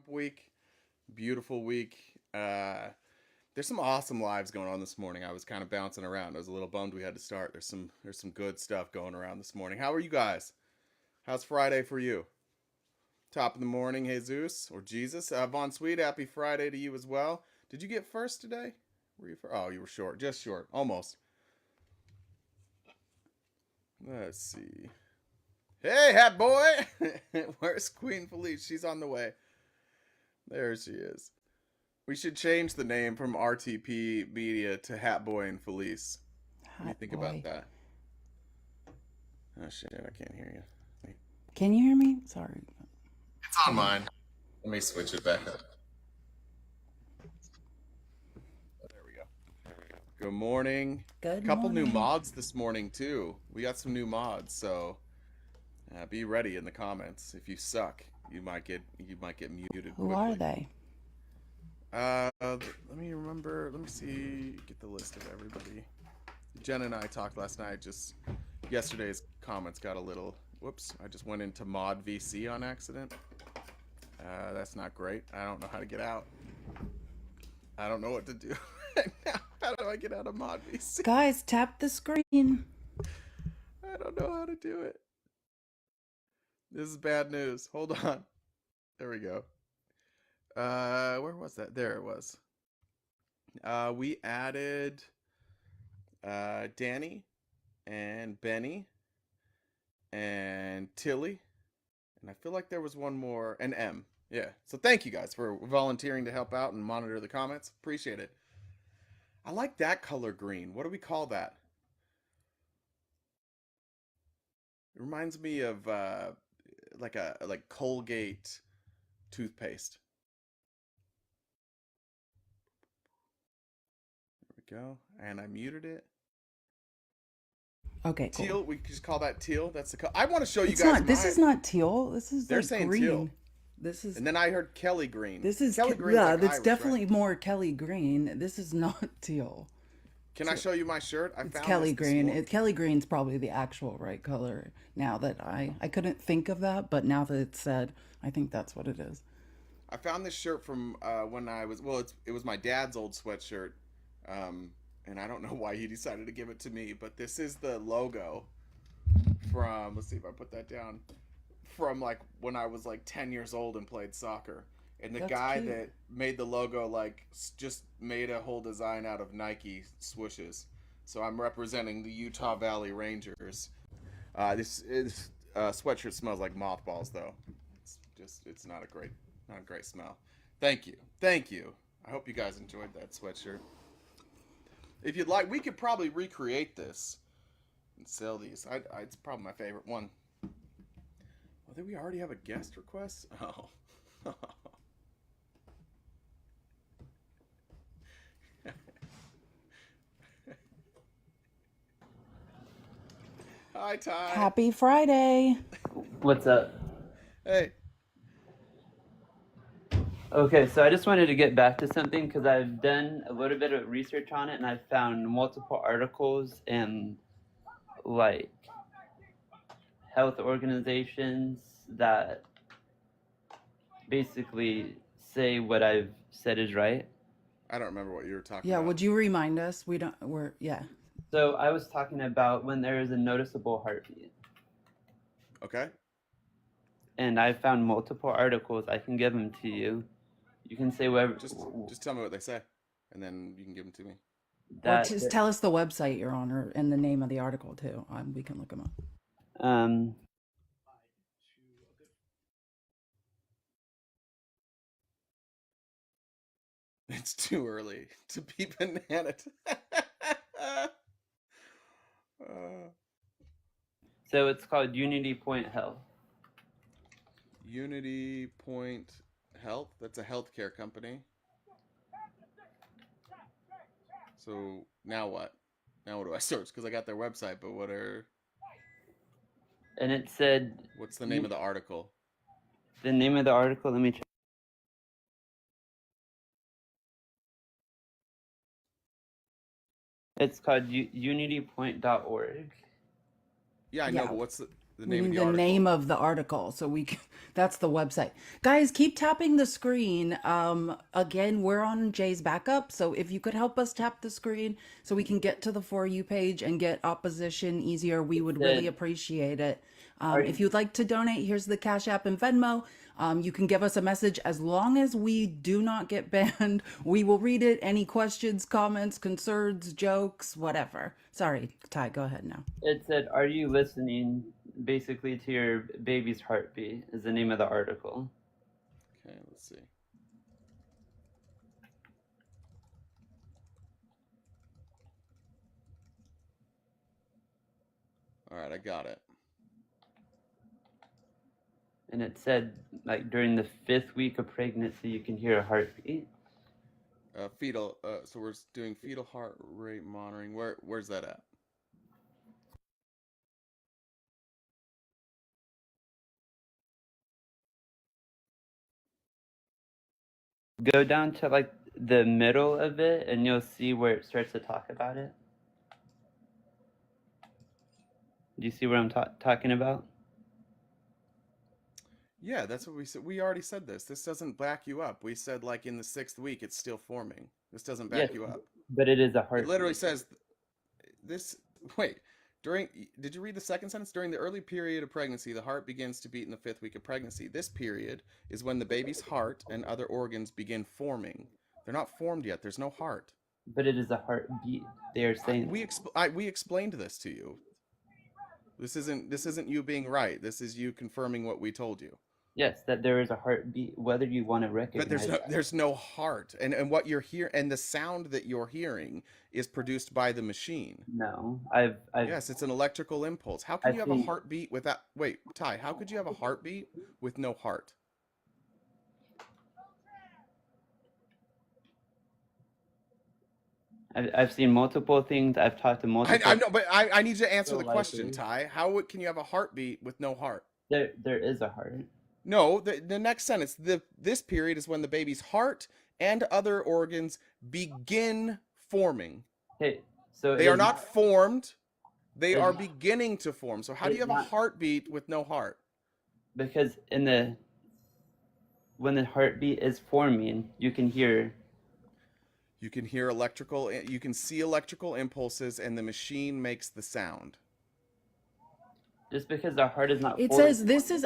week. Beautiful week. There's some awesome lives going on this morning. I was kind of bouncing around. I was a little bummed we had to start. There's some good stuff going around this morning. How are you guys? How's Friday for you? Top of the morning, Jesus or Jesus. Von Sweet, happy Friday to you as well. Did you get first today? Were you? Oh, you were short. Just short. Almost. Let's see. Hey, Hat Boy! Where's Queen Felice? She's on the way. There she is. We should change the name from RTP Media to Hat Boy and Felice. What do you think about that? Oh shit, I can't hear you. Wait. Can you hear me? Sorry. It's on mine. Let me switch it back up. There we go. Good morning. Good Couple morning. new mods this morning too. We got some new mods, so be ready in the comments. If you suck, you might get muted. Who quickly. are they? Let me remember. Let me see. Get the list of everybody. Jen and I talked last night. Just yesterday's comments got a little. Whoops! I just went into mod VC on accident. That's not great. I don't know how to get out. I don't know what to do right now. How do I get out of mod VC? Guys, tap the screen. I don't know how to do it. This is bad news. Hold on. There we go. Where was that? There it was. We added Danny and Benny and Tilly, and I feel like there was one more, and M. Yeah. So thank you guys for volunteering to help out and monitor the comments. Appreciate it. I like that color green. What do we call that? It reminds me of like Colgate toothpaste. There we go. And I muted it. Okay, cool. Teal. We just call that teal. That's the color. I want to show you It's guys. not. This is not teal. This is They're like saying green. teal. This is. And then I heard Kelly green. This is Kelly green. yeah. Like That's Irish, definitely right? more Kelly green. This is not teal. Can I show you my shirt? I It's found Kelly this green. Kelly green's probably the actual right color. Now that I couldn't think of that, but now that it's said, I think that's what it is. I found this shirt from when I was it was my dad's old sweatshirt, and I don't know why he decided to give it to me. But this is the logo from. Let's see if I put that down. From like when I was like 10 years old and played soccer. And the That's guy cute. that made the logo like just made a whole design out of Nike swooshes. So I'm representing the Utah Valley Rangers. This sweatshirt smells like mothballs though. It's not a great smell. Thank you. I hope you guys enjoyed that sweatshirt. If you'd like, we could probably recreate this and sell these. It's probably my favorite one. Well, did we already have a guest request? Oh. Hi, Ty. Happy Friday. What's up? Hey. Okay, so I just wanted to get back to something because I've done a little bit of research on it and I've found multiple articles and like health organizations that basically say what I've said is right. I don't remember what you were talking Yeah, about. would you remind us? Yeah. So I was talking about when there is a noticeable heartbeat. Okay. And I found multiple articles. I can give them to you. You can say whatever. Just tell me what they say, and then you can give them to me. Or just tell us the website you're on and the name of the article too. We can look them up. It's too early to be banana. So it's called Unity Point Health. Unity Point Health. That's a healthcare company. So now what? Now what do I search? Because I got their website, but what are? And it said. What's the name of the article? The name of the article. Let me check. It's called unitypoint.org. Yeah, I know, but The We name of need the the article. name of the article so we can, that's the website. Guys, keep tapping the screen. Again, we're on Jay's backup, so if you could help us tap the screen so we can get to the For You page and get opposition easier, we It would really said, appreciate it. are If you, you'd like to donate, here's the Cash App and Venmo. You can give us a message as long as we do not get banned. We will read it. Any questions, comments, concerns, jokes, whatever. Sorry, Ty, go ahead now. it said, are you listening basically to your baby's heartbeat is the name of the article. Okay, let's see. All right, I got it. And it said, like, during the 5th week of pregnancy, you can hear a heartbeat. Fetal. So we're doing fetal heart rate monitoring. Where's that at? Go down to, like, the middle of it, and you'll see where it starts to talk about it. Do you see what I'm talking about? Yeah, that's what we said. We already said this. This doesn't back you up. We said like in the 6th week, it's still forming. This doesn't Yes, back you up. but it is a It literally heartbeat. says this. Wait, during. Did you read the second sentence? During the early period of pregnancy, the heart begins to beat in the 5th week of pregnancy. This period is when the baby's heart and other organs begin forming. They're not formed yet. There's no heart. But it is a heartbeat. They are saying We explained this to you. This isn't you being right. This is you confirming what we told you. yes, that there is a heartbeat, whether you want to But recognize that. there's no heart, and what you're hearing and the sound that you're hearing is produced by the machine. No, Yes, it's an electrical impulse. How can I've you have a seen, heartbeat without? Wait, Ty, how could you have a heartbeat with no heart? I've seen multiple things. I've talked to I multiple know, but I need you to answer people the like question, this. Ty. How can you have a heartbeat with no heart? There is a heart. No, the next sentence. This period is when the baby's heart and other organs begin forming. Okay, so They are not formed. They are is beginning to form. So how do is you have a not heartbeat with no heart? because when the heartbeat is forming, you can hear. You can hear you can see electrical impulses, and the machine makes the sound. Just because the heart is not It formed. says this is,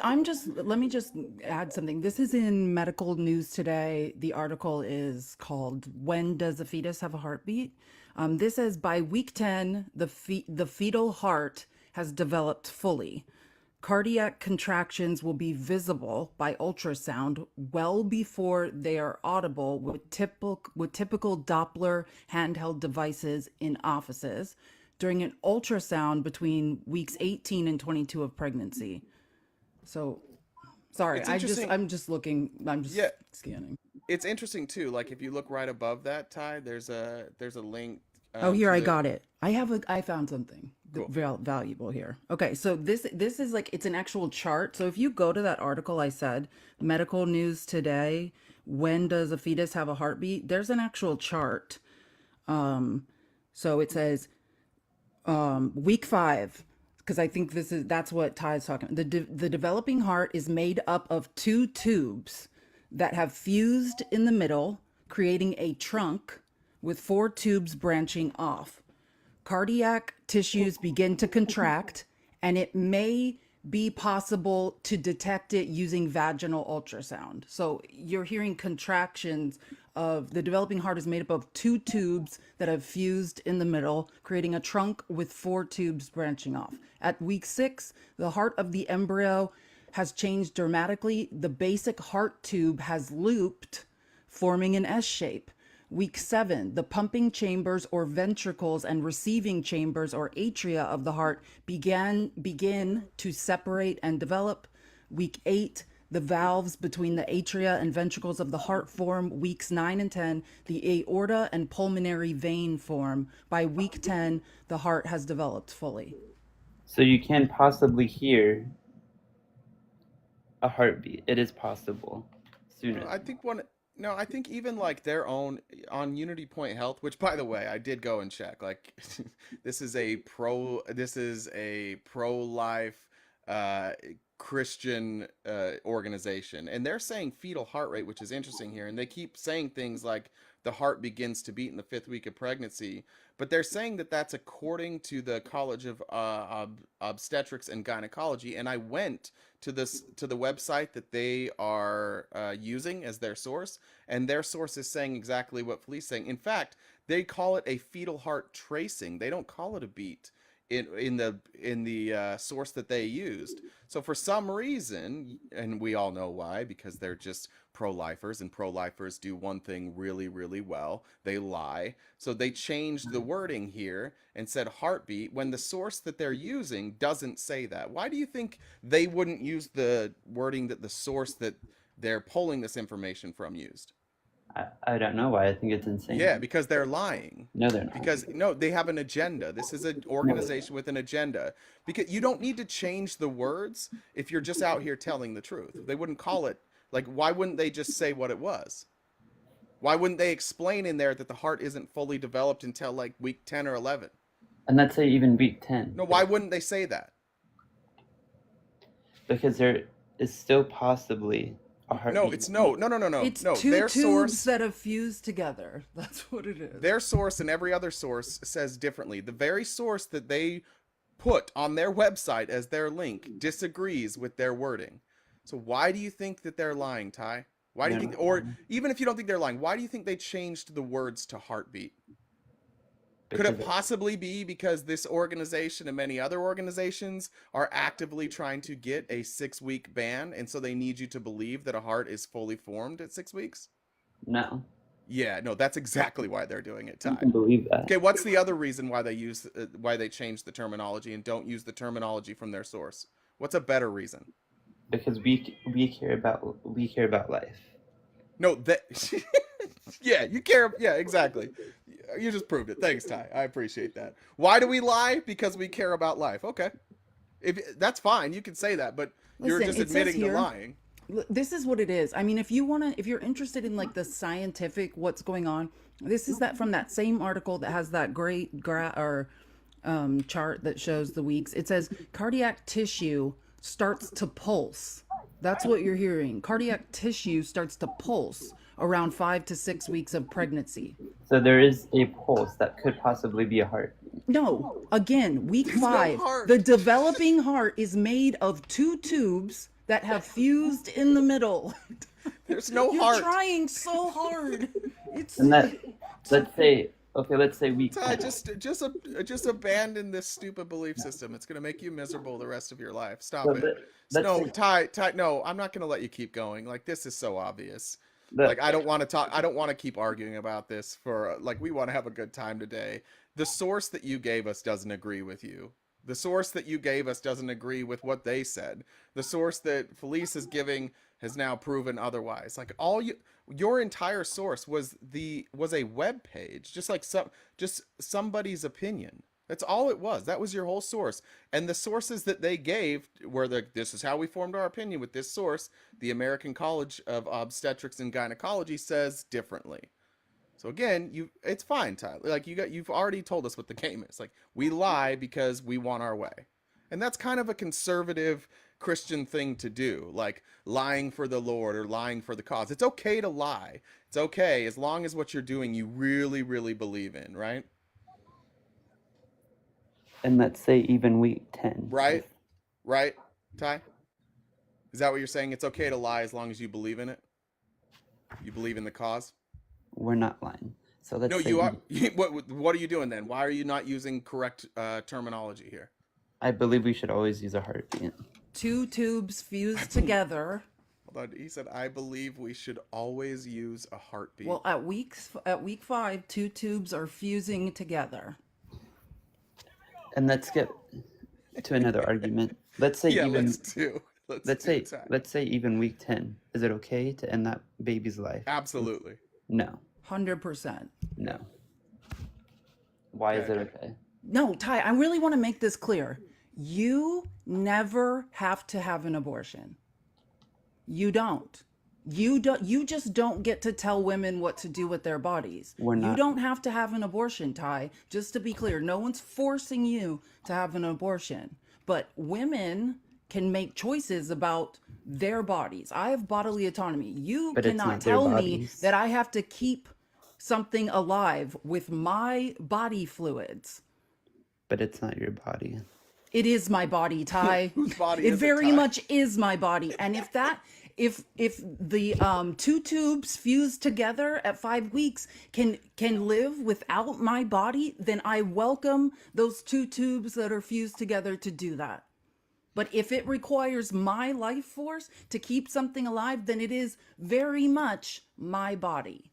let me just add something. This is in Medical News Today. The article is called When Does a Fetus Have a Heartbeat? This says by week 10, the fetal heart has developed fully. Cardiac contractions will be visible by ultrasound well before they are audible with typical Doppler handheld devices in offices during an ultrasound between weeks 18 and 22 of pregnancy. So, sorry, It's interesting. I'm just looking, I'm just Yeah, scanning. it's interesting too. Like if you look right above that, Ty, there's a link Oh, here to I the got it. I found something cool. valuable here. Okay, so this is like it's an actual chart. So if you go to that article I said, Medical News Today, when does a fetus have a heartbeat? There's an actual chart. So it says week 5, because I think that's what Ty's talking. The developing heart is made up of 2 tubes that have fused in the middle, creating a trunk with 4 tubes branching off. Cardiac tissues begin to contract, and it may be possible to detect it using vaginal ultrasound. So you're hearing contractions of the developing heart is made up of 2 tubes that have fused in the middle, creating a trunk with 4 tubes branching off. At week 6, the heart of the embryo has changed dramatically. The basic heart tube has looped, forming an S shape. Week 7, the pumping chambers or ventricles and receiving chambers or atria of the heart begin to separate and develop. Week 8, the valves between the atria and ventricles of the heart form. Weeks 9 and 10, the aorta and pulmonary vein form. By week 10, the heart has developed fully. So you can possibly hear a heartbeat. It is possible sooner. I think one. No, I think even like their own on Unity Point Health, which by the way, I did go and check. Like, this is a pro life uh, Christian organization, and they're saying fetal heart rate, which is interesting here. And they keep saying things like the heart begins to beat in the 5th week of pregnancy, but they're saying that that's according to the College of Obstetrics and Gynecology. And I went to the website that they are using as their source, and their source is saying exactly what Felice's saying. In fact, they call it a fetal heart tracing. They don't call it a beat in the source that they used. So for some reason, and we all know why, because they're just pro-lifers, and pro-lifers do one thing really, really well: they lie. So they changed the wording here and said heartbeat when the source that they're using doesn't say that. Why do you think they wouldn't use the wording that the source that they're pulling this information from used? I don't know why. I think it's insane. Yeah, because they're lying. No, they're not. Because no, they have an agenda. This is an organization with an agenda. Because you don't need to change the words if you're just out here telling the truth. They wouldn't call it, like, why wouldn't they just say what it was? Why wouldn't they explain in there that the heart isn't fully developed until like week 10 or 11? And let's say even week 10. No, why wouldn't they say that? Because there is still possibly a heartbeat. No, it's no. It's No, two their tubes source, that have fused together. That's what it is. their source and every other source says differently. The very source that they put on their website as their link disagrees with their wording. So why do you think that they're lying, Ty? Why do you think, or even if you don't think they're lying, why do you think they changed the words to heartbeat? Could it possibly be because this organization and many other organizations are actively trying to get a 6-week ban, and so they need you to believe that a heart is fully formed at 6 weeks? No. Yeah, no, that's exactly why they're doing it, I Ty. can believe that. Okay, what's the other reason why they changed the terminology and don't use the terminology from their source? What's a better reason? Because we care about life. No, that yeah, you care. Yeah, exactly. You just proved it. Thanks, Ty. I appreciate that. Why do we lie? Because we care about life. Okay, that's fine. You can say that, but you're Listen, just it says admitting to here- lying. This is what it is. I mean, if you're interested in like the scientific what's going on, this is that from that same article that has that great chart that shows the weeks. It says cardiac tissue starts to pulse. That's what you're hearing. Cardiac tissue starts to pulse around 5 to 6 weeks of pregnancy. So there is a pulse that could possibly be a heart. No, again, week 5. heart. The developing heart is made of 2 tubes that have fused in the middle. There's no You're heart. trying so hard. It's And let's say week Ty, 10. just abandon this stupid belief system. It's gonna make you miserable the rest of your life. Stop So it. let's No, say- Ty, no, I'm not gonna let you keep going. Like, this is so obvious. Look, Like, I don't want to talk. I don't want to keep arguing about this for like, we want to have a good time today. The source that you gave us doesn't agree with you. The source that you gave us doesn't agree with what they said. The source that Felice is giving has now proven otherwise. Like, your entire source was a web page, just somebody's opinion. That's all it was. That was your whole source. And the sources that they gave were this is how we formed our opinion with this source. The American College of Obstetrics and Gynecology says differently. So again, it's fine, Tyler. Like, you've already told us what the game is. Like, we lie because we want our way. And that's kind of a conservative Christian thing to do, like lying for the Lord or lying for the cause. It's okay to lie. It's okay as long as what you're doing you really, really believe in, right? and let's say even week 10. Right? Right, Ty? Is that what you're saying? It's okay to lie as long as you believe in it? You believe in the cause? We're not lying. So let's No, say you are. What are you doing then? Why are you not using correct terminology here? I believe we should always use a heartbeat. 2 tubes fused together. Hold on. He said, I believe we should always use a heartbeat. Well, at week 5, 2 tubes are fusing together. And let's get to another argument. Let's say yeah, even let's say do Ty. let's say even week 10. Is it okay to end that baby's life? Absolutely. No. 100%. No. Why is it Okay. okay? No, Ty, I really want to make this clear. You never have to have an abortion. You don't. You just don't get to tell women what to do with their bodies. We're You not- don't have to have an abortion, Ty. Just to be clear, no one's forcing you to have an abortion. But women can make choices about their bodies. I have bodily autonomy. You But it's cannot not their tell me bodies. that I have to keep something alive with my body fluids. But it's not your body. It is my body, Ty. Whose body It is it, very Ty? much is my body. And if the two tubes fused together at 5 weeks can live without my body, then I welcome those two tubes that are fused together to do that. But if it requires my life force to keep something alive, then it is very much my body.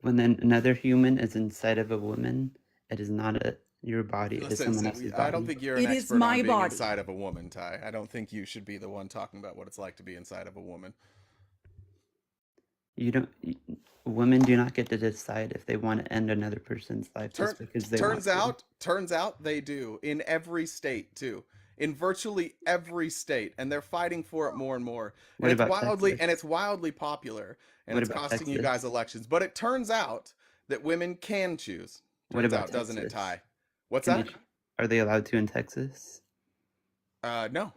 When then another human is inside of a woman, it is not your body. It is Listen, someone else's I don't body. think you're an It is expert my on being body. inside of a woman, Ty. I don't think you should be the one talking about what it's like to be inside of a woman. You don't. Women do not get to decide if they want to end another person's life just because they want to. Turns out they do in every state too. In virtually every state, and they're fighting for it more and more. And What it's about wildly Texas? and it's wildly popular, and What it's about costing you Texas? guys elections. But it turns out that women can choose. What Turns about out, doesn't it, Texas? Ty? What's Can that? they, are they allowed to in Texas? No.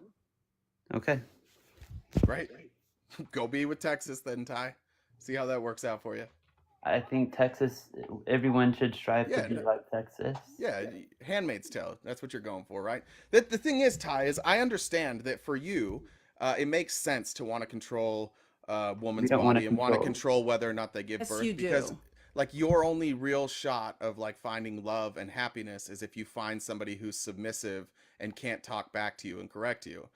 Okay. Right. Go be with Texas then, Ty. See how that works out for you. I think Texas, everyone should strive Yeah, to be no- like Texas. Yeah, Handmaid's Tale. That's what you're going for, right? The thing is, Ty, is I understand that for you, it makes sense to want to control a We woman's don't want to body and want to control. control whether or not they give Yes, birth you because, do. like, your only real shot of like finding love and happiness is if you find somebody who's submissive and can't talk back to you and correct you.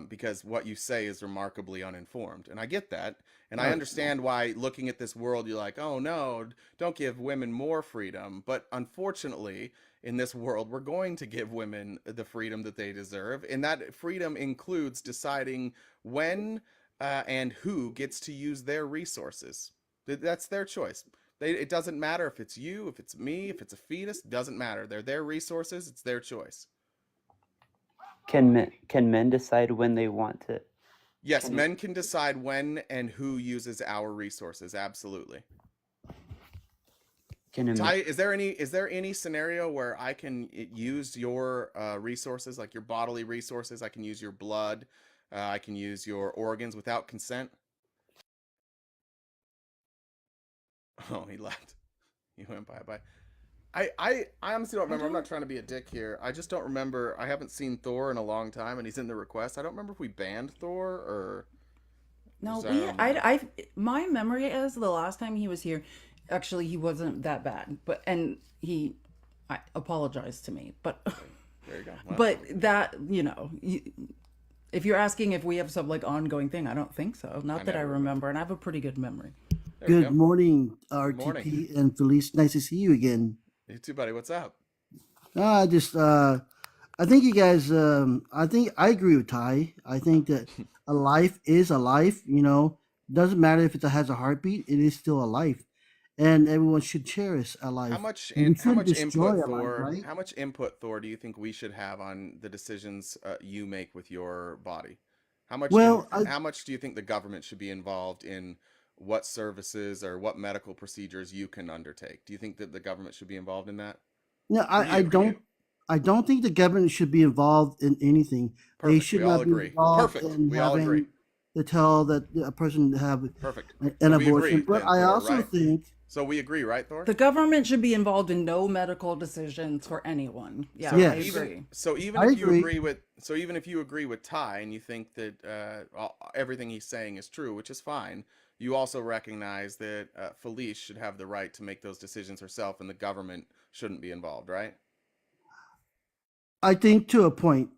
Because what you say is remarkably uninformed. And I get that. And I Oh, understand why looking at this world, you're like, oh no, don't give women more freedom. But unfortunately, in this world, we're going to give women the freedom that they deserve. And that freedom includes deciding when and who gets to use their resources. That's their choice. It doesn't matter if it's you, if it's me, if it's a fetus, doesn't matter. They're their resources, it's their choice. can men decide when they want to? Yes, Can men can decide when and who uses our resources. Absolutely. can a Ty, is there any scenario where I can use your resources, like your bodily resources? I can use your blood. I can use your organs without consent. Oh, he left. He went bye. I honestly don't remember. I'm not trying to be a dick here. I just don't remember. I haven't seen Thor in a long time, and he's in the request. I don't remember if we banned Thor or. No, I don't remember. my memory is the last time he was here, actually he wasn't that bad, but and I apologized to me, but There you go. Well, but that if you're asking if we have some like ongoing thing, I don't think so. Not that I never remember, and I have a pretty good memory. there we Good go. morning, Morning. RTP and Felice. Nice to see you again. You too, buddy. What's up? I think you guys, I think I agree with Ty. I think that a life is a life, doesn't matter if it has a heartbeat, it is still a life. And everyone should cherish a life. How much And we how shouldn't much destroy input a life, Thor? right? How much input Thor do you think we should have on the decisions you make with your body? Well, How much do you think the government should be involved in what services or what medical procedures you can undertake? Do you think that the government should be involved in that? no, For I you. don't. I don't think the government should be involved in anything. They Perfect. should We all not be agree. involved Perfect. in We all agree. having to tell that a person to have Perfect. an So we abortion. agree But then, I Thor, also right? think So we agree, right, Thor? The government should be involved in no medical decisions for anyone. Yeah, So Yes. I agree. even I if you agree. agree with even if you agree with Ty and you think that everything he's saying is true, which is fine, you also recognize that Felice should have the right to make those decisions herself, and the government shouldn't be involved, right? I think to a point.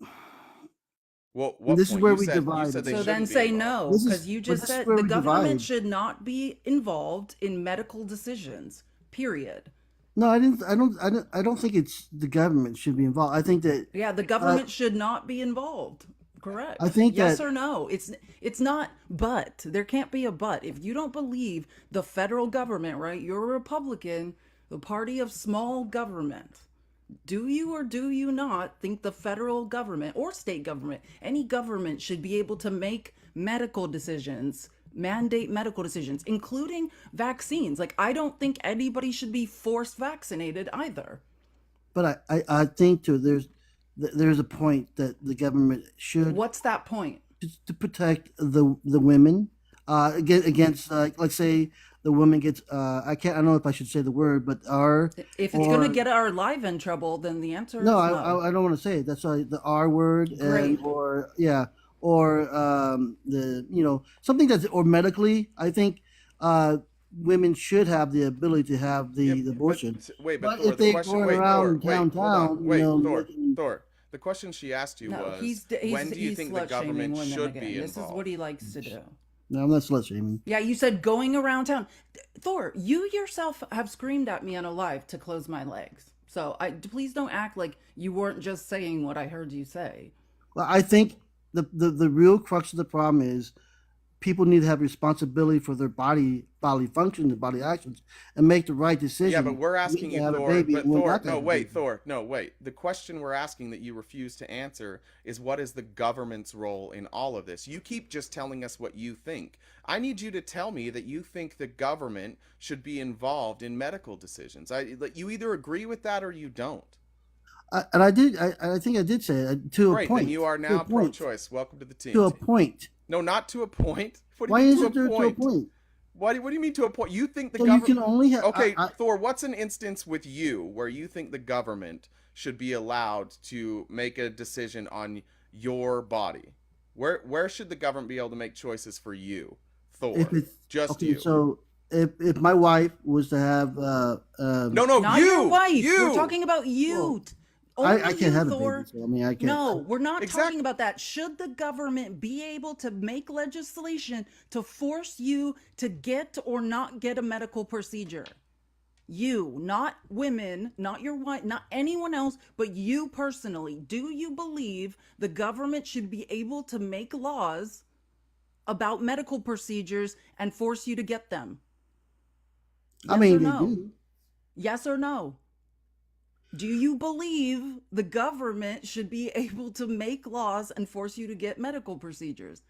Well, what This is point? where You we said divide. they So then shouldn't be say involved. no, This because is you but just this is said where the we government divide. should not be involved in medical decisions. Period. No, I didn't. I don't think it's the government should be involved. I think that. Yeah, the government should not be involved. Correct. I think Yes that- or no? It's not but. There can't be a but. If you don't believe the federal government, right? You're a Republican, the party of small government. Do you or do you not think the federal government or state government, any government should be able to make medical decisions, mandate medical decisions, including vaccines? Like, I don't think anybody should be forced vaccinated either. But I think too. there's a point that the government should What's that point? to protect the women against like say the woman gets I don't know if I should say the word, but R If it's going to or get our life in trouble, then the answer no, is no. I don't want to say it. That's why the R word and Great. or yeah or the something that's or medically. I think women should have the ability to have Yeah, the but abortion. wait, but But Thor, if the they question. going Wait, Thor. around Wait, hold on. downtown, Wait, Thor. making Thor. The question she asked you No, was, he's when do you he's think the slut shaming government women should again. be This is what involved? he likes to do. no, I'm not slut shaming. Yeah, you said going around town. Thor, you yourself have screamed at me on a live to close my legs. So please don't act like you weren't just saying what I heard you say. Well, I think the real crux of the problem is people need to have responsibility for their bodily function, their body actions, and make the right Yeah, but decision we're when asking to you, have a Thor. baby But and when Thor, not to no, have a wait, baby. Thor, no, wait. The question we're asking that you refuse to answer is what is the government's role in all of this? You keep just telling us what you think. I need you to tell me that you think the government should be involved in medical decisions. You either agree with that or you don't. And I did. I think I did say it to a Great, then point. you are To a now point. pro-choice. Welcome to the To team. a point. No, not to a point. What do Why you mean is to a it there to a point? point? What do you mean to a point? You think the So you government? can only have. Okay, Thor, what's an instance with you where you think the government should be allowed to make a decision on your body? Where should the government be able to make choices for you, If Thor? it's Just okay, you. so if my wife was to have No, no, Not your wife. We're you. talking about well, you. Only I can't you, have a Thor. baby, so I mean I can't. No, we're not Exact. talking about that. Should the government be able to make legislation to force you to get or not get a medical procedure? You, not women, not your wife, not anyone else, but you personally. Do you believe the government should be able to make laws about medical procedures and force you to get them? I Yes mean or they no? do. Yes or no? Do you believe the government should be able to make laws and force you to get medical procedures?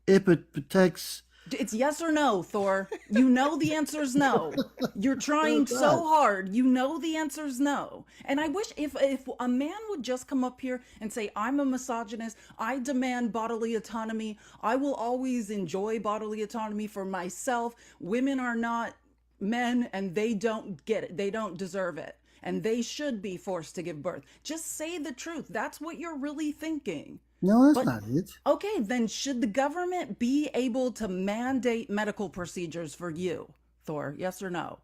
If it protects. It's yes or no, Thor. You know the answer is no. You're No, trying it's so not. hard. You know the answer is no. And I wish if a man would just come up here and say, I'm a misogynist, I demand bodily autonomy, I will always enjoy bodily autonomy for myself. Women are not men and they don't get it. They don't deserve it. And they should be forced to give birth. Just say the truth. That's what you're really thinking. No, that's But not it. okay, then should the government be able to mandate medical procedures for you, Thor? Yes or no?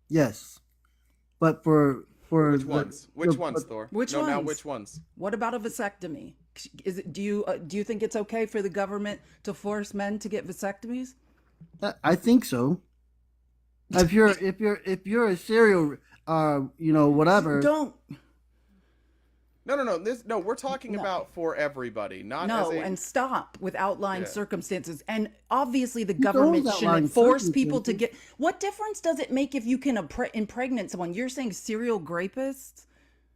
Yes, but for Which ones? Which ones, but Thor? Which No, now ones? which ones? What about a vasectomy? Is it do you think it's okay for the government to force men to get vasectomies? I think so. If you're a serial whatever. Don't No, we're talking no. about for everybody, not No, as a. and stop with outlying Yeah. circumstances. And obviously, the There's always government outlying shouldn't force people to circumstances. get. What difference does it make if you can impregnate someone? You're saying serial rapists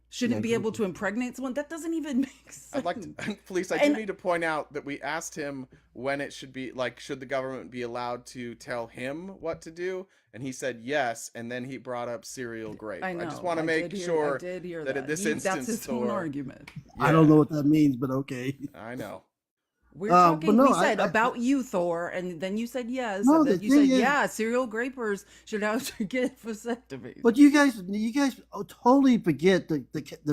shouldn't Yeah, be able to impregnate someone? That doesn't even make sense. I'd like to, Felice, I do And need to point out that we asked him when it should be, like, should the government be allowed to tell him what to do? And he said yes, and then he brought up serial grape. I know. I just want to I make did hear, sure I did hear that in that. this That's instance, his own Thor, argument. I don't yeah, know what that means, but okay. I know. We're But talking. no, We said about you, Thor, and then you said yes, no. and The then you thing said is, yeah. Serial grapers should have to get vasectomies. but you guys totally forget the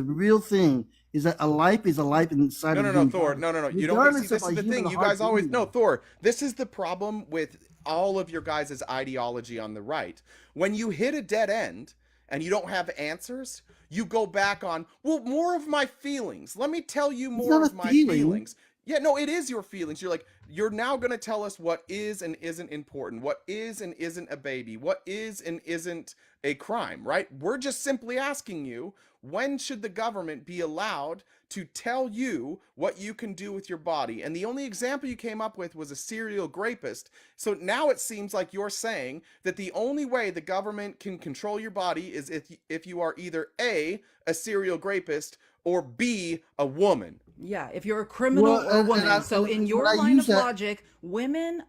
real thing is that a life is a life inside No, of no, a no, human Thor. body, No, no, no. You don't see. regardless of This a is the human thing. You heart guys always no, beating. Thor. This is the problem with all of your guys' ideology on the right. When you hit a dead end and you don't have answers, you go back on, well, more of my feelings. Let me tell you It's more not of a my feeling. feelings. Yeah, no, it is your feelings. You're like, you're now going to tell us what is and isn't important, what is and isn't a baby, what is and isn't a crime, right? We're just simply asking you, when should the government be allowed to tell you what you can do with your body? And the only example you came up with was a serial rapist. So now it seems like you're saying that the only way the government can control your body is if you are either A, a serial rapist, or B, a woman. Yeah, if you're a criminal Well, or a and woman. So in when your I line use of that, logic, women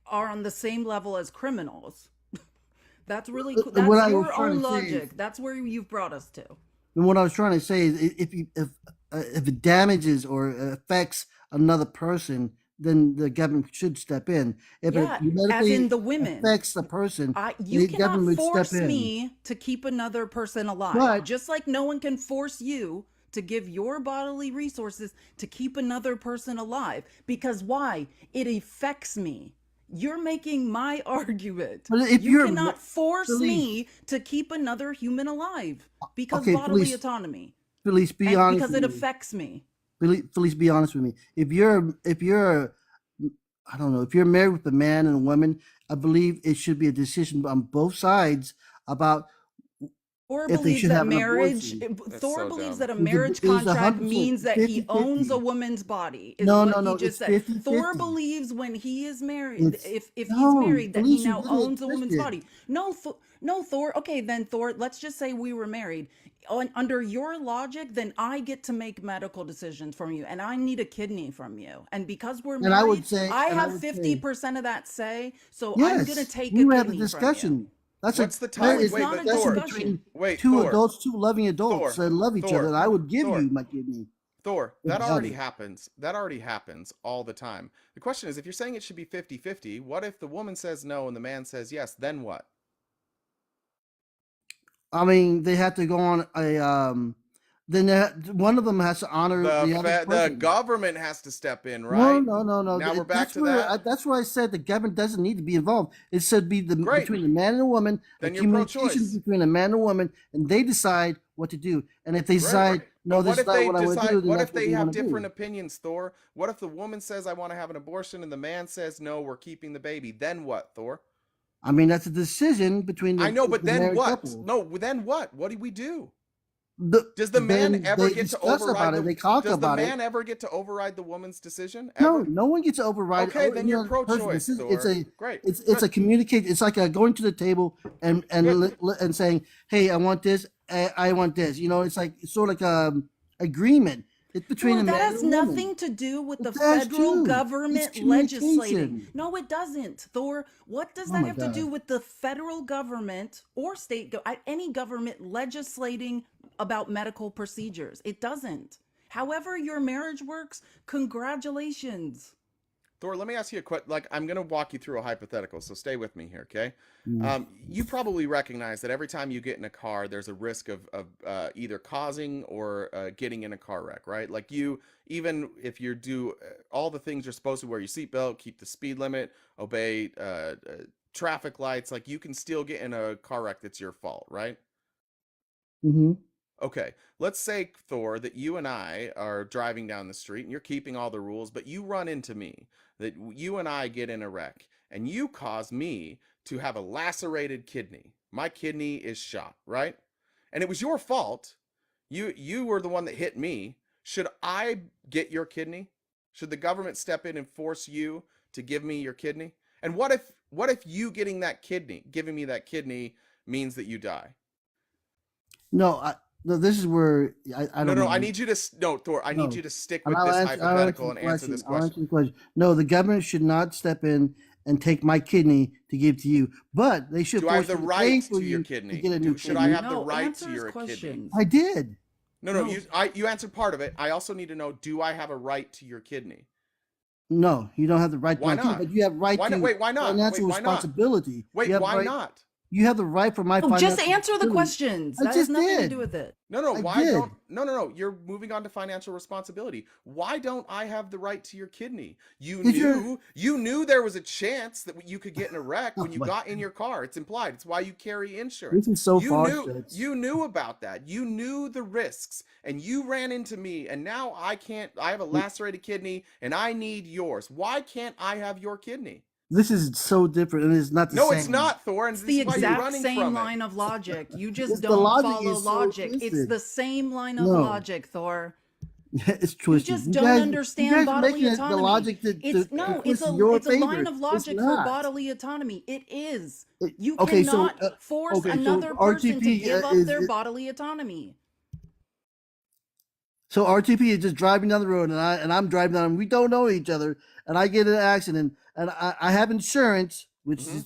are on the same level as criminals. That's really cool. what That's I was your trying own to say is, logic. That's where you've brought us to. And what I was trying to say is, if it damages or affects another person, then the government should step in. If it Yeah, as in medically the women. affects the person, You the cannot government would step force in. me to keep another person alive. But Just like no one can force you to give your bodily resources to keep another person alive. Because why? It affects me. You're making my argument. but if You you're cannot force Felice, me to keep another human alive because okay, bodily Felice, autonomy Felice, be and honest because with it me. affects me. Felice, be honest with me. If you're I don't know, if you're married with a man and a woman, I believe it should be a decision on both sides about Thor if they believes should that have an marriage, abortion. That's Thor so believes dumb. that a It was a, marriage it was contract 100%. means It's that he owns a 50-50. woman's body, is No, what no, he no. just It's said. Thor 50-50. believes when he is married, It's if he's no, married, that he Felice, you're now getting it owns a woman's twisted. body. No, no, Thor. Okay, then Thor, let's just say we were married. Under your logic, then I get to make medical decisions from you, and I need a kidney from you. And because we're And I would married, say, I and I have would say, 50% of that say, so I'm going to yes, take we a would have a kidney from you. discussion. That's a What's the No, time? it's it's a Wait, not a but discussion Thor. discussion. between Wait, two Thor. adults, two loving adults Thor. that love each other. Thor. And I would give Thor. you my kidney Thor, if that I had already it. happens. That already happens all the time. The question is, if you're saying it should be 50-50, what if the woman says no and the man says yes? Then what? I mean, they have to go on a then one of them has to honor the other The person. government has to step in, No, right? no, no, no. Now we're back That's to where that. that's where I said the government doesn't need to be involved. It should be Great. between the man and the woman, a Then you're communication pro-choice. between a man and a woman, and they decide what to do. And if they Great. decide, no, But this what is if not they what I want to decide, do, then what that's if what they they have want to different do. opinions, Thor? What if the woman says, I want to have an abortion, and the man says, no, we're keeping the baby? Then what, Thor? I mean, that's a decision between I know, but the then married what? couple. No, then what? What do we do? Does the man Then ever they get to discuss override about it. They talk does the about it. man ever get to override the woman's decision? No, Ever? no one gets to override. Okay, then you're Person. pro-choice, It's Thor. a Great. it's Good. a communicate. It's like a going to the table Good. and saying, "Hey, I want this. I want this." You know, it's like it's sort of like agreement. It's between Thor, a that man and has a woman. nothing to do with It the does federal too. It's government legislating. communication. No, it doesn't. Thor, what does Oh that my have to do god. with the federal government or any government legislating about medical procedures? It doesn't. However your marriage works, congratulations. Thor, let me ask you a question. Like, I'm going to walk you through a hypothetical, so stay with me here, okay? Mm. You probably recognize that every time you get in a car, there's a risk of either causing or getting in a car wreck, right? Like even if you do all the things you're supposed to, wear your seatbelt, keep the speed limit, obey traffic lights, like you can still get in a car wreck that's your fault, right? Mm-hmm. Okay, let's say, Thor, that you and I are driving down the street and you're keeping all the rules, but you run into me, that you and I get in a wreck, and you cause me to have a lacerated kidney. My kidney is shot, right? And it was your fault. You were the one that hit me. Should I get your kidney? Should the government step in and force you to give me your kidney? And what if you giving me that kidney means that you die? No, no. This is where I No, don't no, know. I need you to no, Thor. I need No. you to stick And with this I'll answer hypothetical the and answer question. this I'll answer question. the question. No, the government should not step in and take my kidney to give to you, but they should Do I have force the me to pay right for to your you to kidney? get a new Should I kidney. have the No, right answer to his your kidney? questions. I did. No, no, No. you answered part of it. I also need to know, do I have a right to your kidney? No, you don't have the right to Why my kidney, not? but you have right Why not? to Wait, why not? Wait, financial why not? responsibility. Wait, You have why right. not? You have the right for my Oh, just financial answer the responsibility. questions. I That has just nothing to did. do with it. No, no, I why did. don't no, you're moving on to financial responsibility. Why don't I have the right to your kidney? Because You knew there was a chance that you could get in a wreck oh when you my, got in your car. It's implied. It's why you carry this insurance. is so far fetched. You knew about that. You knew the risks and you ran into me, and now I have a lacerated kidney and I need yours. Why can't I have your kidney? This is so different, and it's not the No, it's same. not, Thor, and It's this the is why you're exact running same from it. line of logic. You just The don't logic follow is so logic. It's twisted. the same line of No, logic, Thor. it's You twisted. just don't You understand guys are bodily making it the autonomy. logic to It's no, twist in your it's a line favor. of It's logic for not. bodily autonomy. It is. You Okay, so cannot force so another person to RTP give up their bodily autonomy. so RTP is just driving down the road, and I'm driving down, and we don't know each other, and I get in an accident, and I have insurance, which Mhm. is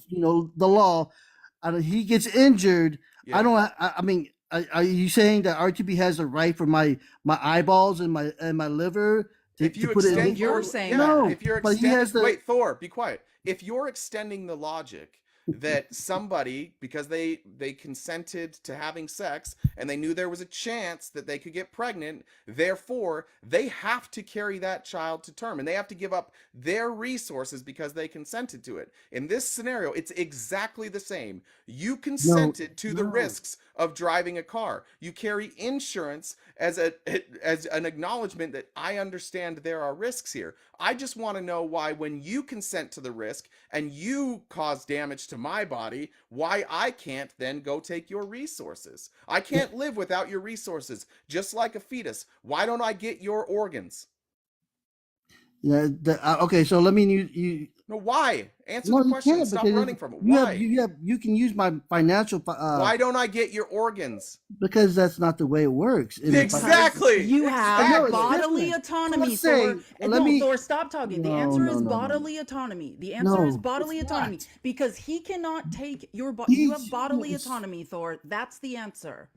the law, and he gets injured. Yeah. I mean, are you saying that RTP has a right for my eyeballs and my liver If to you put it No, in? extend you're your saying yeah, that. No, if you're but he extending has the. wait, Thor, be quiet. If you're extending the logic that somebody, because they consented to having sex and they knew there was a chance that they could get pregnant, therefore they have to carry that child to term and they have to give up their resources because they consented to it. In this scenario, it's exactly the same. You No, consented to the no. risks of driving a car. You carry insurance as an acknowledgement that I understand there are risks here. I just want to know why, when you consent to the risk and you cause damage to my body, why I can't then go take your resources. I can't live without your resources, just like a fetus. Why don't I get your organs? Yeah, okay, so let me you. No, why? Answer No, the you question and can't stop because running from it. Why? you can use my financial Why don't I get your organs? because that's not the way it works in the Because Exactly. you have No, it's Exactly. bodily different. So autonomy, let's say, Thor. let No, me. Thor, stop talking. The No, answer no, is no, no, bodily autonomy. The answer is no. It's bodily autonomy not. because he cannot take your you have He's bodily autonomy, Thor. That's the answer.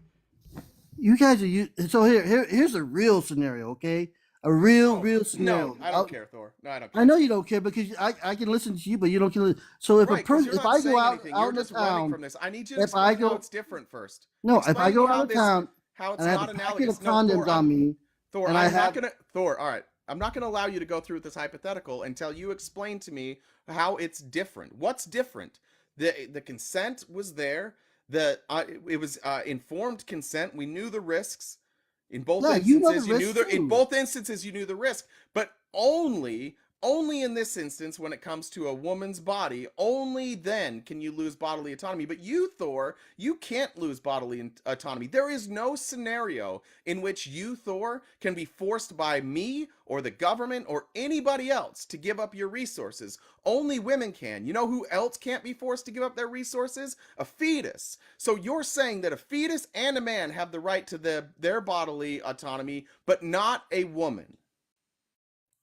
you guys are you. So here's a real scenario, okay? A No, real no, scenario. I don't care, Thor. No, I don't I care. know you don't care because I can listen to you, but you don't care. So if a Right, because person you're if not I go saying anything. out You're in the just running town, from this. I need you to if I explain how go it's different first. no, if I Explain to me go out of town how and it's I have a not packet of analogous. No, condoms on me Thor, and I I'm not have gonna Thor, all right. I'm not gonna allow you to go through with this hypothetical until you explain to me how it's different. What's different? The consent was there. It was informed consent. We knew the risks. In both yeah, you know the instances, risk too. you knew the risk, but only in this instance, when it comes to a woman's body, only then can you lose bodily autonomy. But you, Thor, you can't lose bodily autonomy. There is no scenario in which you, Thor, can be forced by me or the government or anybody else to give up your resources. Only women can. You know who else can't be forced to give up their resources? A fetus. So you're saying that a fetus and a man have the right to their bodily autonomy, but not a woman.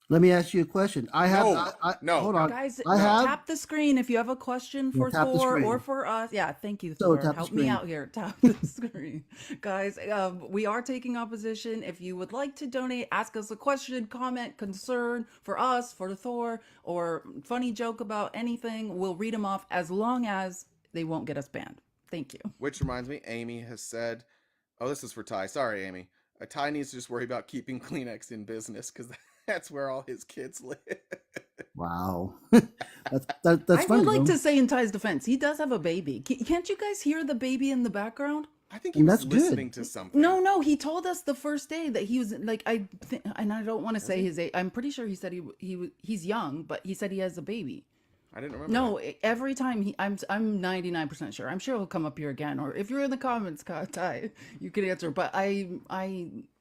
Let me ask you a question. No, I no, hold on. Guys, I no. have tap the screen if you have a question yeah, for tap the Thor or screen. for us. Yeah, thank you, So Thor. tap the Help me screen. out here. Tap the screen. Guys, we are taking opposition. If you would like to donate, ask us a question, comment, concern for us, for Thor, or funny joke about anything, we'll read them off as long as they won't get us banned. Thank you. Which reminds me, Amy has said, oh, this is for Ty. Sorry, Amy. Ty needs to just worry about keeping Kleenex in business because that's where all his kids live. Wow. That's I would funny like though. to say in Ty's defense, he does have a baby. Can't you guys hear the baby in the background? I think he And was that's good. listening to something. No, he told us the first day that he was like and I don't want to say his age. I'm pretty sure he said he's young, but he said he has a baby. I didn't remember. No, that. every time I'm 99% sure. I'm sure he'll come up here again, or if you're in the comments, Ty, you can answer. But I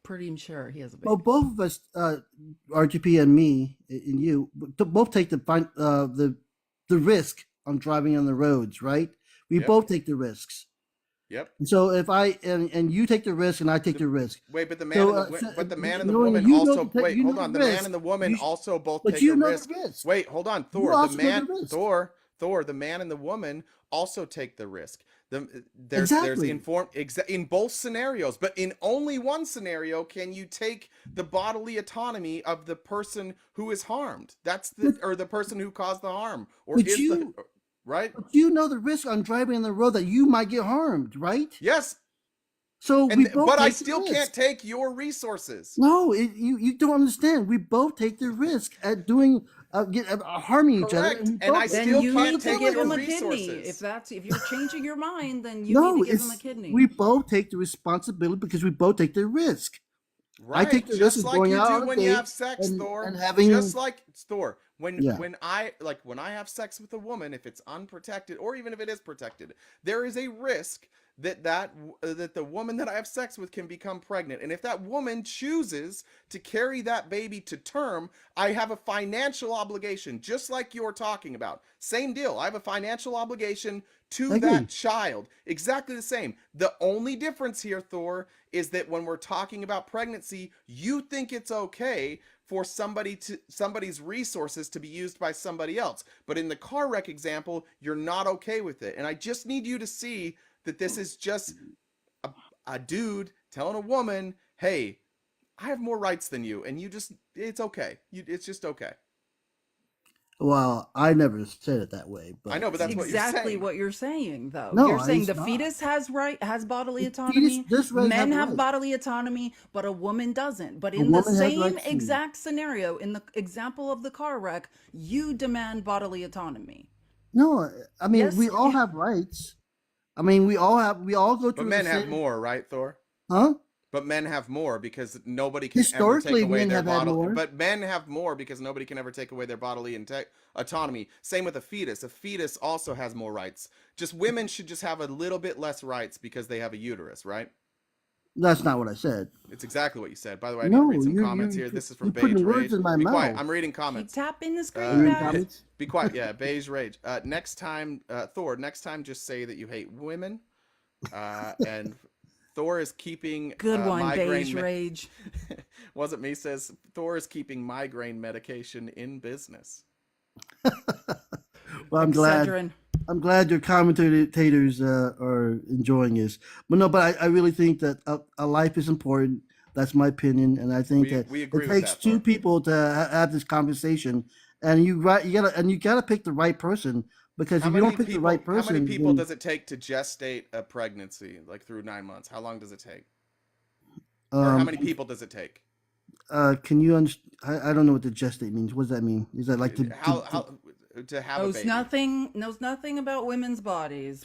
pretty sure he has a Well, baby. both of us, RGP and me and you, both take the risk on driving on the roads, right? We Yep. both take the risks. Yep. And so if I and you take the risk and I take the risk. Wait, but the man So, and the but the man and the knowing woman you know also wait. Hold on. The man and the woman you, also both but take you a know risk. the risk. Wait, hold on. You Thor, the also know man, the risk. Thor, the man and the woman also take the risk. There's Exactly. informed in both scenarios, but in only one scenario can you take the bodily autonomy of the person who is harmed. That's the person who caused the harm or But is you, the right? but you know the risk on driving on the road that you might get harmed, right? Yes, So we both but I take the still risk. can't take your resources. No, you don't understand. We both take the risk at doing harming each other, Correct, we and I both Then still you can't need to take give your him a kidney. resources. If you're changing your mind, then you need no. to give him a It's kidney. we both take the responsibility because we both take the risk. I take Right, the risk just of like going you out do on a when you date have sex, Thor. and Just having like Thor, yeah. when I have sex with a woman, if it's unprotected or even if it is protected, there is a risk that the woman that I have sex with can become pregnant. And if that woman chooses to carry that baby to term, I have a financial obligation, just like you're talking about. Same deal. I have a financial obligation to I that agree. child. Exactly the same. The only difference here, Thor, is that when we're talking about pregnancy, you think it's okay for somebody's resources to be used by somebody else. But in the car wreck example, you're not okay with it. And I just need you to see that this is just a dude telling a woman, "Hey, I have more rights than you," and it's okay. It's just okay. Well, I never said it that way, I but know, but It's that's what you're exactly saying. what you're saying, though. no, You're saying it's the not. fetus has bodily The fetus, autonomy, this right men have have rights. bodily autonomy, but a woman doesn't. But A in the woman has same rights too. exact scenario, in the example of the car wreck, you demand bodily autonomy. No, I mean we Yes, all have rights. I mean we all go But through the men have same. more, right, Thor? Huh? But men have more because nobody can ever take Historically, away men their have had bodily. more. But men have more because nobody can ever take away their bodily autonomy. Same with a fetus. A fetus also has more rights. Just women should just have a little bit less rights because they have a uterus, right? That's not what I said. It's exactly what you said. By the way, I need to read No, some you comments you here. This is from you Beige putting words Rage. in my Be quiet. mouth. I'm reading keep comments. tapping the Are screen, you reading guys. comments? Be quiet. Yeah, Beige Rage. Next time, Thor. Next time, just say that you hate women. And Thor is keeping Good one, beige migraine. rage. Wasn't me. Says Thor is keeping migraine medication in business. Well, Excedrin. I'm glad your commentators are enjoying this. But no, but I really think that a life is important. That's my opinion, and I think that We it agree with takes that, two Thor. people to have this conversation, and you gotta pick the right person because How if you many don't pick the people? right How many person, people then does it take to gestate a pregnancy, like through 9 months? How long does it take? Or how um many people does it take? can you understand? I don't know what the gestate means. What does that mean? Is that like How to have a baby? Knows nothing about women's bodies.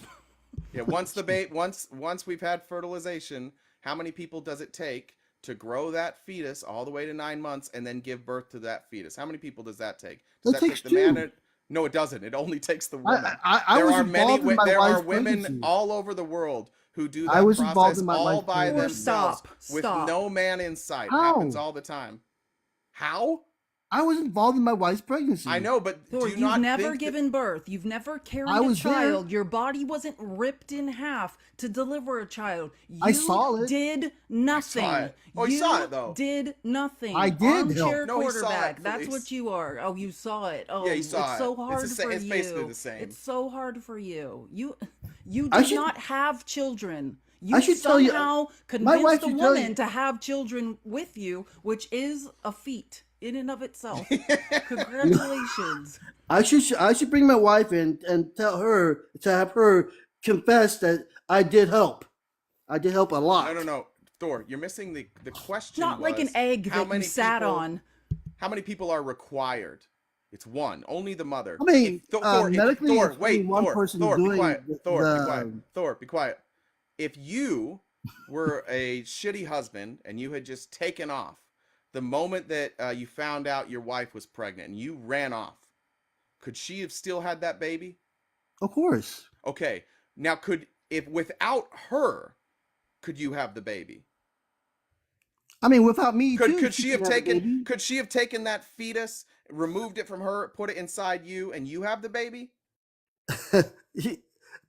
Yeah, once we've had fertilization, how many people does it take to grow that fetus all the way to 9 months and then give birth to that fetus? How many people does that take? Does It that takes take the man? two. No, it doesn't. It only takes the I, woman. I There was are many. involved in my There are wife's women pregnancy. all over the world who do I that was involved process in my all wife's by Or pregnancy. themselves with stop. no man in sight. Happens How? all the time. How? I was involved in my wife's pregnancy. I know, but Thor, do you you've not never think that given birth. You've never I carried a was there. child. Your body wasn't ripped in half to deliver a child. I You saw it. did saw nothing. it? Oh, you saw it though. did nothing. I did help. Armchair No, he saw it, quarterback. That's Felice. what you are. Oh, you saw it. Oh, Yeah, he saw it's it. so It's hard the sa- for it's you. basically the same. It's so hard for you. You I did should not have children. I You should tell you. somehow My wife convinced a should tell woman you. to have children with you, which is a feat in and of itself. Congratulations. I should bring my wife in and tell her to have her confess that I did help. I did help a lot. No. Thor, you're missing the It's question. not like an was, egg how that you many sat people, on. How many people are required? It's one. Only the mother. I mean, medically, Thor, it's wait, only one Thor, person Thor, be doing quiet. Thor, be quiet. the. Thor, be quiet. If you were a shitty husband and you had just taken off the moment that you found out your wife was pregnant and you ran off, could she have still had that baby? Of course. Okay. Now, if without her, could you have the baby? I mean, without me too. Could she have could have the taken? baby. Could she have taken that fetus, removed it from her, put it inside you, and you have the baby?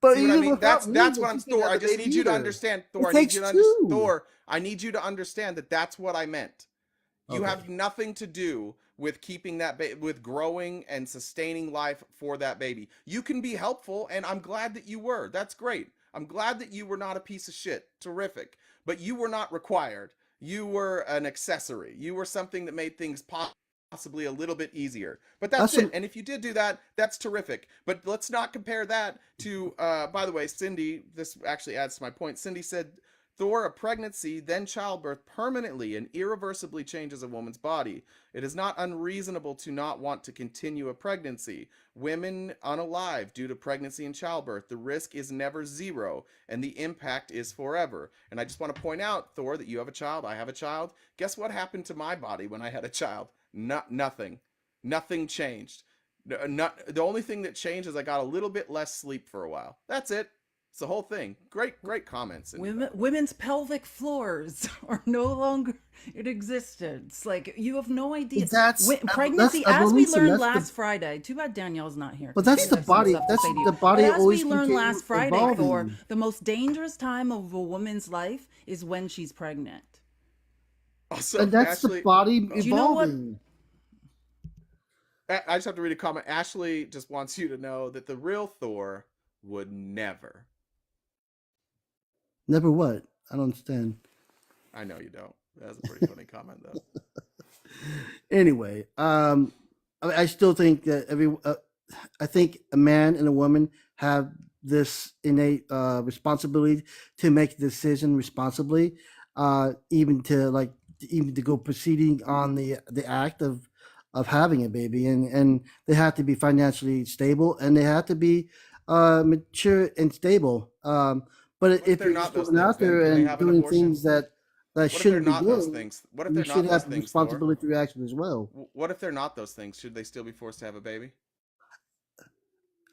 But See what I even mean? without me, That's what she I'm. couldn't Thor, have I the just baby need you to either. understand. It Thor, I need takes you to two. Thor, I need you to understand that that's what I meant. You Okay. have nothing to do with keeping that with growing and sustaining life for that baby. You can be helpful, and I'm glad that you were. That's great. I'm glad that you were not a piece of shit. Terrific. But you were not required. You were an accessory. You were something that made things possibly a little bit easier. But that's it. And if you did do that, that's terrific. But let's not compare that to, by the way, Cindy, this actually adds to my point. Cindy said, Thor, a pregnancy, then childbirth permanently and irreversibly changes a woman's body. It is not unreasonable to not want to continue a pregnancy. Women unalive due to pregnancy and childbirth, the risk is never zero and the impact is forever. And I just want to point out, Thor, that you have a child, I have a child. Guess what happened to my body when I had a child? Nothing. Nothing changed. The only thing that changed is I got a little bit less sleep for a while. That's it. It's the whole thing. Great comments. Women's pelvic floors are no longer in existence. Like, you have no idea. Pregnancy, as we learned last Friday. Too bad Danielle's not here. But that's the body. That's the body. But as always we learned last Friday, evolving. Thor, the most dangerous time of a woman's life is when she's pregnant. Also, and that's Ashley, the body evolving. You know what? I just have to read a comment. Ashley just wants you to know that the real Thor would never. Never what? I don't understand. I know you don't. That's a pretty funny comment, though. Anyway, I still think that I think a man and a woman have this innate responsibility to make a decision responsibly, even to even to go proceeding on the act of having a baby, and they have to be financially stable, and they have to be mature and stable. But What if if they're you're not just those going things? out Then there can they and have an doing abortion? things that What if they're shouldn't be not those doing, things? What if you they're should not those have the things, Thor? responsibility to react as well. What if they're not those things? Should they still be forced to have a baby?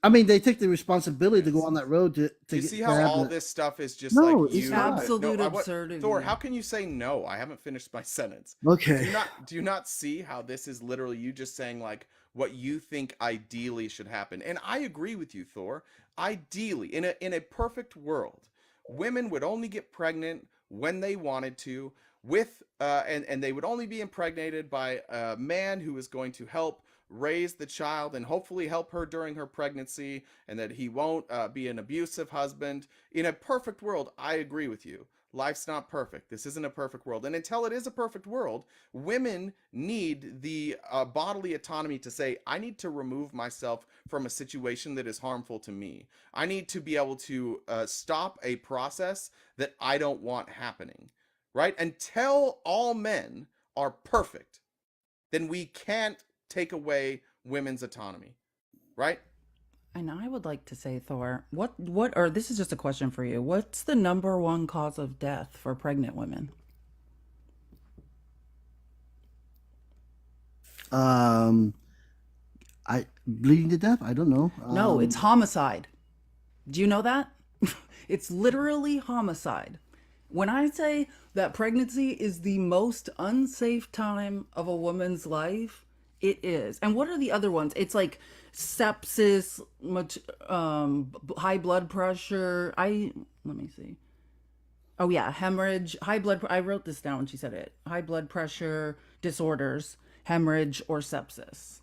I mean, they take the responsibility to go Yes. on that road Do you see to how have all the. this stuff is just like No, it's you? not. No, Absolute I what Thor? absurdity. How can you say no? I haven't finished my sentence. Okay. Do you not see how this is literally you just saying like what you think ideally should happen? And I agree with you, Thor. Ideally, in a perfect world, women would only get pregnant when they wanted to, with and they would only be impregnated by a man who is going to help raise the child and hopefully help her during her pregnancy, and that he won't be an abusive husband. In a perfect world, I agree with you. Life's not perfect. This isn't a perfect world. And until it is a perfect world, women need the bodily autonomy to say, I need to remove myself from a situation that is harmful to me. I need to be able to stop a process that I don't want happening. Right? Until all men are perfect, then we can't take away women's autonomy. Right? And I would like to say, Thor, or this is just a question for you. What's the number one cause of death for pregnant women? Um, I bleeding to death. I don't know. No, it's homicide. Do you know that? It's literally homicide. When I say that pregnancy is the most unsafe time of a woman's life, it is. And what are the other ones? It's like sepsis, high blood pressure. Let me see. Oh yeah, hemorrhage, high blood. I wrote this down when she said it. High blood pressure disorders, hemorrhage, or sepsis.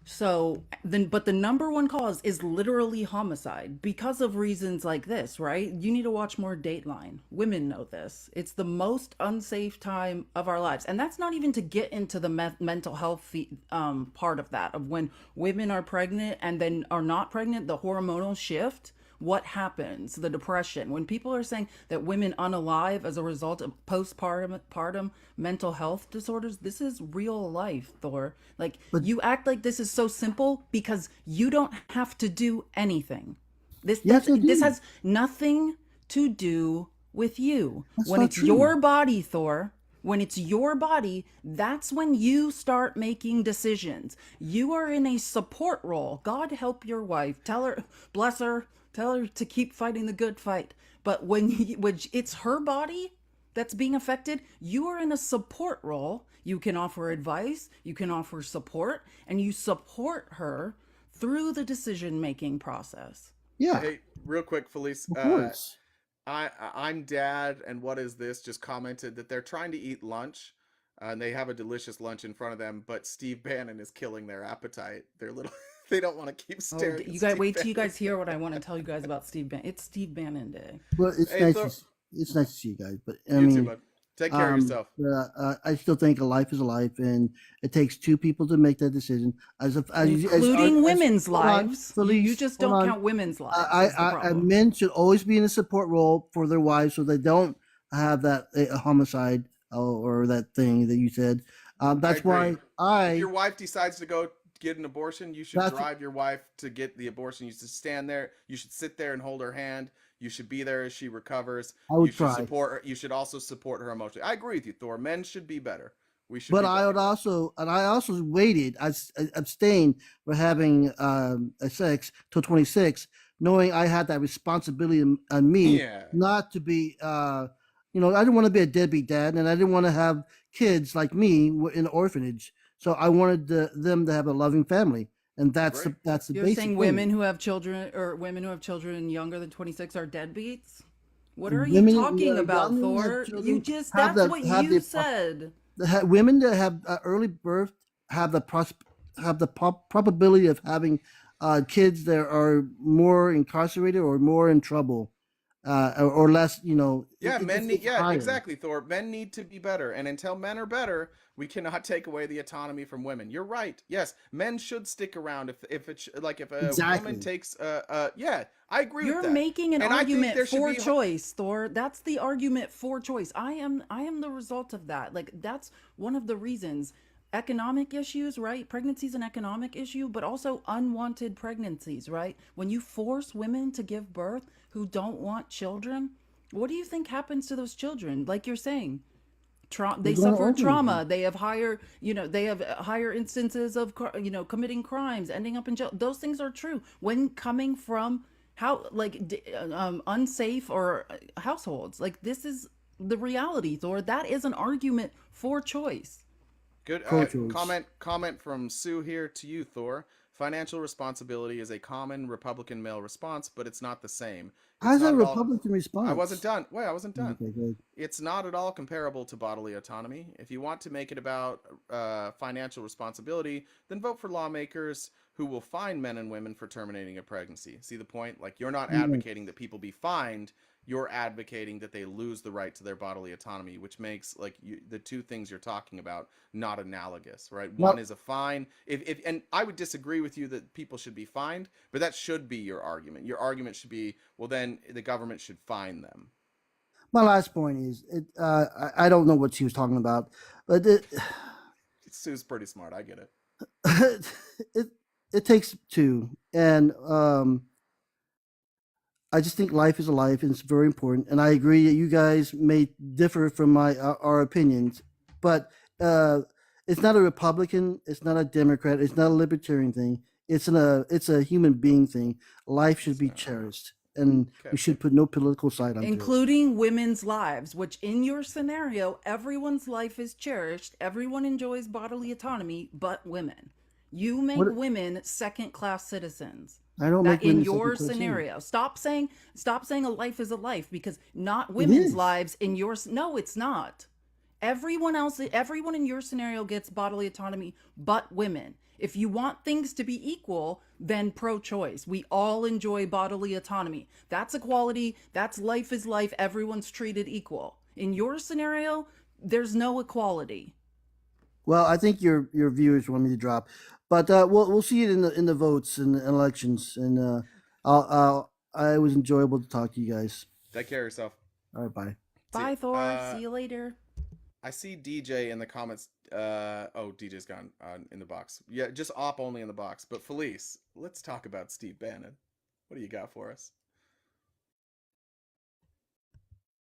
So then, but the number one cause is literally homicide because of reasons like this, right? You need to watch more Dateline. Women know this. It's the most unsafe time of our lives. And that's not even to get into the mental health part of that, of when women are pregnant and then are not pregnant, the hormonal shift. What happens? The depression. When people are saying that women unalive as a result of postpartum mental health disorders, this is real life, Thor. Like, But you act like this is so simple because you don't have to do anything. yes, I This do. has nothing to do with you. That's When not it's true. your body, Thor, when it's your body, that's when you start making decisions. You are in a support role. God help your wife. Tell her, bless her, tell her to keep fighting the good fight. But when it's her body that's being affected, you are in a support role. You can offer advice, you can offer support, and you support her through the decision making process. Yeah, Hey, real quick, Felice. of course. I'm Dad, and what is this? Just commented that they're trying to eat lunch, and they have a delicious lunch in front of them, but Steve Bannon is killing their appetite. They're little. They don't want to keep Oh, staring at you guys, Steve wait till you Bannon. guys hear what I want to tell you guys about Steve Bannon. It's Steve Bannon Day. But Hey, Thor, it's nice to see you guys. But I you too, mean, bud. Take care of yourself. I still think a life is a life, and it takes two people to make that decision. Including women's Hold on, lives. You Felice, just hold don't on. count women's lives, is the problem. Men should always be in a support role for their wives, so they don't have that homicide or that thing that you said. I That's agree. why If I. your wife decides to go get an abortion, you should That's drive your wife to get the abortion. You should stand there. You should sit there and hold her hand. You should be there as she recovers. I You would should try. support her. You should also support her emotionally. I agree with you, Thor. Men should be better. We should But be I would better. also, and I also waited. I abstained for having a sex till 26, knowing I had that responsibility on me Yeah. not to be. I didn't want to be a deadbeat dad, and I didn't want to have kids like me in an orphanage. So I wanted them to have a loving family, and that's Agree. the You're basic saying thing. women who have children or women who have children younger than 26 are deadbeats? What are you Women who talking are about, young and have Thor? children have That's the what have you the said. women that have early birth have the probability of having kids that are more incarcerated or more in trouble. or less. Yeah, It's yeah, higher. exactly, Thor. Men need to be better, and until men are better, we cannot take away the autonomy from women. You're right. Yes, men should stick around if it's like if a woman Exactly. takes yeah, I agree with You're that. making an And I think argument there should for be choice, Thor. That's the argument for choice. I am the result of that. Like that's one of the reasons. Economic issues, right? Pregnancy is an economic issue, but also unwanted pregnancies, right? When you force women to give birth who don't want children, what do you think happens to those children? Like you're saying, They're they going to suffer orphanages. trauma. They have higher, they have higher instances of, committing crimes, ending up in jail. Those things are true when coming from how unsafe or households. Like this is the reality, Thor. That is an argument for choice. good Pro-choice. comment from Sue here to you, Thor. Financial responsibility is a common Republican male response, but it's not the same. It's How's that not a at all. Republican I wasn't response? done. Wait, I wasn't done. Okay, good. It's not at all comparable to bodily autonomy. If you want to make it about financial responsibility, then vote for lawmakers who will fine men and women for terminating a pregnancy. See the point? Like, you're not Yes. advocating that people be fined. You're advocating that they lose the right to their bodily autonomy, which makes the two things you're talking about not analogous, right? One Well, is a fine. If and I would disagree with you that people should be fined, but that should be your argument. Your argument should be, well, then the government should fine them. my last point is, I don't know what she was talking about, but Sue's pretty smart. I get it. it it takes two, and I just think life is a life, and it's very important. And I agree that you guys may differ from my our opinions, but uh, it's not a Republican, it's not a Democrat, it's not a Libertarian thing. It's a human being thing. Life should That's be fair. cherished, and Okay. we should put no political side onto it. Including women's lives, which in your scenario, everyone's life is cherished. Everyone enjoys bodily autonomy, but women. You make What women second class citizens. I don't That make in women second your class citizens. scenario, stop saying a life is a life because not It women's is. lives in your no, it's not. Everyone in your scenario gets bodily autonomy, but women. If you want things to be equal, then pro choice. We all enjoy bodily autonomy. That's equality. That's life is life. Everyone's treated equal. In your scenario, there's no equality. Well, I think your viewers want me to drop, but we'll see it in the votes and the elections. And I was enjoyable to talk to you guys. Take care of yourself. All right, bye. See ya. Bye, Thor. See you later. I see DJ in the comments. Oh, DJ's gone in the box. Yeah, just op only in the box. But Felice, let's talk about Steve Bannon. What do you got for us?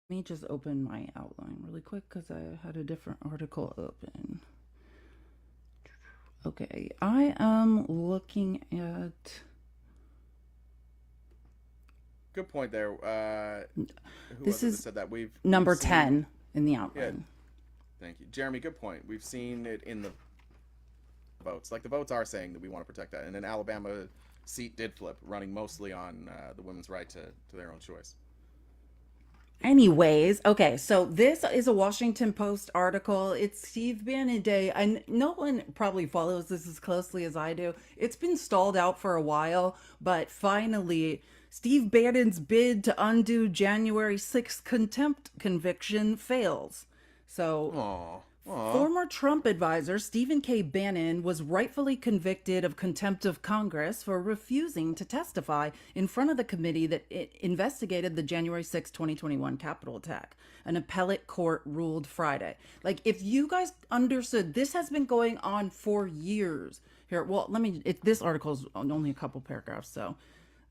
Let me just open my outline really quick because I had a different article open. Okay, I am looking at. Good point there. Who This was it that is said that? number we've seen, 10 in the Yeah, outline. thank you, Jeremy. Good point. We've seen it in the votes. Like the votes are saying that we want to protect that, and an Alabama seat did flip, running mostly on the women's right to their own choice. Anyways, okay, so this is a Washington Post article. It's Steve Bannon Day. No one probably follows this as closely as I do. It's been stalled out for a while, but finally, Steve Bannon's bid to undo January 6th contempt conviction fails. So Aw, aw. former Trump advisor Stephen K. Bannon was rightfully convicted of contempt of Congress for refusing to testify in front of the committee that investigated the January 6, 2021 Capitol attack. An appellate court ruled Friday. Like, if you guys understood, this has been going on for years. Here, well, this article is only a couple paragraphs, so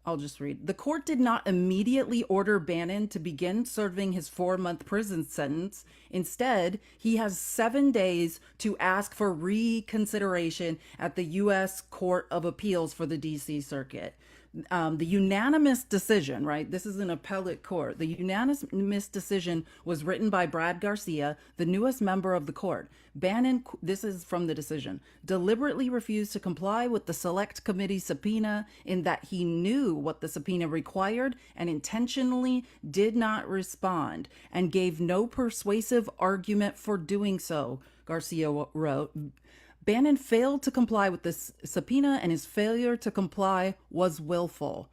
I'll just read. The court did not immediately order Bannon to begin serving his 4-month prison sentence. Instead, he has 7 days to ask for reconsideration at the U.S. Court of Appeals for the D.C. Circuit. The unanimous decision, right? This is an appellate court. The unanimous decision was written by Brad Garcia, the newest member of the court. Bannon, this is from the decision, deliberately refused to comply with the select committee subpoena in that he knew what the subpoena required and intentionally did not respond and gave no persuasive argument for doing so, Garcia wrote. Bannon failed to comply with this subpoena, and his failure to comply was willful.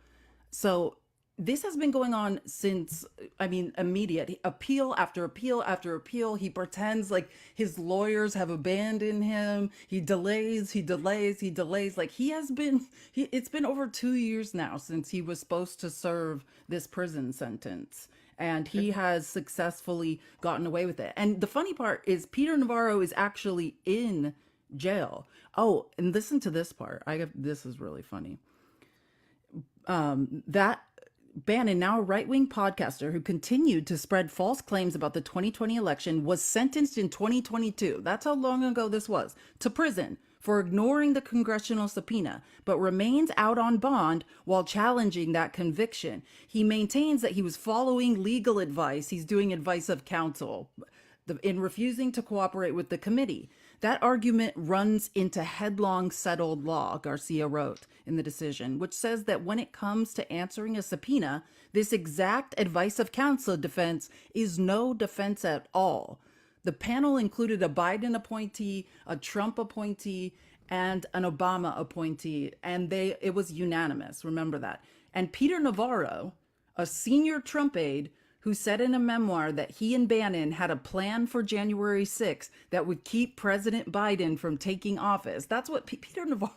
So this has been going on since, I mean, immediate appeal after appeal after appeal. He pretends like his lawyers have abandoned him. He delays, he delays, he delays. Like he has been, it's been over 2 years now since he was supposed to serve this prison sentence. And he has successfully gotten away with it. And the funny part is Peter Navarro is actually in jail. Oh, and listen to this part. This is really funny. That Bannon, now a right-wing podcaster who continued to spread false claims about the 2020 election, was sentenced in 2022. That's how long ago this was. To prison for ignoring the congressional subpoena, but remains out on bond while challenging that conviction. He maintains that he was following legal advice. He's doing advice of counsel in refusing to cooperate with the committee. That argument runs into headlong settled law, Garcia wrote in the decision, which says that when it comes to answering a subpoena, this exact advice of counsel defense is no defense at all. The panel included a Biden appointee, a Trump appointee, and an Obama appointee, and it was unanimous. Remember that. And Peter Navarro, a senior Trump aide, who said in a memoir that he and Bannon had a plan for January 6th that would keep President Biden from taking office. That's what Peter Navarro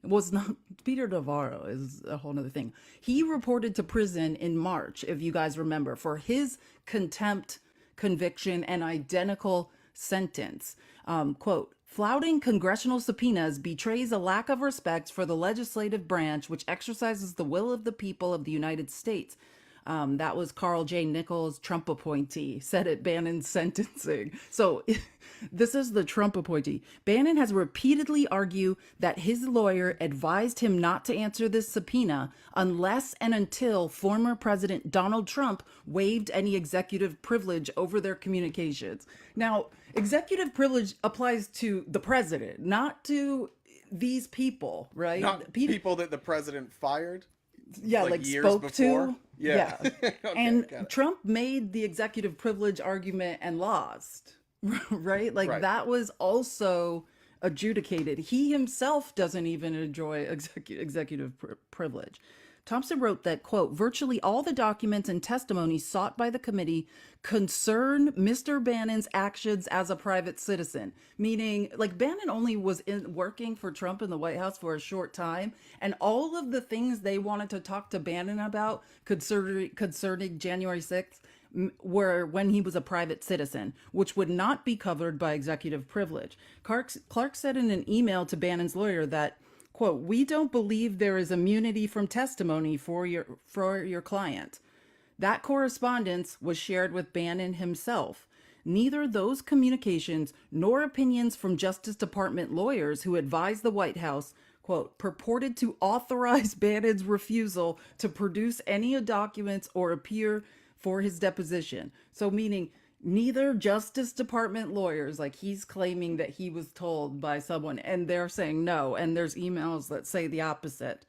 was not. Peter Navarro is a whole other thing. He reported to prison in March, if you guys remember, for his contempt conviction and identical sentence. Quote, flouting congressional subpoenas betrays a lack of respect for the legislative branch, which exercises the will of the people of the United States. That was Carl J. Nichols, Trump appointee, said at Bannon's sentencing. So this is the Trump appointee. Bannon has repeatedly argued that his lawyer advised him not to answer this subpoena unless and until former President Donald Trump waived any executive privilege over their communications. Now, executive privilege applies to the president, not to these people, right? Not people that the president fired? Yeah, like years spoke before? to. Yeah. Okay, And got it. Trump made the executive privilege argument and lost, right? Like Right. that was also adjudicated. He himself doesn't even enjoy executive privilege. Thompson wrote that, quote, virtually all the documents and testimony sought by the committee concern Mr. Bannon's actions as a private citizen, meaning like Bannon only was working for Trump in the White House for a short time. And all of the things they wanted to talk to Bannon about concerning January 6th were when he was a private citizen, which would not be covered by executive privilege. Clark said in an email to Bannon's lawyer that, quote, we don't believe there is immunity from testimony for your client. That correspondence was shared with Bannon himself. Neither those communications nor opinions from Justice Department lawyers who advised the White House, quote, purported to authorize Bannon's refusal to produce any documents or appear for his deposition. So meaning neither Justice Department lawyers, like he's claiming that he was told by someone, and they're saying no, and there's emails that say the opposite.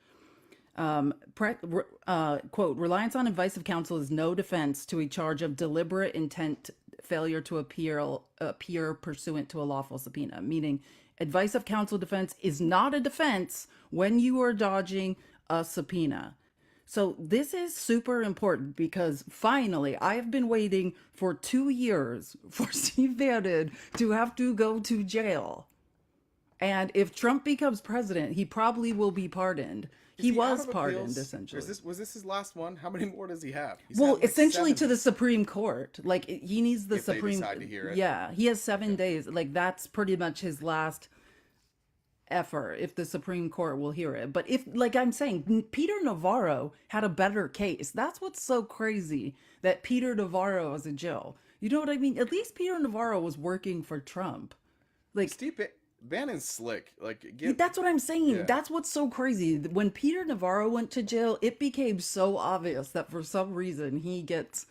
Quote, reliance on advice of counsel is no defense to a charge of deliberate intent failure to appear pursuant to a lawful subpoena, meaning advice of counsel defense is not a defense when you are dodging a subpoena. So this is super important because finally, I have been waiting for 2 years for Steve Bannon to have to go to jail. And if Trump becomes president, he probably will be pardoned. He was pardoned, essentially. Was this his last one? How many more does he have? Well, had, like, essentially 7 to the Supreme Court. Like he needs the if they Supreme. decide to hear it. Yeah, he has 7 days. Like that's pretty much his last effort if the Supreme Court will hear it. But if, like I'm saying, Peter Navarro had a better case. That's what's so crazy, that Peter Navarro is in jail. You know what I mean? At least Peter Navarro was working for Trump. Like Steve Bannon's slick. Like that's what I'm saying. Yeah. That's what's so crazy. When Peter Navarro went to jail, it became so obvious that for some reason he gets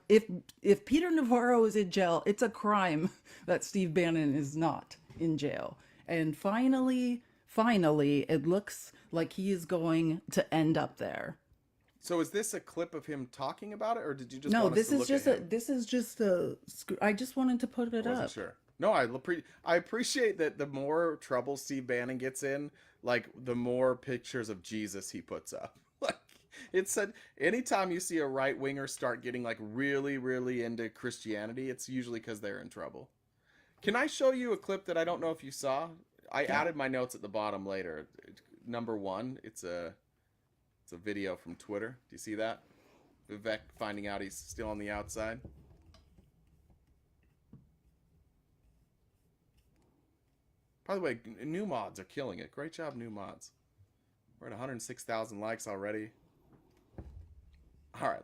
if Peter Navarro is in jail, it's a crime that Steve Bannon is not in jail. And finally, it looks like he is going to end up there. So is this a clip of him talking about it, or did you just No, want us this to is look just at him? this is just a. I just wanted to put it I wasn't up. sure. No, I appreciate that the more trouble Steve Bannon gets in, like the more pictures of Jesus he puts up. Like It said anytime you see a right winger start getting like really, really into Christianity, it's usually because they're in trouble. Can I show you a clip that I don't know if you saw? I Yeah. added my notes at the bottom later. Number one, it's a video from Twitter. Do you see that? Vivek finding out he's still on the outside. By the way, new mods are killing it. Great job, new mods. We're at 106,000 likes already. All right,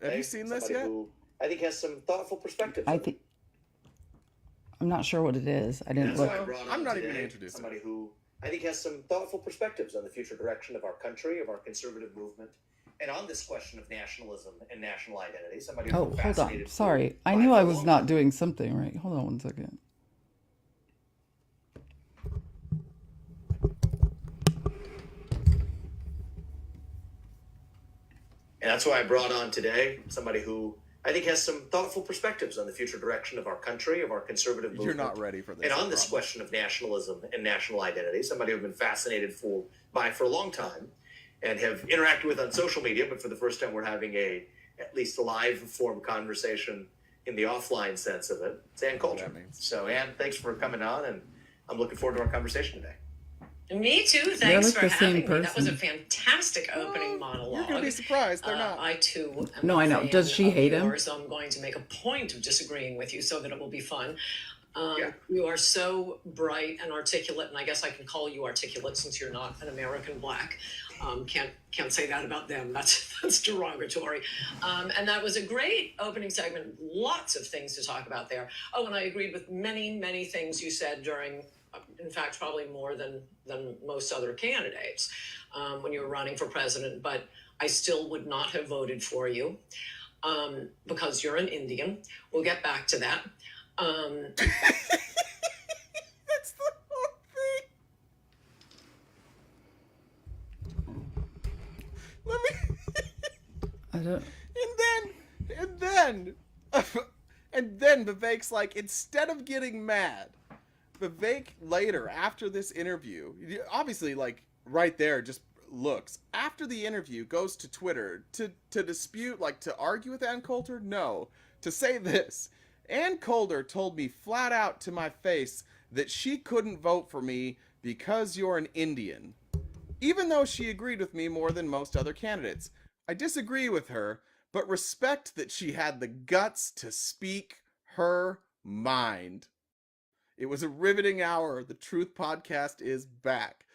have you seen this yet? Who I think has some thoughtful perspectives. I think I'm not sure what it is. I didn't look. I'm not even going to introduce somebody who I think has some thoughtful perspectives on the future direction of our country, of our conservative movement, and on this question of nationalism and national identity. Somebody who's Oh, hold on. fascinated Sorry, I by knew the I was long not term. doing something right. Hold on one second. And that's why I brought on today somebody who I think has some thoughtful perspectives on the future direction of our country, of our conservative movement. You're not ready for this. And on this question of nationalism and national identity, somebody who's been fascinated by for a long time and have interacted with on social media, but for the first time we're having at least a live form conversation in the offline sense of it. It's Ann Coulter. So Ann, thanks for coming on, and I'm looking forward to our conversation today. Me too. They're Thanks like for the same having me. That was a person. fantastic opening monologue. You're going to be surprised. They're not. I too am No, a I know. fan Does she of hate him? yours, so I'm going to make a point of disagreeing with you so that it will be fun. Yeah. You are so bright and articulate, and I guess I can call you articulate since you're not an American black. Can't say that about them. That's derogatory. And that was a great opening segment. Lots of things to talk about there. Oh, and I agreed with many things you said during. In fact, probably more than most other candidates when you were running for president. But I still would not have voted for you because you're an Indian. We'll get back to that. That's the whole thing. Let me. I don't. And then Vivek's like, instead of getting mad, Vivek later, after this interview, obviously, like, right there, just looks, after the interview, goes to Twitter to dispute, like, to argue with Ann Coulter? No. To say this. Ann Coulter told me flat out to my face that she couldn't vote for me because you're an Indian. Even though she agreed with me more than most other candidates. I disagree with her, but respect that she had the guts to speak her mind. It was a riveting hour. The Truth Podcast is back.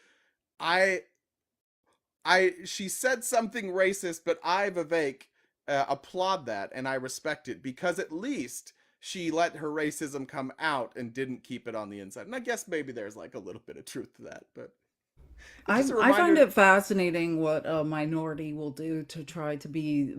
She said something racist, but I, Vivek, applaud that, and I respect it, because at least she let her racism come out and didn't keep it on the inside. And I guess maybe there's like a little bit of truth to that, but I just a find reminder. it fascinating what a minority will do to try to be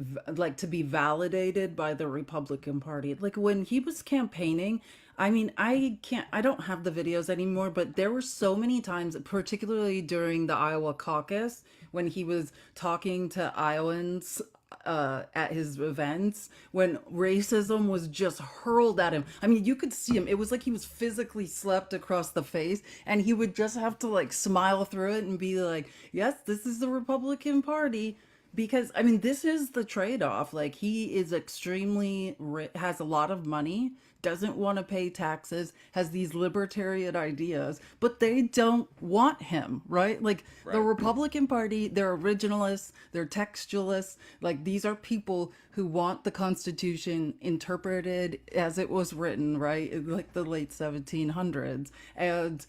to be validated by the Republican Party. Like when he was campaigning, I mean, I don't have the videos anymore, but there were so many times, particularly during the Iowa caucus, when he was talking to Iowans at his events, when racism was just hurled at him. I mean, you could see him. It was like he was physically slapped across the face, and he would just have to like smile through it and be like, yes, this is the Republican Party. Because, I mean, this is the trade-off. Like, he is has a lot of money, doesn't want to pay taxes, has these libertarian ideas, but they don't want him, right? Like, the Right. Republican Party, they're originalists, they're textualists. Like, these are people who want the Constitution interpreted as it was written, right? In, like, the late 1700s. And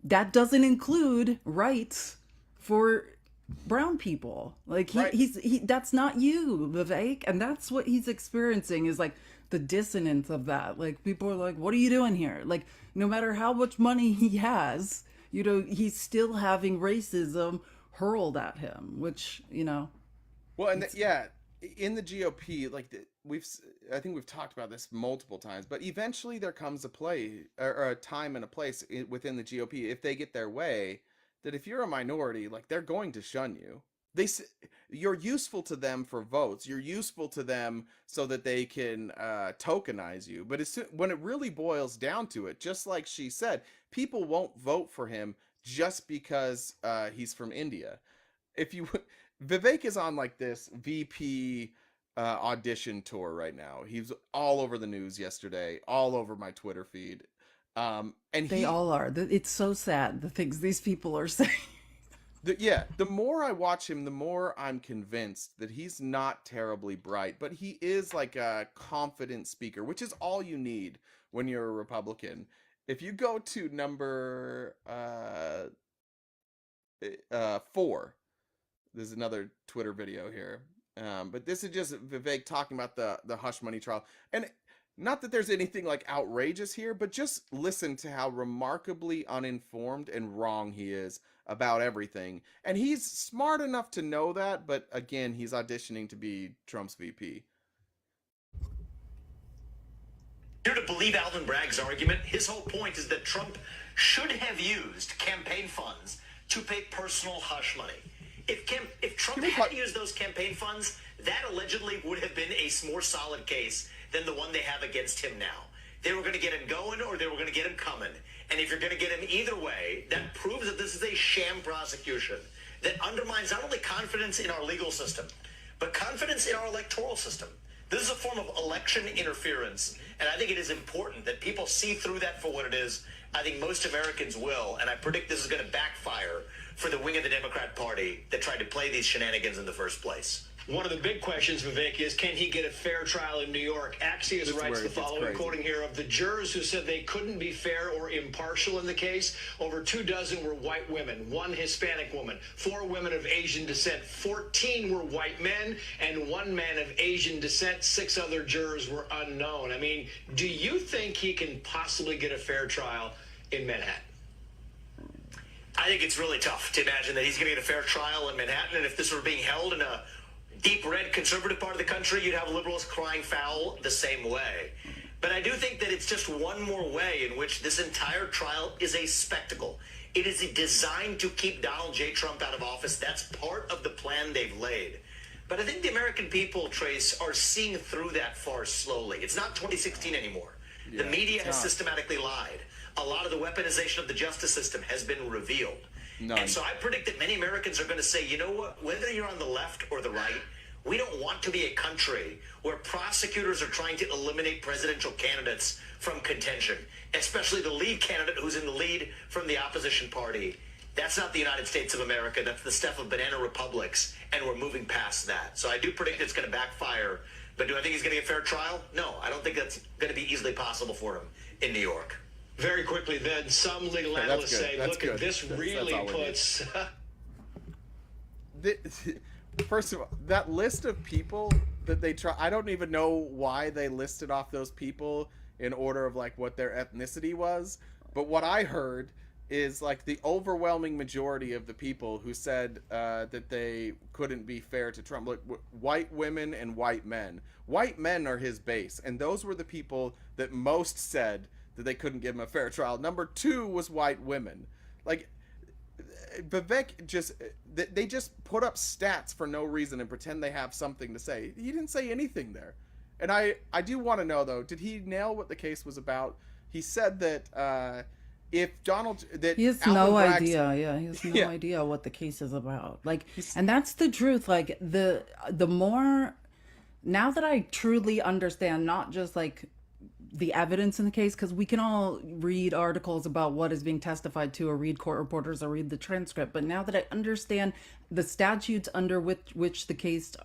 that doesn't include rights for brown people. Like Right. he that's not you, Vivek, and that's what he's experiencing, is like the dissonance of that. Like people are like, what are you doing here? Like no matter how much money he has, he's still having racism hurled at him, which Well, and yeah, in the GOP, like I think we've talked about this multiple times, but eventually there comes or a time and a place within the GOP, if they get their way, that if you're a minority, like they're going to shun you. You're useful to them for votes. You're useful to them so that they can tokenize you. But when it really boils down to it, just like she said, people won't vote for him just because he's from India. If you Vivek is on like this VP audition tour right now. He's all over the news yesterday, all over my Twitter feed. And They he all are. It's so sad, the things these people are saying. the more I watch him, the more I'm convinced that he's not terribly bright, but he is like a confident speaker, which is all you need when you're a Republican. If you go to number 4, there's another Twitter video here. But this is just Vivek talking about the hush money trial. And not that there's anything like outrageous here, but just listen to how remarkably uninformed and wrong he is about everything. And he's smart enough to know that, but again, he's auditioning to be Trump's VP. Here to believe Alvin Bragg's argument, his whole point is that Trump should have used campaign funds to pay personal hush money. If Trump had used those campaign funds, that allegedly would have been a more solid case than the one they have against him now. They were going to get him going or they were going to get him coming. And if you're going to get him either way, that proves that this is a sham prosecution that undermines not only confidence in our legal system, but confidence in our electoral system. This is a form of election interference, and I think it is important that people see through that for what it is. I think most Americans will, and I predict this is going to backfire for the wing of the Democrat Party that tried to play these shenanigans in the first place. One of the big questions, Vivek, is can he get a fair trial in New York? Axios writes the following, quoting here, of the jurors who said they couldn't be fair or impartial in the case, over 24 were white women, 1 Hispanic woman, 4 women of Asian descent, 14 were white men, and 1 man of Asian descent. 6 other jurors were unknown. I mean, do you think he can possibly get a fair trial in Manhattan? I think it's really tough to imagine that he's going to get a fair trial in Manhattan, and if this were being held in a deep red conservative part of the country, you'd have liberals crying foul the same way. But I do think that it's just one more way in which this entire trial is a spectacle. It is designed to keep Donald J. Trump out of office. That's part of the plan they've laid. But I think the American people, Trace, are seeing through that far slowly. It's not 2016 anymore. The media has systematically lied. A lot of the weaponization of the justice system has been revealed. And so I predict that many Americans are going to say, you know what, whether you're on the left or the right, we don't want to be a country where prosecutors are trying to eliminate presidential candidates from contention, especially the lead candidate who's in the lead from the opposition party. That's not the United States of America. That's the stuff of banana republics, and we're moving past that. So I do predict it's going to backfire. But do I think he's going to get a fair trial? No, I don't think that's going to be easily possible for him in New York. Very quickly, then, some legal analysts say, look, at this really puts... First of all, that list of people that they try, I don't even know why they listed off those people in order of like what their ethnicity was, but what I heard is like the overwhelming majority of the people who said that they couldn't be fair to Trump, like white women and white men. White men are his base, and those were the people that most said that they couldn't give him a fair trial. Number 2 was white women. Like, Vivek they just put up stats for no reason and pretend they have something to say. He didn't say anything there. And I do want to know, though, did he nail what the case was about? He said that if Donald... that he has Alvin no Bragg's, idea. Yeah, he has no idea what the case is about. Like, and that's the truth. Like, the more... Now that I truly understand, not just, like, the evidence in the case, because we can all read articles about what is being testified to or read court reporters or read the transcript, but now that I understand the statutes under which the case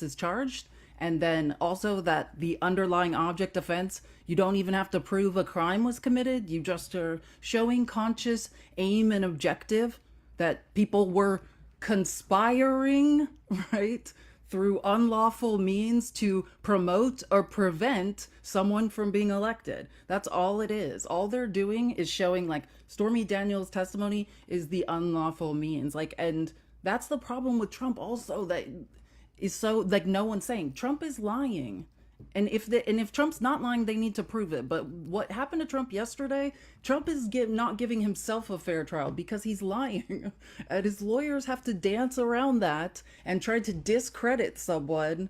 is charged, and then also that the underlying object offense, you don't even have to prove a crime was committed, you just are showing conscious aim and objective that people were conspiring, right, through unlawful means to promote or prevent someone from being elected. That's all it is. All they're doing is showing, like, Stormy Daniels' testimony is the unlawful means. Like, and that's the problem with Trump also, that is so, like, no one's saying Trump is lying. And if Trump's not lying, they need to prove it. But what happened to Trump yesterday, Trump is not giving himself a fair trial because he's lying. And his lawyers have to dance around that and try to discredit someone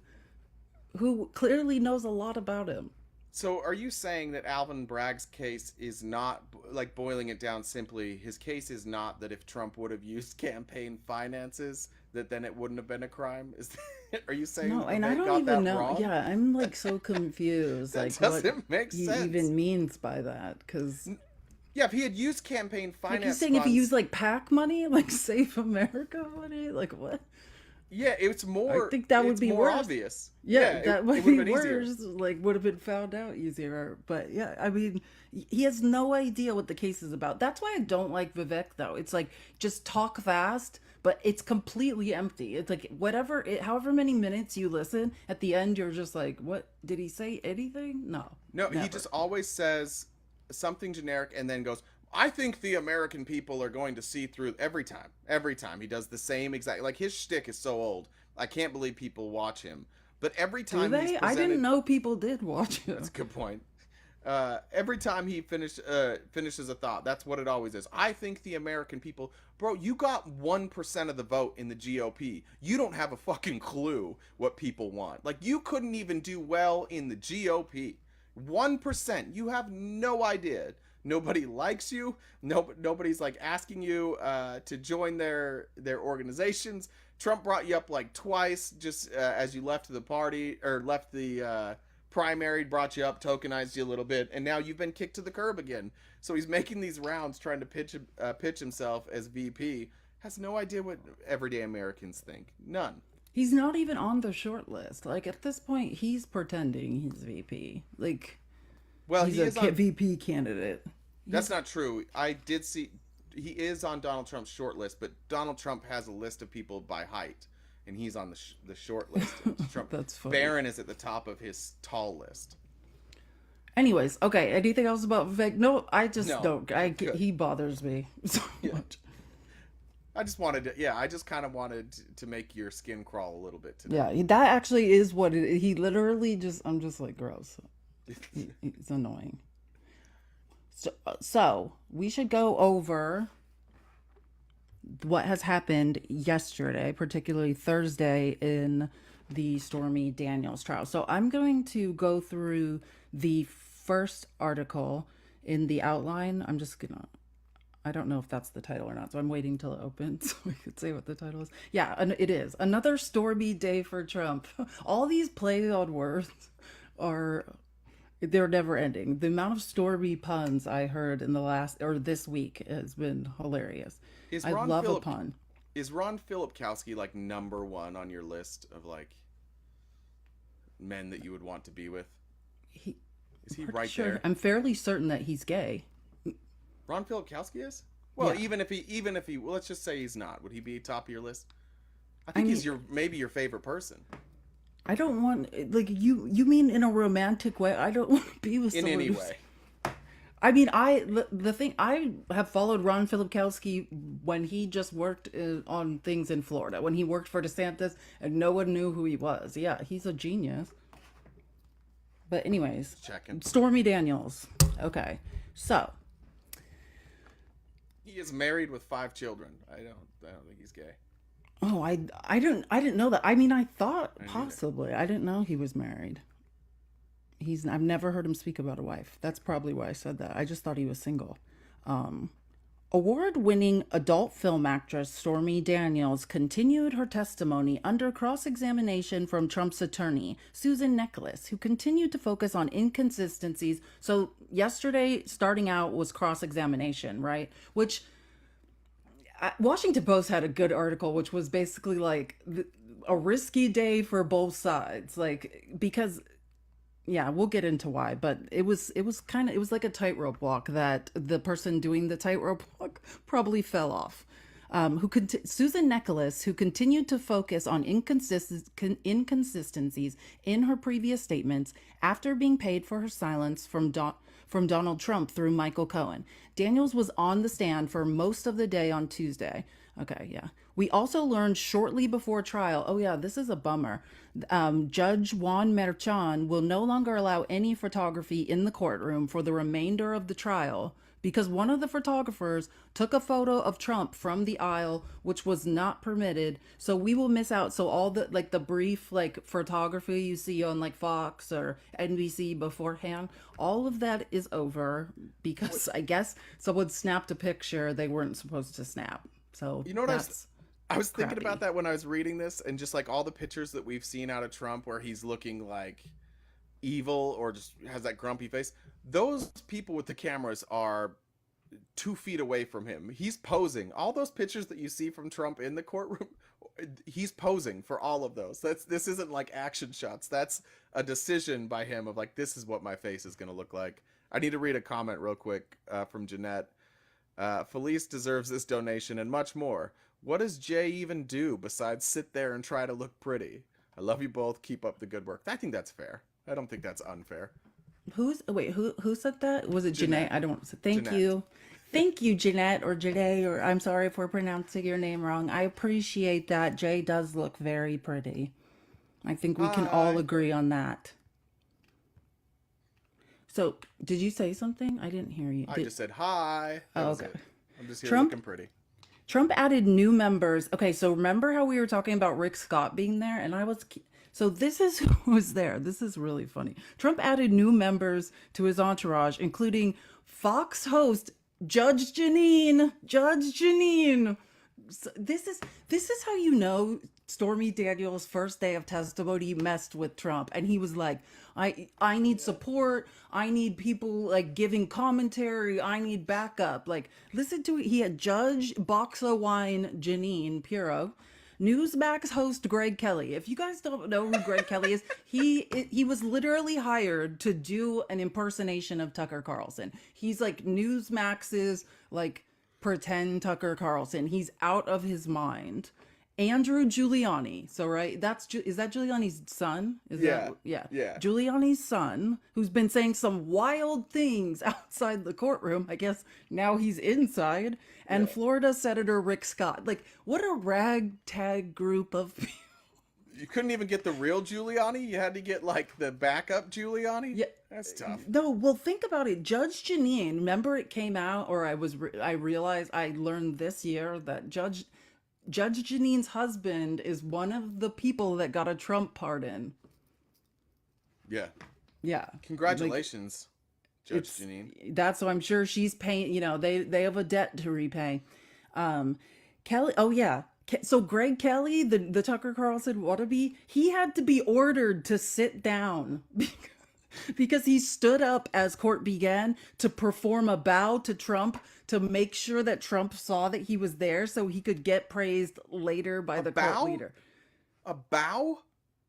who clearly knows a lot about him. So are you saying that Alvin Bragg's case is not, like, boiling it down simply, his case is not that if Trump would have used campaign finances, that then it wouldn't have been a crime? Are you saying No, that and I Vivek got don't that even know. wrong? Yeah, I'm like so confused, That like what doesn't make he sense. even means by that. Because Yeah, if he had used campaign like he's finance saying if he funds, used like PAC money, like Save America money, like what? yeah, I think that would it's be more worse. obvious. Yeah, that it would would be have been easier. worse. Like, would have been found out easier. But yeah, I mean, he has no idea what the case is about. That's why I don't like Vivek, though. It's like just talk fast, but it's completely empty. It's like however many minutes you listen, at the end you're just like, what did he say? Anything? No, No, he never. just always says something generic and then goes, I think the American people are going to see through every time. Every time. He does the same exact, like his shtick is so old. I can't believe people watch him. But every Do time he's they? presented, I didn't know people did watch him. that's a good point. Every time he finishes a thought, that's what it always is. I think the American people, bro, you got 1% of the vote in the GOP. You don't have a fucking clue what people want. Like, you couldn't even do well in the GOP. 1%. You have no idea. Nobody likes you. Nobody's like asking you to join their organizations. Trump brought you up like twice just as you left the party or left the primary, brought you up, tokenized you a little bit, and now you've been kicked to the curb again. So he's making these rounds trying to pitch himself as VP. Has no idea what everyday Americans think. None. He's not even on the short list. Like at this point, he's pretending he's VP. Like Well, he's he is on. VP candidate. That's not true. I did see he is on Donald Trump's short list, but Donald Trump has a list of people by height, and he's on the short list. Trump, That's funny. Barron is at the top of his tall list. Anyways, okay. Anything else about Vivek? No, I just No, don't. good. He bothers me so much. I just wanted to, I just kind of wanted to make your skin crawl a little bit today. Yeah, that actually is what he literally just. I'm just like gross. It's annoying. So we should go over what has happened yesterday, particularly Thursday, in the Stormy Daniels trial. So I'm going to go through the first article in the outline. I'm just gonna. I don't know if that's the title or not, so I'm waiting till it opens so we could say what the title is. Yeah, and it is. Another stormy day for Trump. All these play on words they're never ending. The amount of stormy puns I heard in this week has been hilarious. I love a pun. Is Ron Filipkowski like number one on your list of like men that you would want to be with? Is he right there? I'm fairly certain that he's gay. Ron Filipkowski is? Well, Yeah. even if he, well, let's just say he's not. Would he be top of your list? I think he's maybe your favorite person. I don't want like you mean in a romantic way. I don't want to be with In someone any who's- way. I mean, the thing I have followed Ron Filipkowski when he just worked on things in Florida, when he worked for DeSantis and no one knew who he was. Yeah, he's a genius. But anyways, Checking. Stormy Daniels. Okay, so He is married with 5 children. I don't think he's gay. oh, I didn't know that. I mean, I thought I knew that. possibly. I didn't know he was married. I've never heard him speak about a wife. That's probably why I said that. I just thought he was single. Award-winning adult film actress Stormy Daniels continued her testimony under cross-examination from Trump's attorney, Susan Nicholas, who continued to focus on inconsistencies. So yesterday, starting out, was cross-examination, right? Which Washington Post had a good article, which was basically like a risky day for both sides. Like, because... yeah, we'll get into why, but it was like a tightrope walk that the person doing the tightrope walk probably fell off. Susan Nicholas, who continued to focus on inconsistencies in her previous statements after being paid for her silence from Donald Trump through Michael Cohen. Daniels was on the stand for most of the day on Tuesday. Okay, yeah. We also learned shortly before trial, oh yeah, this is a bummer. Judge Juan Merchan will no longer allow any photography in the courtroom for the remainder of the trial because one of the photographers took a photo of Trump from the aisle, which was not permitted. So we will miss out. So all the the brief photography you see on Fox or NBC beforehand, all of that is over because I guess someone snapped a picture they weren't supposed to snap. So You know what I was thinking crappy. about that when I was reading this, and just like all the pictures that we've seen out of Trump where he's looking like evil or just has that grumpy face. Those people with the cameras are 2 feet away from him. He's posing. All those pictures that you see from Trump in the courtroom, he's posing for all of those. This isn't like action shots. That's a decision by him of like, this is what my face is going to look like. I need to read a comment real quick from Jeanette. Felice deserves this donation and much more. What does Jay even do besides sit there and try to look pretty? I love you both. Keep up the good work. I think that's fair. I don't think that's unfair. Who said that? Was it Jeanette? Jeanette. I don't. Thank Jeanette. you. Thank you, Jeanette or Jade, or I'm sorry if we're pronouncing your name wrong. I appreciate that. Jay does look very pretty. I think we can all Hi. agree on that. So, did you say something? I didn't hear you. I just said hi. That Oh, was okay. it. I'm just here Trump looking pretty. Trump added new members. Okay, so remember how we were talking about Rick Scott being there? So this is who was there. This is really funny. Trump added new members to his entourage, including Fox host Judge Janine. Judge Janine. So this is how you know Stormy Daniels' first day of testimony messed with Trump, and he was like, I need support. I need people like giving commentary. I need backup. Like, listen to it. He had Judge Box of Wine Janine Pirro, Newsmax host Greg Kelly. If you guys don't know who Greg Kelly is, he was literally hired to do an impersonation of Tucker Carlson. He's like Newsmax's like pretend Tucker Carlson. He's out of his mind. Andrew Giuliani. So right, is that Giuliani's son? Yeah. Yeah. Yeah. Giuliani's son, who's been saying some wild things outside the courtroom. I guess now he's inside. And Florida Senator Rick Scott. Like, what a ragtag group of people. You couldn't even get the real Giuliani? You had to get like the backup Giuliani? Yeah. That's tough. No, well, think about it. Judge Janine, remember it came out, or I realized I learned this year that Judge Janine's husband is one of the people that got a Trump pardon. Yeah. Yeah. Congratulations, Judge It's Janine. That's so I'm sure she's paying, they have a debt to repay. Kelly, oh yeah. So Greg Kelly, the Tucker Carlson wannabe, he had to be ordered to sit down because he stood up as court began to perform a bow to Trump to make sure that Trump saw that he was there so he could get praised later by the bow? court leader. A bow?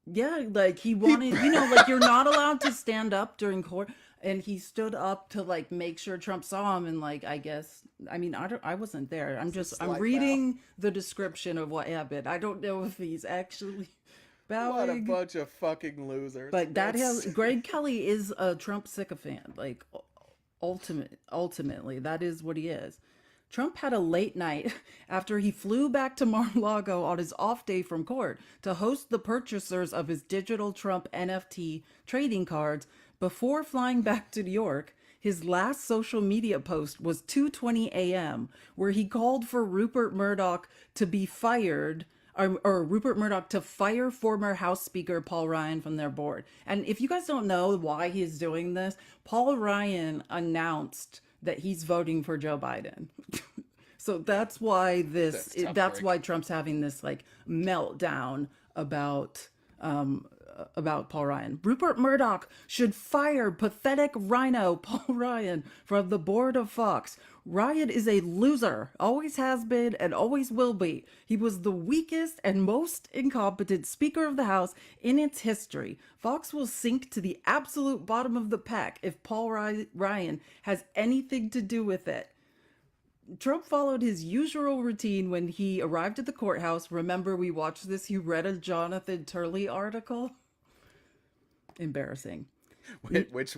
Yeah, like he wanted, like you're not allowed to stand up during court, and he stood up to like make sure Trump saw him, and like I wasn't there. I'm slight reading the description of what happened. I don't know if he's actually What a bowing, bunch of fucking losers. but Greg Kelly is a Trump sycophant. Like ultimately, that is what he is. Trump had a late night after he flew back to Mar-a-Lago on his off day from court to host the purchasers of his digital Trump NFT trading cards before flying back to New York. His last social media post was 2:20 a.m., where he called for Rupert Murdoch to be fired, or Rupert Murdoch to fire former House Speaker Paul Ryan from their board. And if you guys don't know why he's doing this, Paul Ryan announced that he's voting for Joe Biden. So that's why that's why Trump's having this like meltdown about Paul Ryan. Rupert Murdoch should fire pathetic rhino Paul Ryan from the board of Fox. Ryan is a loser, always has been and always will be. He was the weakest and most incompetent Speaker of the House in its history. Fox will sink to the absolute bottom of the pack if Paul Ryan has anything to do with it. Trump followed his usual routine when he arrived at the courthouse. Remember, we watched this. He read a Jonathan Turley article. Embarrassing. Which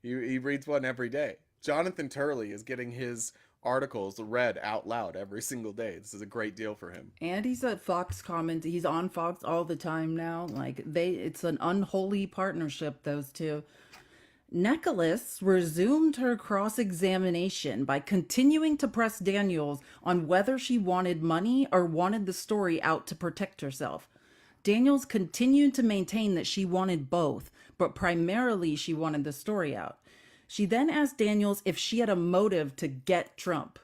he reads one every day. Jonathan Turley is getting his articles read out loud every single day. This is a great deal for him. And he's at Fox comment. He's on Fox all the time now. Like it's an unholy partnership, those two. Nicholas resumed her cross-examination by continuing to press Daniels on whether she wanted money or wanted the story out to protect herself. Daniels continued to maintain that she wanted both, but primarily she wanted the story out. She then asked Daniels if she had a motive to get Trump.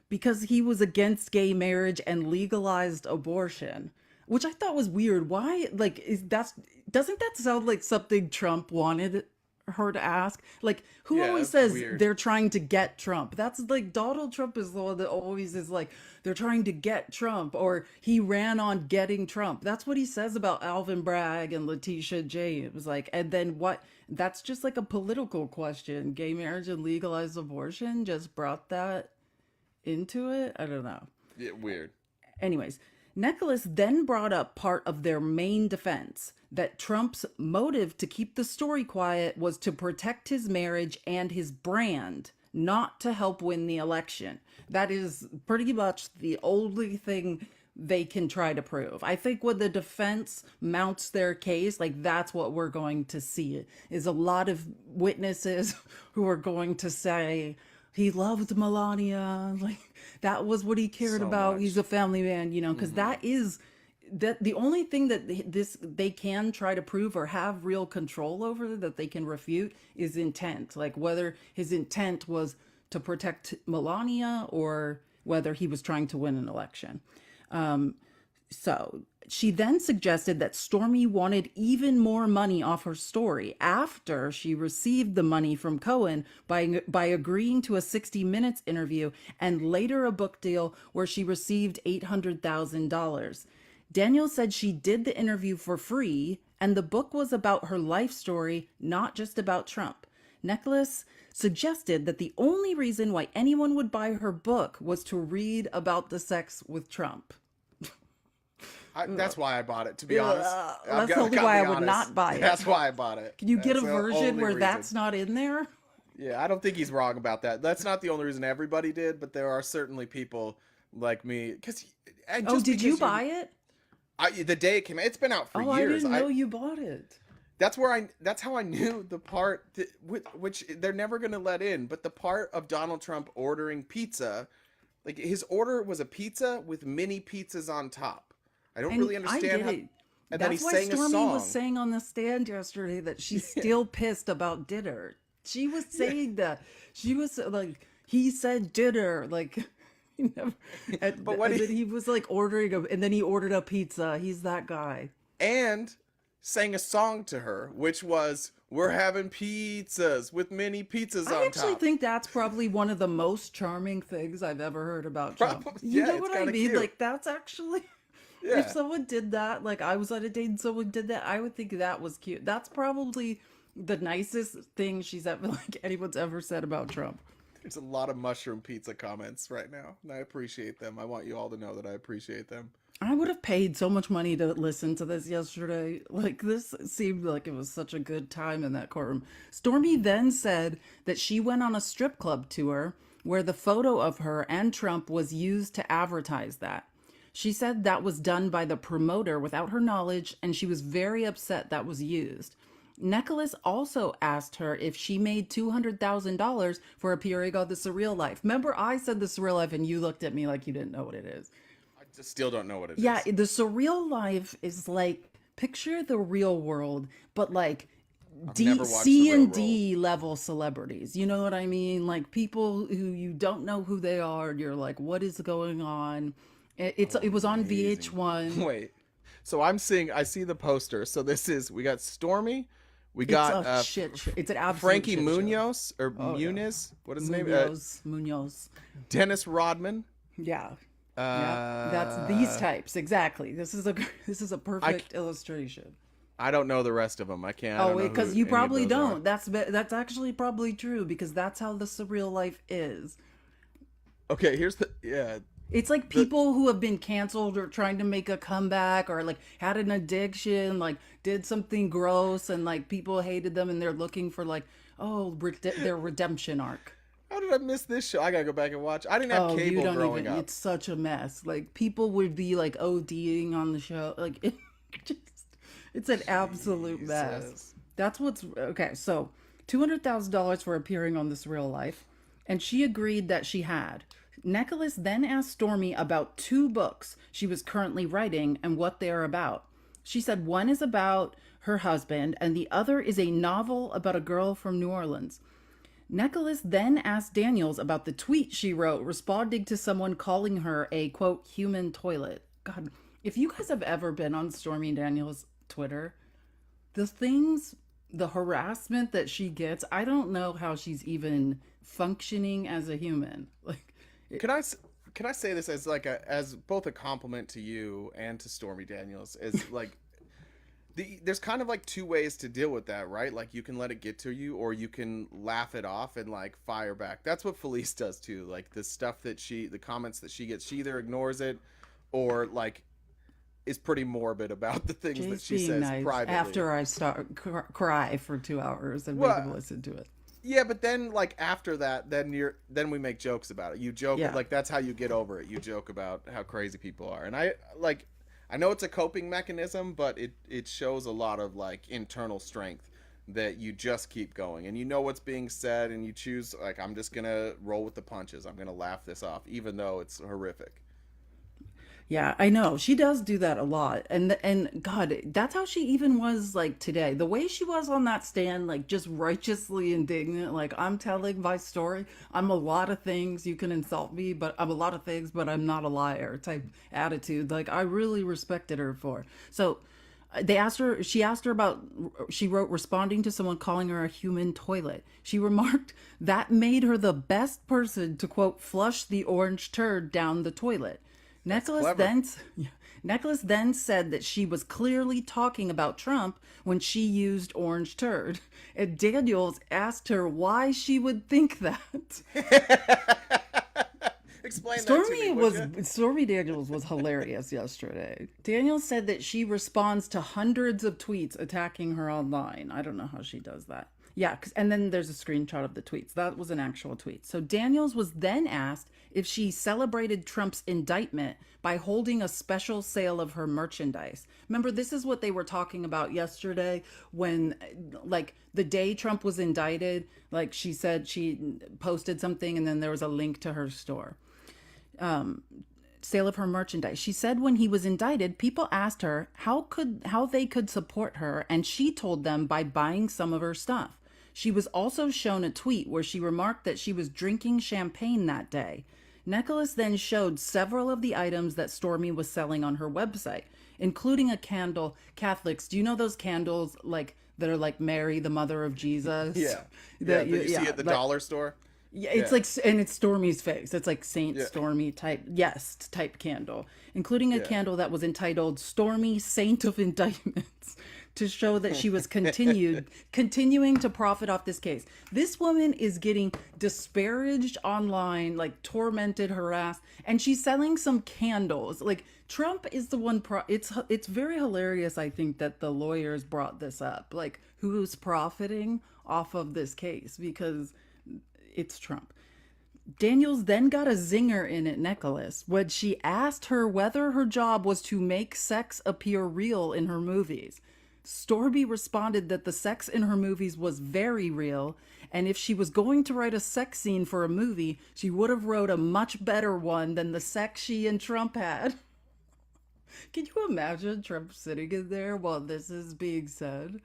because he was against gay marriage and legalized abortion, which I thought was weird. Why? Like, doesn't that sound like something Trump wanted her to ask? Like, who Yeah, always that's says weird. they're trying to get Trump? That's like Donald Trump is the one that always is like, they're trying to get Trump, or he ran on getting Trump. That's what he says about Alvin Bragg and Letitia James. Like, and then what? That's just like a political question. Gay marriage and legalized abortion just brought that into it. I don't know. Yeah, weird. Anyways, Nicholas then brought up part of their main defense, that Trump's motive to keep the story quiet was to protect his marriage and his brand, not to help win the election. That is pretty much the only thing they can try to prove. I think when the defense mounts their case, like, that's what we're going to see, is a lot of witnesses who are going to say he loved Melania, like that was what he cared So about. much. He's a family man, because that is that the only thing that they can try to prove or have real control over, that they can refute, is intent. Like, whether his intent was to protect Melania or whether he was trying to win an election. So she then suggested that Stormy wanted even more money off her story after she received the money from Cohen by agreeing to a 60 Minutes interview and later a book deal where she received $800,000. Daniel said she did the interview for free and the book was about her life story, not just about Trump. Nicholas suggested that the only reason why anyone would buy her book was to read about the sex with Trump. That's why I bought it, to be honest. That's only why I would not buy it. That's why I bought it. Can you get a That's the version only where reason. that's not in there? Yeah, I don't think he's wrong about that. That's not the only reason everybody did, but there are certainly people like me. Oh, did you buy it? The day it came out, it's been out for Oh, years. I didn't know you bought it. That's how I knew the part which they're never going to let in, but the part of Donald Trump ordering pizza, like his order was a pizza with mini pizzas on top. I don't really understand how. And then he That's why sang a Stormy song. was saying on the stand yesterday that she's still pissed about dinner. She was saying that. She was like, he said dinner, like, you know, and then he was like ordering and then he ordered a pizza. He's that guy. And sang a song to her, which was, "We're having pizzas with mini pizzas on top." I actually think that's probably one of the most charming things I've ever heard about Trump. You know what I mean? Cute. Like, that's actually, Yeah. if someone did that, like I was on a date and someone did that, I would think that was cute. That's probably the nicest thing anyone's ever said about Trump. There's a lot of mushroom pizza comments right now, and I appreciate them. I want you all to know that I appreciate them. I would have paid so much money to listen to this yesterday. Like, this seemed like it was such a good time in that courtroom. Stormy then said that she went on a strip club tour where the photo of her and Trump was used to advertise that. She said that was done by the promoter without her knowledge, and she was very upset that was used. Nicholas also asked her if she made $200,000 for appearing on The Surreal Life. Remember, I said The Surreal Life, and you looked at me like you didn't know what it is. I just still don't know what it is. Yeah, The Surreal Life is like, picture the real world, but like never watched C The and Real D level celebrities. You know what I mean? Like people who you don't know who they are. And you're like, what is going on? It was on VH1. Wait, so I see the poster. So we got Stormy, we It's got a shit show. It's an absolute Frankie shit show. Munoz or Muniz. What is his name? Munoz. Dennis Rodman. Yeah. Yeah, that's these types exactly. This is a perfect illustration. I don't know the rest of them. I can't. I don't know because who you any of probably those are. don't. That's actually probably true because that's how the surreal life is. Okay, It's like people who have been canceled or trying to make a comeback or like had an addiction, like did something gross and like people hated them and they're looking for like, their redemption arc. How did I miss this show? I gotta go back and watch. I didn't have cable growing up. It's such a mess. Like people would be like ODing on the show. Like it's an absolute mess. That's what's okay. So $200,000 for appearing on This Real Life, and she agreed that she had. Nicholas then asked Stormy about 2 books she was currently writing and what they are about. She said one is about her husband and the other is a novel about a girl from New Orleans. Nicholas then asked Daniels about the tweet she wrote, responding to someone calling her a quote human toilet. God, if you guys have ever been on Stormy Daniels' Twitter, the things, the harassment that she gets, I don't know how she's even functioning as a human. Like, Can I say this as like as both a compliment to you and to Stormy Daniels? Is like there's kind of like two ways to deal with that, right? Like you can let it get to you, or you can laugh it off and like fire back. That's what Felice does too. Like the stuff that the comments that she gets, she either ignores it or like is pretty morbid about the things that she's she being says nice privately. after I start cry for 2 hours and make Well, them listen to it. yeah, but then like after that, then we make jokes about it. You joke, Yeah. like that's how you get over it. You joke about how crazy people are, and I know it's a coping mechanism, but it shows a lot of like internal strength that you just keep going, and you know what's being said, and you choose like I'm just gonna roll with the punches. I'm gonna laugh this off, even though it's horrific. Yeah, I know. She does do that a lot. And God, that's how she even was like today. The way she was on that stand, like just righteously indignant, like I'm telling my story. I'm a lot of things. You can insult me, but I'm a lot of things, but I'm not a liar type attitude. Like I really respected her for. So she asked her about, she wrote, responding to someone calling her a human toilet. She remarked that made her the best person to quote flush the orange turd down the toilet. Nicholas Clever. then Nicholas then said that she was clearly talking about Trump when she used orange turd. And Daniels asked her why she would think that. Explain that to me, would ya? Stormy Daniels was hilarious yesterday. Daniels said that she responds to hundreds of tweets attacking her online. I don't know how she does that. Yeah, and then there's a screenshot of the tweets. That was an actual tweet. So Daniels was then asked if she celebrated Trump's indictment by holding a special sale of her merchandise. Remember, this is what they were talking about yesterday when, like, the day Trump was indicted, like she said she posted something and then there was a link to her store. Sale of her merchandise. She said when he was indicted, people asked her how they could support her, and she told them by buying some of her stuff. She was also shown a tweet where she remarked that she was drinking champagne that day. Nicholas then showed several of the items that Stormy was selling on her website, including a candle. Catholics, do you know those candles like that are like Mary, the mother of Jesus? Yeah, That that you see at the dollar store. Yeah, it's Yeah. like, and it's Stormy's face. It's like Saint Yeah. Stormy type, yes, type candle, including a Yeah. candle that was entitled "Stormy Saint of Indictments," to show that she was continuing to profit off this case. This woman is getting disparaged online, like tormented, harassed, and she's selling some candles. Like Trump is the one. It's very hilarious. I think that the lawyers brought this up. Like who's profiting off of this case because it's Trump. Daniels then got a zinger in at Nicholas when she asked her whether her job was to make sex appear real in her movies. Storby responded that the sex in her movies was very real, and if she was going to write a sex scene for a movie, she would have wrote a much better one than the sex she and Trump had. Can you imagine Trump sitting in there while this is being said?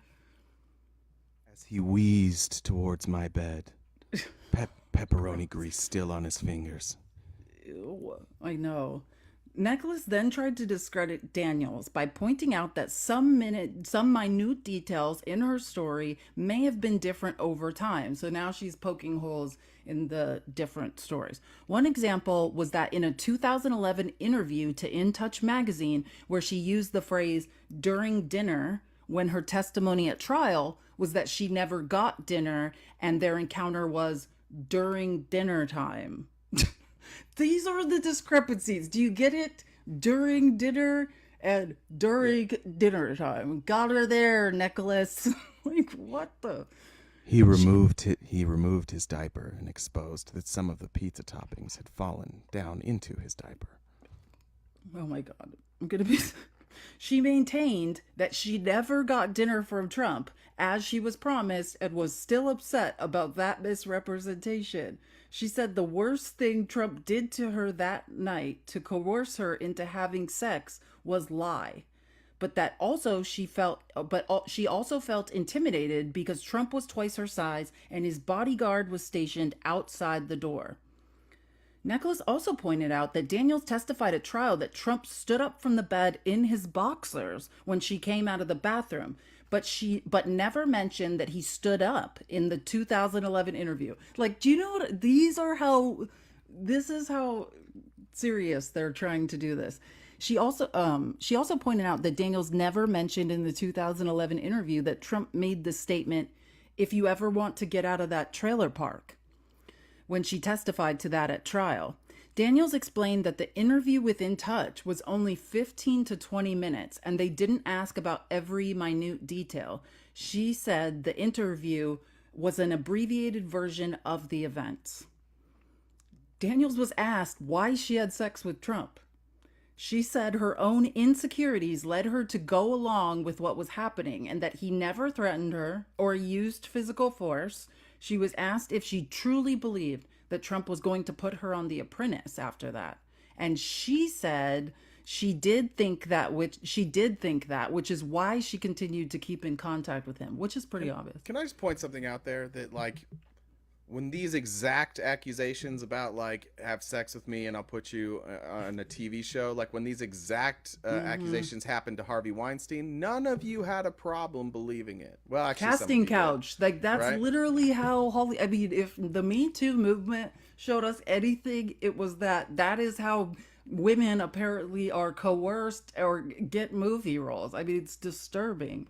As he wheezed towards my bed, pepperoni grease still on his fingers. Ew, I know. Nicholas then tried to discredit Daniels by pointing out that some minute details in her story may have been different over time. So now she's poking holes in the different stories. One example was that in a 2011 interview to In Touch magazine, where she used the phrase during dinner, when her testimony at trial was that she never got dinner and their encounter was during dinner time. These are the discrepancies. Do you get it? During dinner and during dinner time. Got her there, Nicholas. Like, what the? He removed his diaper and exposed that some of the pizza toppings had fallen down into his diaper. Oh my God. I'm going to be. She maintained that she never got dinner from Trump, as she was promised, and was still upset about that misrepresentation. She said the worst thing Trump did to her that night to coerce her into having sex was lie. but that also she also felt intimidated because Trump was twice her size and his bodyguard was stationed outside the door. Nicholas also pointed out that Daniels testified at trial that Trump stood up from the bed in his boxers when she came out of the bathroom, but never mentioned that he stood up in the 2011 interview. Like, do you know what this is how serious they're trying to do this. She also pointed out that Daniels never mentioned in the 2011 interview that Trump made the statement, "If you ever want to get out of that trailer park," when she testified to that at trial. Daniels explained that the interview with In Touch was only 15 to 20 minutes and they didn't ask about every minute detail. She said the interview was an abbreviated version of the events. Daniels was asked why she had sex with Trump. She said her own insecurities led her to go along with what was happening and that he never threatened her or used physical force. She was asked if she truly believed that Trump was going to put her on The Apprentice after that. And she said she did think that, which is why she continued to keep in contact with him, which is pretty obvious. Can I just point something out there that, like, when these exact accusations about, like, have sex with me and I'll put you on a TV show, like when these exact accusations happened to Harvey Weinstein, none of you had a problem believing it. Well, actually, Casting couch. Like, that's right? literally how I mean, if the Me Too movement showed us anything, it was that is how women apparently are coerced or get movie roles. I mean, it's disturbing.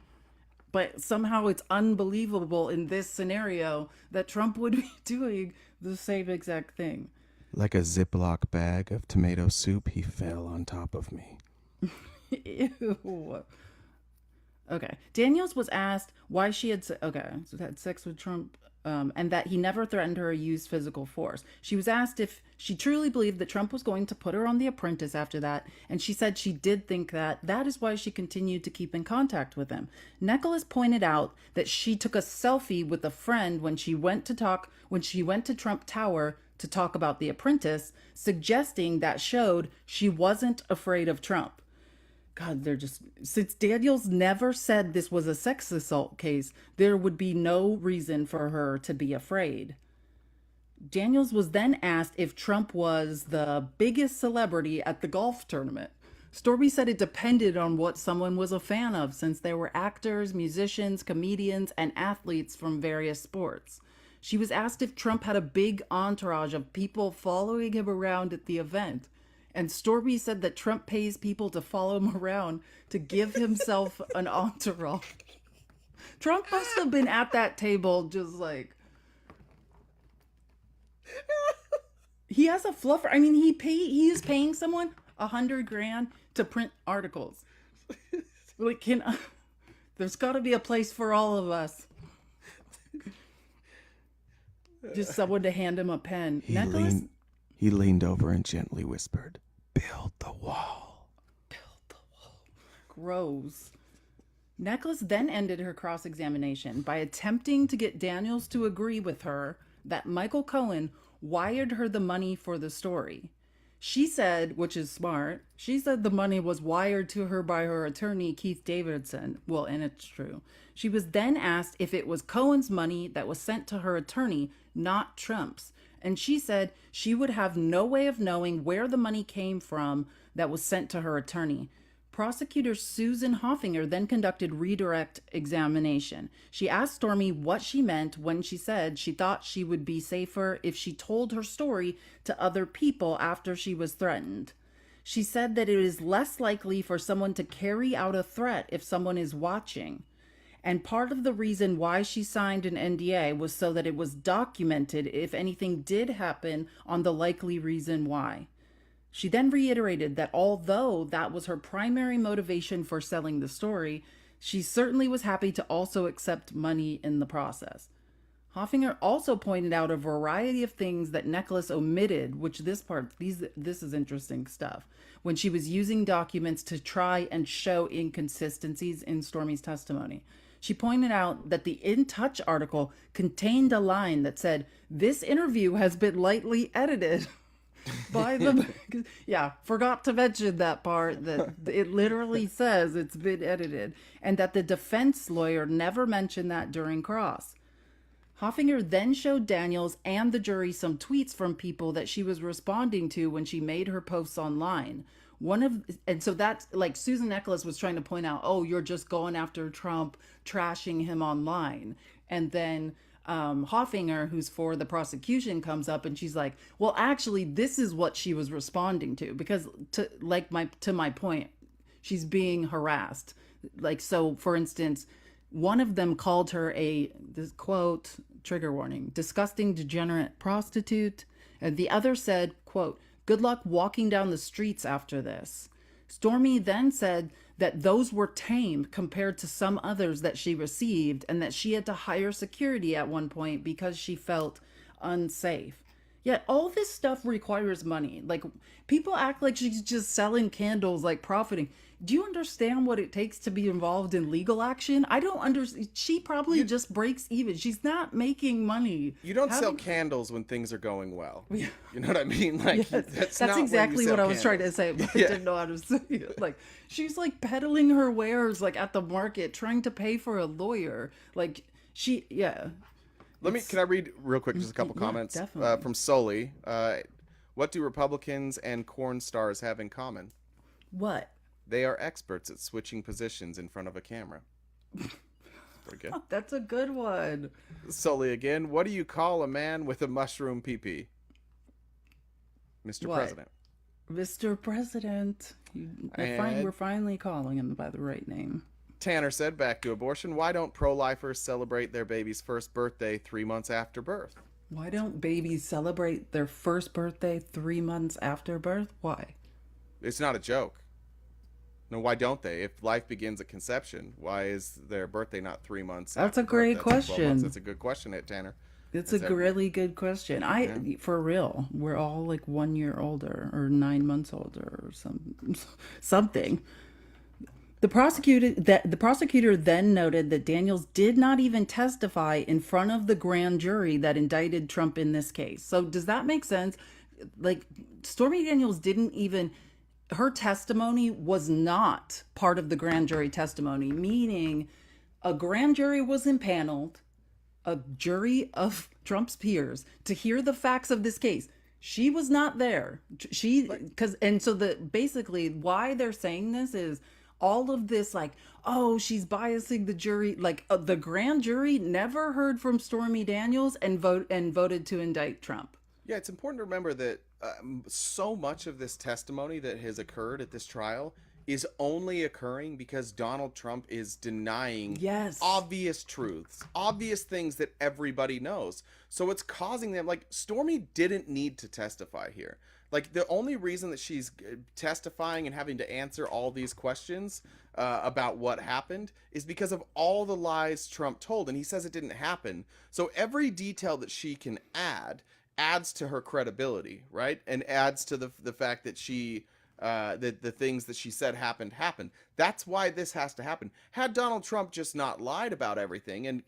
But somehow it's unbelievable in this scenario that Trump would be doing the same exact thing. Like a Ziploc bag of tomato soup, he fell on top of me. Ew. Okay. Daniels was asked why she had sex with Trump, and that he never threatened her or used physical force. She was asked if she truly believed that Trump was going to put her on The Apprentice after that, and she said she did think that. That is why she continued to keep in contact with him. Nicholas pointed out that she took a selfie with a friend when she went to Trump Tower to talk about The Apprentice, suggesting that showed she wasn't afraid of Trump. God, since Daniels never said this was a sex assault case, there would be no reason for her to be afraid. Daniels was then asked if Trump was the biggest celebrity at the golf tournament. Stormy said it depended on what someone was a fan of, since there were actors, musicians, comedians, and athletes from various sports. She was asked if Trump had a big entourage of people following him around at the event. And Stormy said that Trump pays people to follow him around to give himself an entourage. Trump must have been at that table just like... He has a fluffer. I mean, he is paying someone $100,000 to print articles. Like, there's got to be a place for all of us. Just someone to hand him a pen. He leaned over and gently whispered, "Build the wall." Build the wall. Gross. Nicholas then ended her cross-examination by attempting to get Daniels to agree with her that Michael Cohen wired her the money for the story. She said, which is smart, she said the money was wired to her by her attorney, Keith Davidson. Well, and it's true. She was then asked if it was Cohen's money that was sent to her attorney, not Trump's. And she said she would have no way of knowing where the money came from that was sent to her attorney. Prosecutor Susan Hoffinger then conducted redirect examination. She asked Stormy what she meant when she said she thought she would be safer if she told her story to other people after she was threatened. She said that it is less likely for someone to carry out a threat if someone is watching. And part of the reason why she signed an NDA was so that it was documented if anything did happen on the likely reason why. She then reiterated that although that was her primary motivation for selling the story, she certainly was happy to also accept money in the process. Hoffinger also pointed out a variety of things that Nicholas omitted, which this is interesting stuff, when she was using documents to try and show inconsistencies in Stormy's testimony. She pointed out that the In Touch article contained a line that said, "This interview has been lightly edited." by the yeah, forgot to mention that part that it literally says it's been edited, and that the defense lawyer never mentioned that during cross. Hoffinger then showed Daniels and the jury some tweets from people that she was responding to when she made her posts online. And so that's like Susan Nicholas was trying to point out, oh, you're just going after Trump, trashing him online. And then Hoffinger, who's for the prosecution, comes up and she's like, well, actually, this is what she was responding to, because to my point, she's being harassed. Like, so for instance, one of them called her this quote, trigger warning, disgusting, degenerate prostitute. And the other said, quote, good luck walking down the streets after this. Stormy then said that those were tame compared to some others that she received, and that she had to hire security at one point because she felt unsafe. Yet all this stuff requires money. Like, people act like she's just selling candles, like profiting. Do you understand what it takes to be involved in legal action? I don't understand. She probably just breaks even. She's not making money. You don't sell candles when things are going well. You know what I mean? Like, yes, that's exactly what I was trying to say, but I didn't know how to say it. Like, she's like peddling her wares like at the market, trying to pay for a lawyer. Like, can I read real quick just a couple comments from Sully? What do Republicans and corn stars have in common? What? They are experts at switching positions in front of a camera. Pretty good. That's a good one. Sully again. What do you call a man with a mushroom pee-pee? Mr. What? President. Mr. President. We're finally calling him by the right name. Tanner said, back to abortion. Why don't pro-lifers celebrate their baby's first birthday 3 months after birth? Why don't babies celebrate their first birthday 3 months after birth? Why? It's not a joke. No, why don't they? If life begins at conception, why is their birthday not 3 months? That's a great question. That's a good question, Tanner. It's a really good question. For real, we're all like 1 year older or 9 months older or something. The prosecutor then noted that Daniels did not even testify in front of the grand jury that indicted Trump in this case. So does that make sense? Like, Stormy Daniels didn't even... Her testimony was not part of the grand jury testimony, meaning a grand jury was impaneled, a jury of Trump's peers, to hear the facts of this case. She was not there. Basically why they're saying this is all of this, like, oh, she's biasing the jury. Like, the grand jury never heard from Stormy Daniels and voted to indict Trump. Yeah, it's important to remember that so much of this testimony that has occurred at this trial is only occurring because Donald Trump is denying obvious truths, obvious things that everybody knows. So it's causing them, like, Stormy didn't need to testify here. Like, the only reason that she's testifying and having to answer all these questions about what happened is because of all the lies Trump told, and he says it didn't happen. So every detail that she can adds to her credibility, right? And adds to the fact that she that the things that she said happened. That's why this has to happen. Had Donald Trump just not lied about everything, and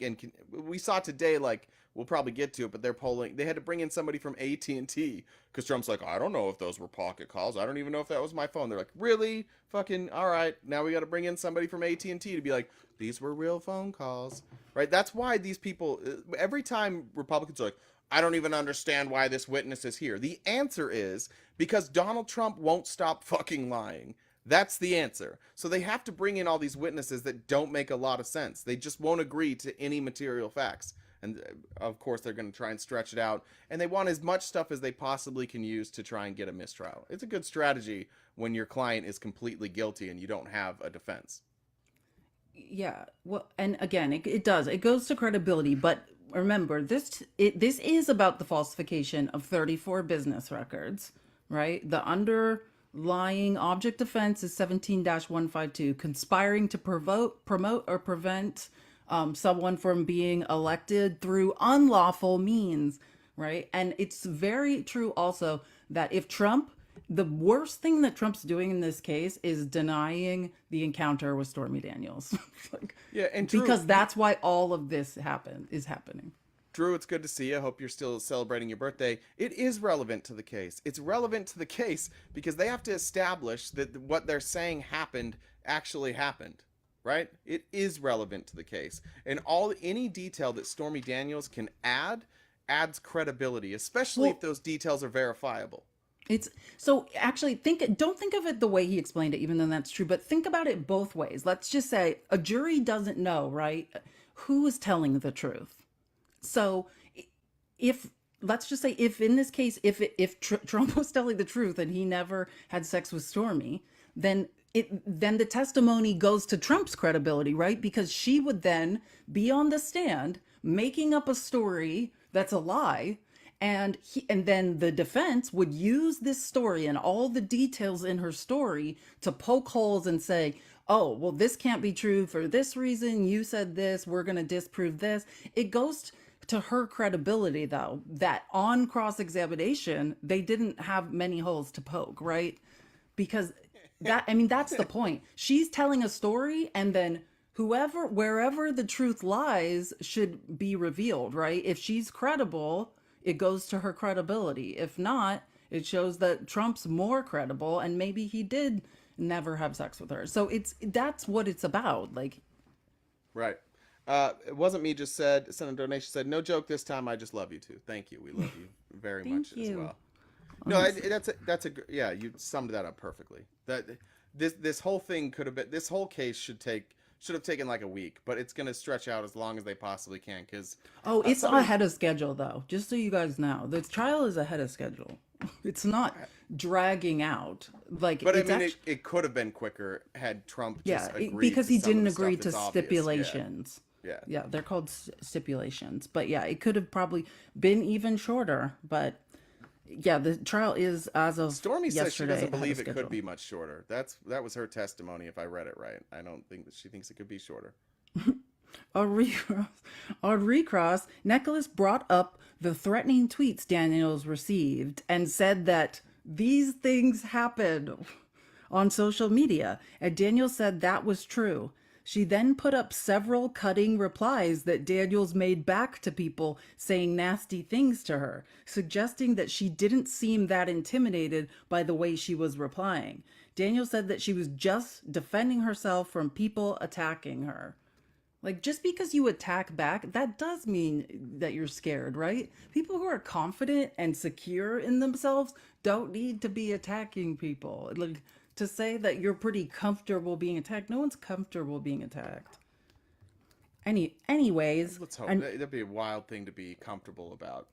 we saw today, like, we'll probably get to it, but they had to bring in somebody from AT&T because Trump's like, I don't know if those were pocket calls. I don't even know if that was my phone. They're like, really? Fucking all right. Now we got to bring in somebody from AT&T to be like, these were real phone calls, right? That's why these people, every time Republicans are like, I don't even understand why this witness is here. The answer is because Donald Trump won't stop fucking lying. That's the answer. So they have to bring in all these witnesses that don't make a lot of sense. They just won't agree to any material facts. And of course, they're going to try and stretch it out. And they want as much stuff as they possibly can use to try and get a mistrial. It's a good strategy when your client is completely guilty and you don't have a defense. Yeah. Well, and again, it does. It goes to credibility. But remember, this is about the falsification of 34 business records, right? The underlying object offense is 17-152, conspiring to promote or prevent someone from being elected through unlawful means, right? And it's very true also that if the worst thing that Trump's doing in this case is denying the encounter with Stormy Daniels. Yeah, and because that's why all of this is happening. Drew, it's good to see you. I hope you're still celebrating your birthday. It is relevant to the case. It's relevant to the case because they have to establish that what they're saying happened actually happened, right? It is relevant to the case. And any detail that Stormy Daniels can add adds credibility, especially Well, if those details are verifiable. it's so actually don't think of it the way he explained it, even though that's true, but think about it both ways. Let's just say a jury doesn't know, right? Who is telling the truth? So if let's just say if in this case if Trump was telling the truth and he never had sex with Stormy, then then the testimony goes to Trump's credibility, right? Because she would then be on the stand making up a story that's a lie, and then the defense would use this story and all the details in her story to poke holes and say, oh, well, this can't be true for this reason. You said this, we're going to disprove this. It goes to her credibility, though, that on cross-examination they didn't have many holes to poke, right? Because that's the point. She's telling a story, and then wherever the truth lies should be revealed, right? If she's credible, it goes to her credibility. If not, it shows that Trump's more credible and maybe he did never have sex with her. So that's what it's about. Like, Right. It wasn't me just sent a donation, said, no joke this time, I just love you too. Thank you. We love you very thank much as you. well. No, yeah, you summed that up perfectly. That this whole thing could have been, this whole case should have taken like a week, but it's going to stretch out as long as they possibly can because Oh, it's ahead of schedule, though. Just so you guys know, the trial is ahead of schedule. It's not dragging out. Like, but I it's mean, actually, it could have been quicker had Trump yeah, just agreed because to he some of didn't the stuff agree to that's obvious. stipulations. Yeah. Yeah, they're called stipulations. But yeah, it could have probably been even shorter. But yeah, the trial is as of Stormy says she yesterday doesn't ahead of believe it schedule. could be much shorter. That was her testimony, if I read it right. I don't think that she thinks it could be shorter. On recross, Nicholas brought up the threatening tweets Daniels received and said that these things happened on social media, and Daniels said that was true. She then put up several cutting replies that Daniels made back to people saying nasty things to her, suggesting that she didn't seem that intimidated by the way she was replying. Daniels said that she was just defending herself from people attacking her. Like, just because you attack back, that does mean that you're scared, right? People who are confident and secure in themselves don't need to be attacking people. Like, to say that you're pretty comfortable being attacked, no one's comfortable being attacked. Anyways, Let's hope. and That'd be a wild thing to be comfortable about.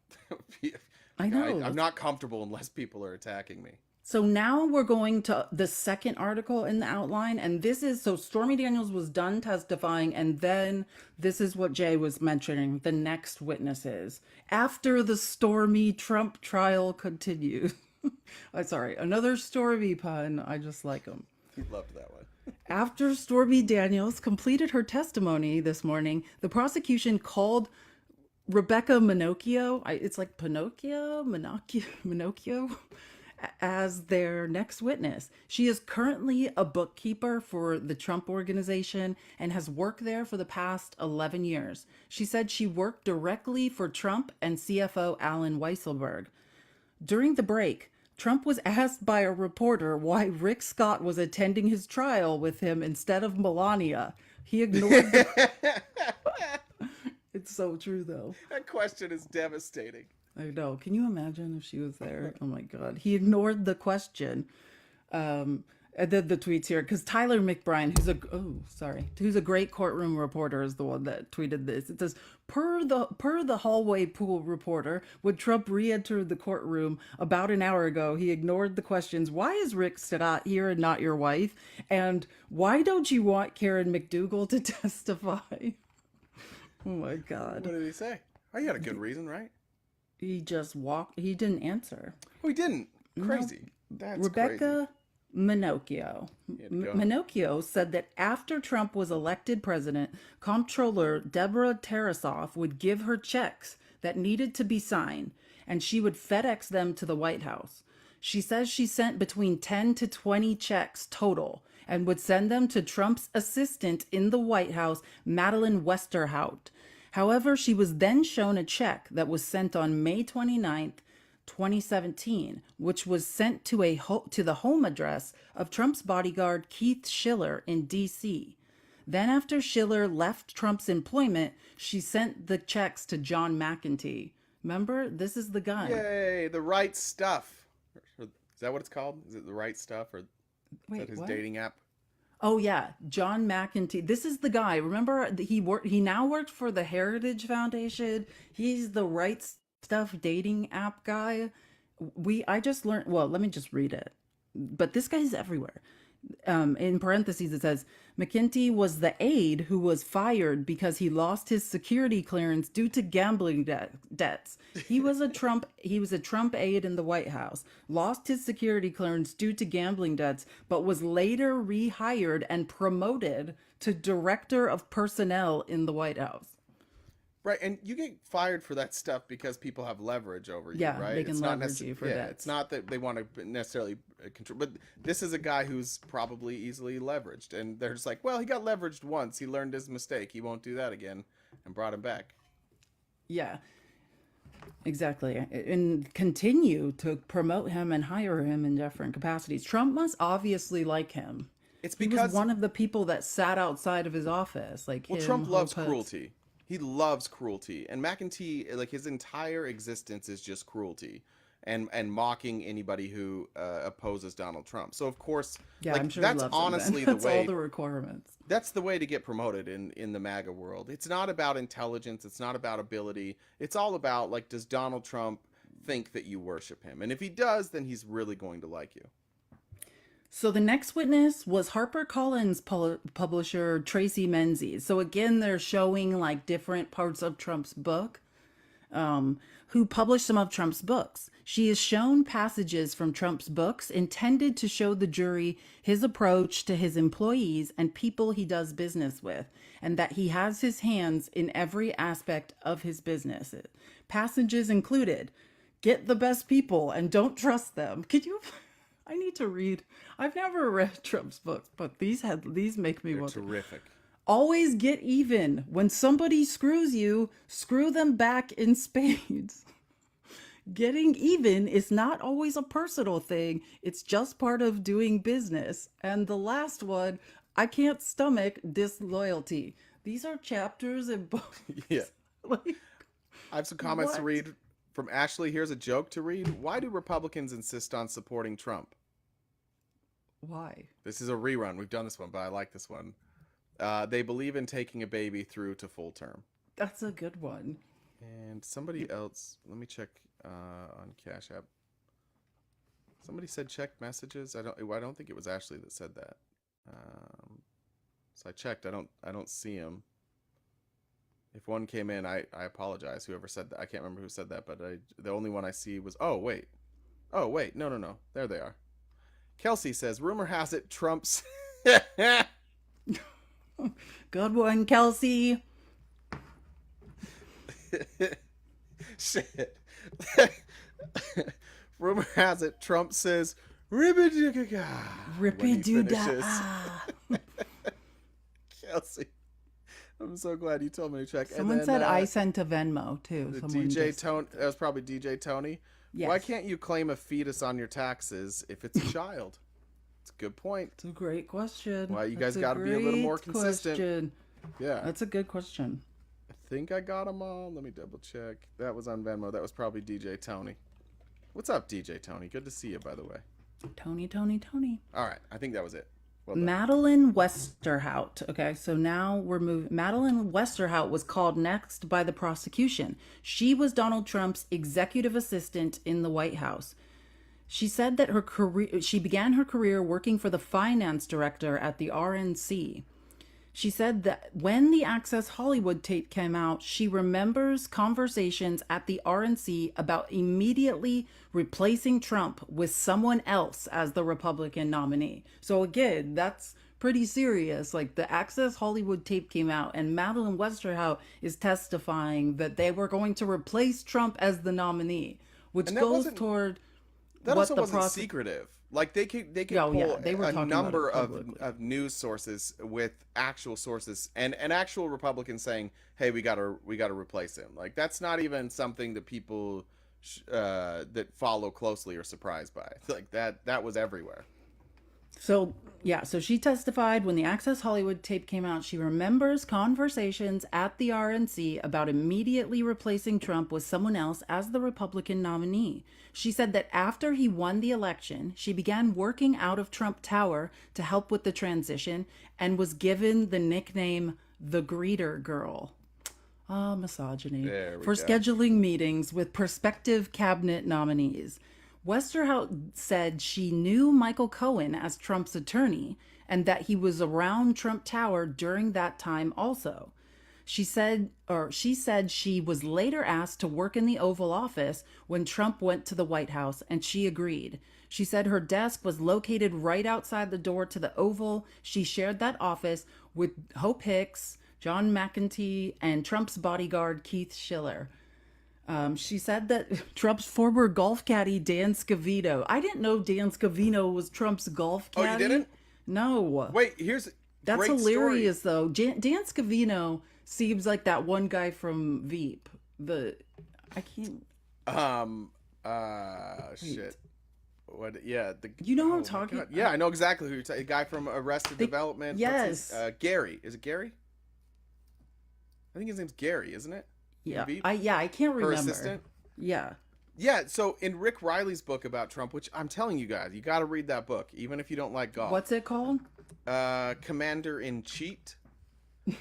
I know. I'm not comfortable unless people are attacking me. So now we're going to the second article in the outline, and this is, so Stormy Daniels was done testifying, and then this is what Jay was mentioning, the next witnesses. After the Stormy Trump trial continues. I'm sorry, another Stormy pun. I just like them. He loved that one. After Stormy Daniels completed her testimony this morning, the prosecution called Rebecca Minocchio, it's like Minocchio, as their next witness. She is currently a bookkeeper for the Trump Organization and has worked there for the past 11 years. She said she worked directly for Trump and CFO Alan Weisselberg. During the break, Trump was asked by a reporter why Rick Scott was attending his trial with him instead of Melania. He ignored It's so true, though. That question is devastating. I know. Can you imagine if she was there? Oh my God. He ignored the question. And then the tweets here, because Tyler McBride, who's a great courtroom reporter, is the one that tweeted this. It says, per the hallway pool reporter, when Trump re-entered the courtroom about an hour ago, he ignored the questions, why is Rick Scott here and not your wife? And why don't you want Karen McDougal to testify? Oh my God. What did he say? Oh, you had a good reason, right? He just walked. He didn't answer. Oh, he didn't. Crazy. That's Rebecca crazy. Minocchio. Minocchio said that after Trump was elected president, Comptroller Deborah Tarasoff would give her checks that needed to be signed, and she would FedEx them to the White House. She says she sent between 10 to 20 checks total and would send them to Trump's assistant in the White House, Madeleine Westerhout. However, she was then shown a check that was sent on May 29th, 2017, which was sent to to the home address of Trump's bodyguard Keith Schiller in D.C. Then after Schiller left Trump's employment, she sent the checks to John McEntee. Remember, this is the guy. Yay, the right stuff. Is that what it's called? Is it the right stuff, or is Wait, that his what? dating app? Oh yeah, John McEntee. This is the guy. Remember, he now worked for the Heritage Foundation. He's the Right Stuff dating app guy. I just learned. Well, let me just read it. But this guy's everywhere. In parentheses, it says McEntee was the aide who was fired because he lost his security clearance due to gambling debts. He was a Trump aide in the White House, lost his security clearance due to gambling debts, but was later rehired and promoted to director of personnel in the White House. Right, and you get fired for that stuff because people have leverage over you, Yeah, right? they can It's not leverage you for yeah, that. it's not that they want to necessarily control, but this is a guy who's probably easily leveraged, and they're just like, well, he got leveraged once, he learned his mistake, he won't do that again, and brought him back. Yeah, exactly. And continue to promote him and hire him in different capacities. Trump must obviously like him. It's He because was one of the people that sat outside of his office. Like well, him, Trump loves Hope Hicks. cruelty. He loves cruelty, and McEntee, like his entire existence is just cruelty, and mocking anybody who opposes Donald Trump. So of course, Yeah, like I'm sure he that's loves him, honestly then. the That's way. all the requirements. That's the way to get promoted in the MAGA world. It's not about intelligence. It's not about ability. It's all about, like, does Donald Trump think that you worship him? And if he does, then he's really going to like you. So the next witness was HarperCollins publisher Tracy Menzies. So again, they're showing like different parts of Trump's book, who published some of Trump's books. She has shown passages from Trump's books intended to show the jury his approach to his employees and people he does business with, and that he has his hands in every aspect of his business. Passages included, get the best people and don't trust them. Could you... I need to read. I've never read Trump's books, but these make me want to. Terrific. Always get even. When somebody screws you, screw them back in spades. Getting even is not always a personal thing. It's just part of doing business. And the last one, I can't stomach disloyalty. These are chapters in books. Yeah. Like, I have some comments to what? read from Ashley. Here's a joke to read. Why do Republicans insist on supporting Trump? Why? This is a rerun. We've done this one, but I like this one. They believe in taking a baby through to full term. That's a good one. And somebody else, let me check on Cash App. Somebody said check messages. I don't think it was Ashley that said that. So I checked. I don't see him. If one came in, I apologize. Whoever said that, I can't remember who said that, but the only one I see was oh wait, no, there they are. Kelsey says, rumor has it Trump's. Good one, Kelsey. Shit. Rumor has it Trump says ribba-doo-ga-ga when he finishes. Kelsey, I'm so glad you told me to check. Someone said I sent a Venmo too. Tony. That was probably DJ Tony. Yes. Why can't you claim a fetus on your taxes if it's a child? It's a good point. It's a great question. Why you guys got to be a little more consistent. Question. Yeah. That's a good question. I think I got them all. Let me double check. That was on Venmo. That was probably DJ Tony. What's up, DJ Tony? Good to see you, by the way. Tony. All right. I think that was it. Well done. Madeline Westerhout. Okay, so now we're moving. Madeline Westerhout was called next by the prosecution. She was Donald Trump's executive assistant in the White House. She said that she began her career working for the finance director at the RNC. She said that when the Access Hollywood tape came out, she remembers conversations at the RNC about immediately replacing Trump with someone else as the Republican nominee. So again, that's pretty serious. Like, the Access Hollywood tape came out and Madeline Westerhout is testifying that they were going to replace Trump as the nominee, which And that goes wasn't- toward That what also the wasn't secretive. Like they could Oh yeah, pull they were a talking about number it publicly. of news sources with actual sources and an actual Republican saying, "Hey, we gotta replace him." Like that's not even something that people that follow closely are surprised by. Like that was everywhere. So, yeah, so she testified when the Access Hollywood tape came out. She remembers conversations at the RNC about immediately replacing Trump with someone else as the Republican nominee. She said that after he won the election, she began working out of Trump Tower to help with the transition and was given the nickname the Greeter Girl. Ah, misogyny. There we For go. scheduling meetings with prospective cabinet nominees. Westerhout said she knew Michael Cohen as Trump's attorney and that he was around Trump Tower during that time also. She said she was later asked to work in the Oval Office when Trump went to the White House, and she agreed. She said her desk was located right outside the door to the Oval. She shared that office with Hope Hicks, John McEntee, and Trump's bodyguard, Keith Schiller. She said that Trump's former golf caddy, Dan Scavino. I didn't know Dan Scavino was Trump's golf caddy. Oh, you didn't? No. Wait, here's That's great hilarious, story. though. Dan Scavino seems like that one guy from Veep. I can't. Shit. What? Yeah. You know what I'm my talking God. Yeah, I know exactly who you're talking. The guy from Arrested Development. Yes. Gary. Is it Gary? I think his name's Gary, isn't it? Yeah. Veep? I can't remember. Her assistant. Yeah. Yeah. So in Rick Riley's book about Trump, which I'm telling you guys, you got to read that book, even if you don't like golf. What's it called? Commander in Cheat.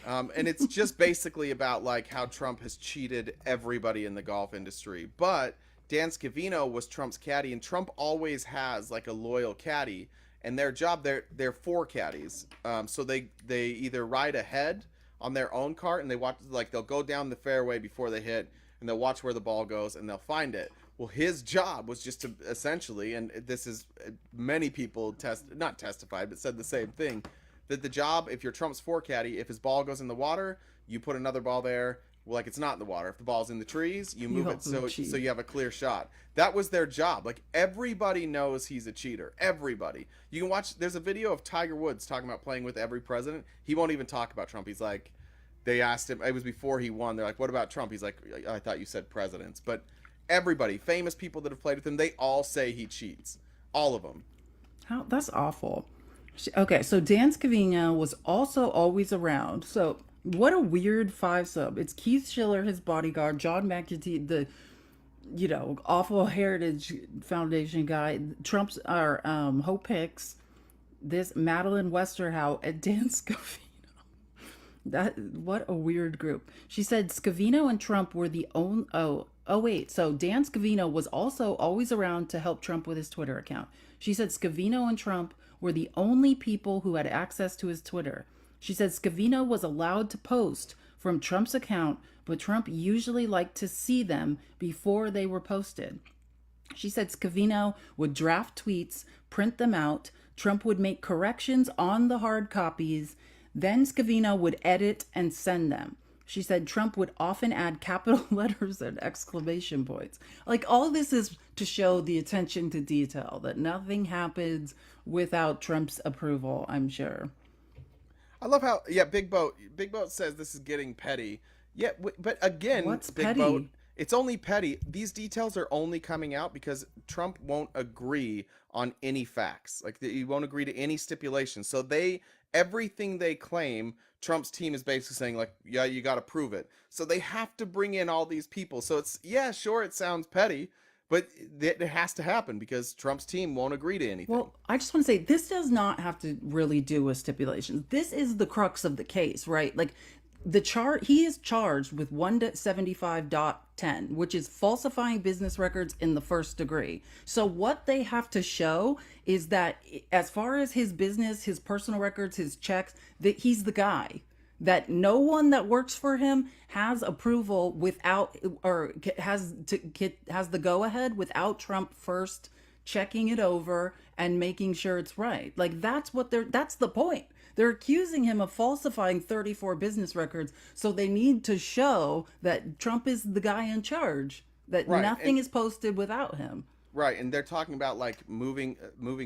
And it's just basically about like how Trump has cheated everybody in the golf industry. But Dan Scavino was Trump's caddy, and Trump always has like a loyal caddy. And their job, they're four caddies. So they either ride ahead on their own cart, and they watch, like they'll go down the fairway before they hit, and they'll watch where the ball goes, and they'll find it. Well, his job was just to essentially, and this is many people not testified, but said the same thing, that the job, if you're Trump's four caddy, if his ball goes in the water, you put another ball there. Well, like it's not in the water. If the ball's in the trees, you move it so you have a clear shot. That was their job. Like everybody knows he's a cheater. Everybody. You can watch. There's a video of Tiger Woods talking about playing with every president. He won't even talk about Trump. He's like, they asked him. It was before he won. They're like, what about Trump? He's like, I thought you said presidents. But everybody, famous people that have played with him, they all say he cheats. All of them. That's awful. Okay, so Dan Scavino was also always around. So what a weird five sub. It's Keith Schiller, his bodyguard, John McEntee, the awful Heritage Foundation guy, Trump's Hope Hicks, this Madeline Westerhout, and Dan Scavino. What a weird group. She said Scavino and Trump were the only. Wait. So Dan Scavino was also always around to help Trump with his Twitter account. She said Scavino and Trump were the only people who had access to his Twitter. She said Scavino was allowed to post from Trump's account, but Trump usually liked to see them before they were posted. She said Scavino would draft tweets, print them out. Trump would make corrections on the hard copies. Then Scavino would edit and send them. She said Trump would often add capital letters and exclamation points. Like all this is to show the attention to detail, that nothing happens without Trump's approval, I'm sure. I love how Big Boat says this is getting petty. Yeah, but again, What's Big petty? Boat, it's only petty. These details are only coming out because Trump won't agree on any facts. Like he won't agree to any stipulations. So everything they claim, Trump's team is basically saying like, yeah, you got to prove it. So they have to bring in all these people. So it's sure, it sounds petty, but it has to happen because Trump's team won't agree to anything. Well, I just want to say this does not have to really do with stipulations. This is the crux of the case, right? Like he is charged with 175.10, which is falsifying business records in the first degree. So what they have to show is that as far as his business, his personal records, his checks, that he's the guy. That no one that works for him has approval without, or has the go ahead without Trump first checking it over and making sure it's right. Like that's the point. They're accusing him of falsifying 34 business records, so they need to show that Trump is the guy in charge, that Right, nothing is posted without him. Right, and they're talking about like moving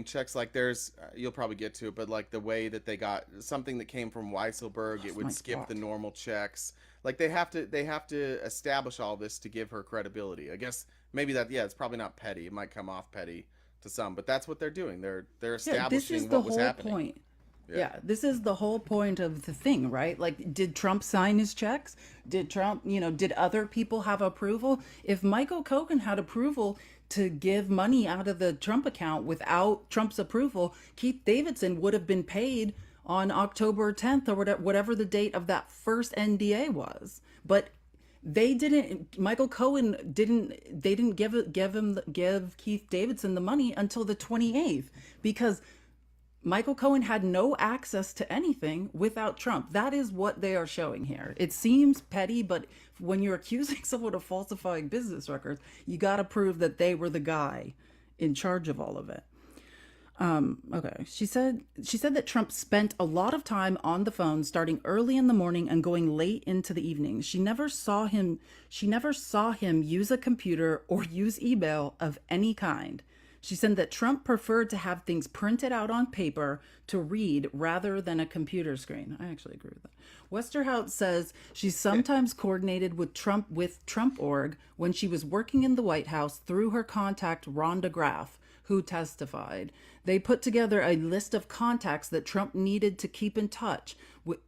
checks. Like there's, you'll probably get to it, but like the way that they got something that came from Weisselberg, it Oh my would skip the God. normal checks. Like they have to establish all this to give her credibility. I guess maybe that, yeah, it's probably not petty. It might come off petty to some, but that's what they're doing. They're Yeah, this is establishing the what was whole happening. point. Yeah. Yeah, this is the whole point of the thing, right? Like, did Trump sign his checks? Did Trump, did other people have approval? If Michael Cohen had approval to give money out of the Trump account without Trump's approval, Keith Davidson would have been paid on October 10th or whatever the date of that first NDA was. But they didn't. Michael Cohen didn't. They didn't give Keith Davidson the money until the 28th because Michael Cohen had no access to anything without Trump. That is what they are showing here. It seems petty, but when you're accusing someone of falsifying business records, you got to prove that they were the guy in charge of all of it. Okay. She said that Trump spent a lot of time on the phone starting early in the morning and going late into the evening. She never saw him use a computer or use email of any kind. She said that Trump preferred to have things printed out on paper to read rather than a computer screen. I actually agree with that. Westerhout says she sometimes coordinated with Trump.org when she was working in the White House through her contact Rhonda Graff, who testified. They put together a list of contacts that Trump needed to keep in touch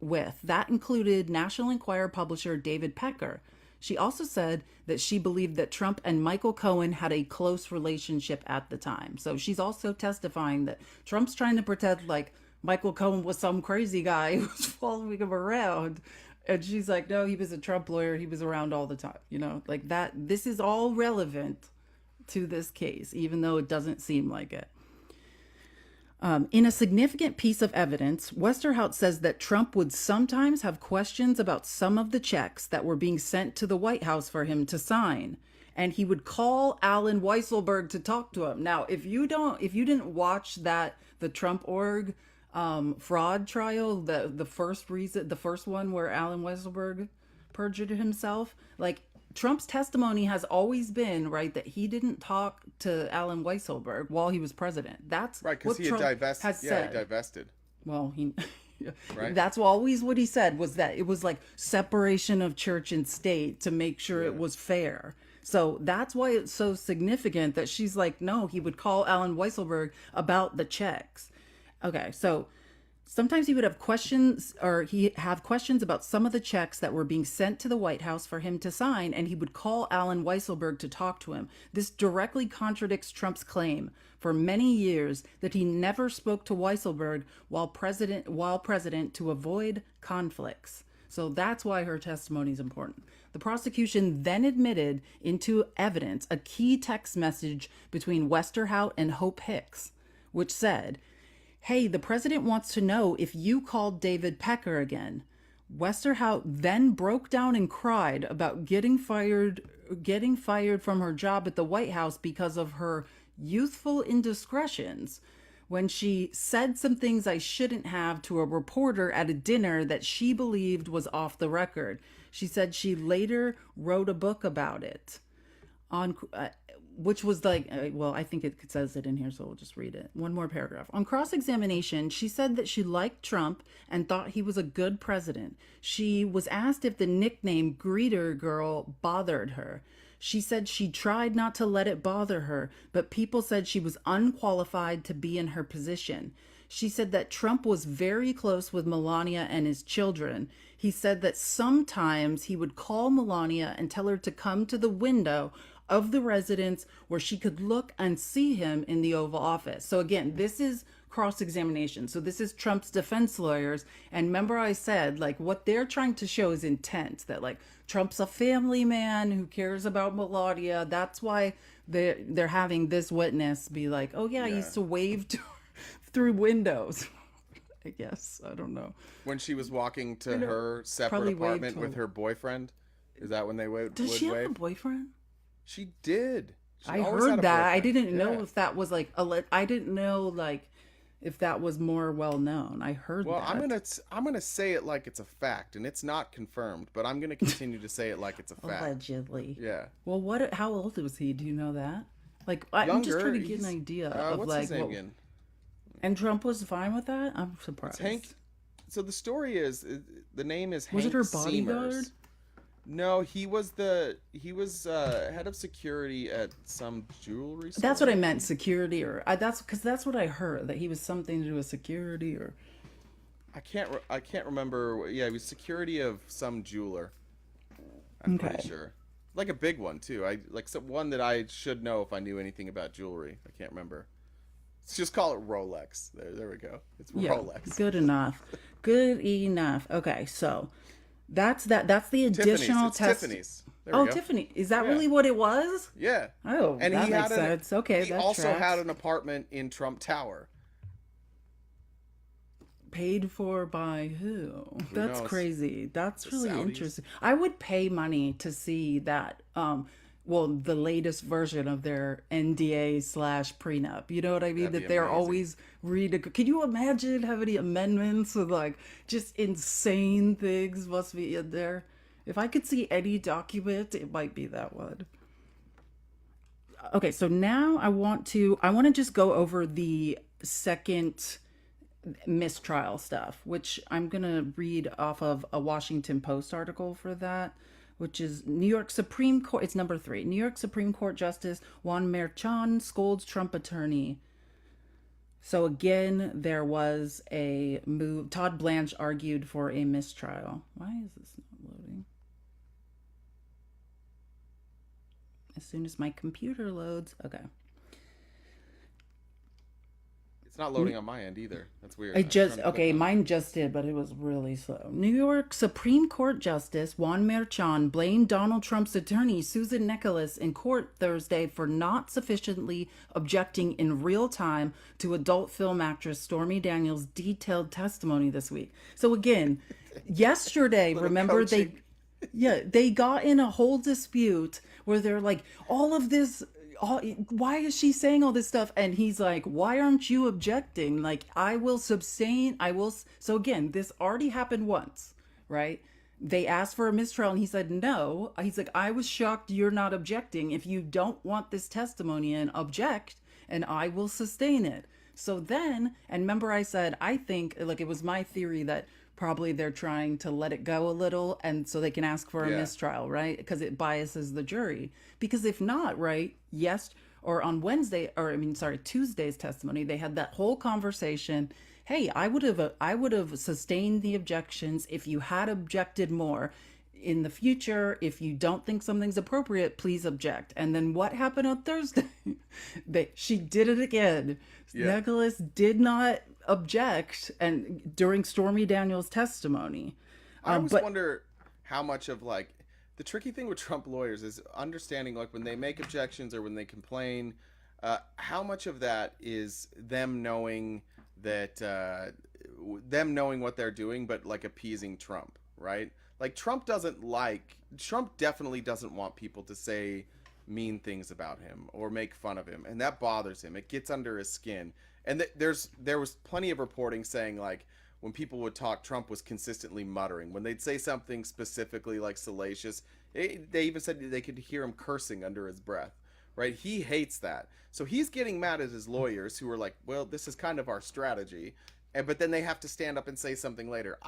with. That included National Enquirer publisher David Pecker. She also said that she believed that Trump and Michael Cohen had a close relationship at the time. So she's also testifying that Trump's trying to pretend like Michael Cohen was some crazy guy who was following him around. And she's like, no, he was a Trump lawyer. He was around all the time. Like that. This is all relevant to this case, even though it doesn't seem like it. In a significant piece of evidence, Westerhout says that Trump would sometimes have questions about some of the checks that were being sent to the White House for him to sign, and he would call Alan Weisselberg to talk to him. Now, if you didn't watch the Trump.org fraud trial, the first one where Alan Weisselberg perjured himself, like Trump's testimony has always been, right, that he didn't talk to Alan Weisselberg while he was president. That's Right, because what he had Trump has he said. divested. Well, Right. that's always what he said, was that it was like separation of church and state to make sure it was fair. So that's why it's so significant that she's like, no, he would call Alan Weisselberg about the checks. Okay, so sometimes he would have questions, or he have questions about some of the checks that were being sent to the White House for him to sign, and he would call Alan Weisselberg to talk to him. This directly contradicts Trump's claim for many years that he never spoke to Weisselberg while president to avoid conflicts. So that's why her testimony is important. The prosecution then admitted into evidence a key text message between Westerhout and Hope Hicks, which said, "Hey, the president wants to know if you called David Pecker again." Westerhout then broke down and cried about getting fired from her job at the White House because of her youthful indiscretions when she said some things I shouldn't have to a reporter at a dinner that she believed was off the record. She said she later wrote a book about it. On which was like, well, I think it says it in here, so we'll just read it. One more paragraph. On cross-examination, she said that she liked Trump and thought he was a good president. She was asked if the nickname Greeter Girl bothered her. She said she tried not to let it bother her, but people said she was unqualified to be in her position. She said that Trump was very close with Melania and his children. He said that sometimes he would call Melania and tell her to come to the window of the residence where she could look and see him in the Oval Office. So again, this is cross-examination. So this is Trump's defense lawyers. And remember I said, like, what they're trying to show is intent, that like Trump's a family man who cares about Melania. That's why they're having this witness be like, oh yeah, I used to wave through windows. I guess. I don't know. When she was walking to her separate Probably apartment waved with to her boyfriend? Is that when they would Does she have a wave? boyfriend? She did. She I always had heard a that. I boyfriend. didn't know Yeah. if that was like I didn't know like if that was more well known. I heard Well, that. I'm gonna say it like it's a fact, and it's not confirmed, but I'm gonna continue to say it like it's a fact. Allegedly. Yeah. Well, how old was he? Do you know that? Like I'm just trying Younger. to get an He's idea of what's his like name what. again? And Trump was fine with that. I'm It's Hank. surprised. So the story is the name is Was it Hank her bodyguard? Seamers. No, he was head of security at some jewelry store. That's what I meant, security, or that's because that's what I heard, that he was something to do with security, or I can't remember. Yeah, he was security of some jeweler. I'm okay. pretty sure. Like a big one too. One that I should know if I knew anything about jewelry. I can't remember. Let's just call it Rolex. There we go. It's Yeah, Rolex. good enough. Good enough. Okay, so that's that. That's the additional It's test. Tiffany's. There we Oh, go. Tiffany. Is that Yeah. really what it was? Yeah. Oh, And that he makes had sense. Okay, he that also tracks. had an apartment in Trump Tower. Paid for by who? That's knows? crazy. That's The really Saudis? interesting. I would pay money to see that. Well, the latest version of their NDA slash prenup. You know what I mean? That'd That be they're amazing. always Can you imagine how many amendments with like just insane things must be in there? If I could see any document, it might be that one. Okay, so now I want to just go over the second mistrial stuff, which I'm going to read off of a Washington Post article for that, which is New York Supreme Court. It's number 3. New York Supreme Court Justice Juan Merchan scolds Trump attorney. So again, there was a move. Todd Blanche argued for a mistrial. Why is this not loading? As soon as my computer loads. Okay. It's not loading on my end either. That's weird. I I'm just, trying to okay, click on it. mine just did, but it was really slow. New York Supreme Court Justice Juan Merchan blamed Donald Trump's attorney, Susan Nicholas, in court Thursday for not sufficiently objecting in real time to adult film actress Stormy Daniels' detailed testimony this week. So again, yesterday, remember coaching. they got in a whole dispute where they're like, why is she saying all this stuff? And he's like, why aren't you objecting? Like, I will sustain, So again, this already happened once, right? They asked for a mistrial and he said no. He's like, I was shocked you're not objecting. If you don't want this testimony in, object, and I will sustain it. So then, and remember I said, I think, like, it was my theory that probably they're trying to let it go a little and so they can ask for a Yeah. mistrial, right? Because it biases the jury. Because if not, right, yes, or on Tuesday's testimony, they had that whole conversation. Hey, I would have sustained the objections if you had objected more. In the future, if you don't think something's appropriate, please object. And then what happened on Thursday? She did it again. Yeah. Nicholas did not object, and during Stormy Daniels' testimony. I always But wonder how much of like the tricky thing with Trump lawyers is understanding like when they make objections or when they complain, how much of that is them knowing that them knowing what they're doing, but like appeasing Trump, right? Like Trump definitely doesn't want people to say mean things about him or make fun of him, and that bothers him. It gets under his skin. And there was plenty of reporting saying like when people would talk, Trump was consistently muttering. When they'd say something specifically like salacious, they even said they could hear him cursing under his breath, right? He hates that. So he's getting mad at his lawyers who are like, well, this is kind of our strategy. But then they have to stand up and say something later.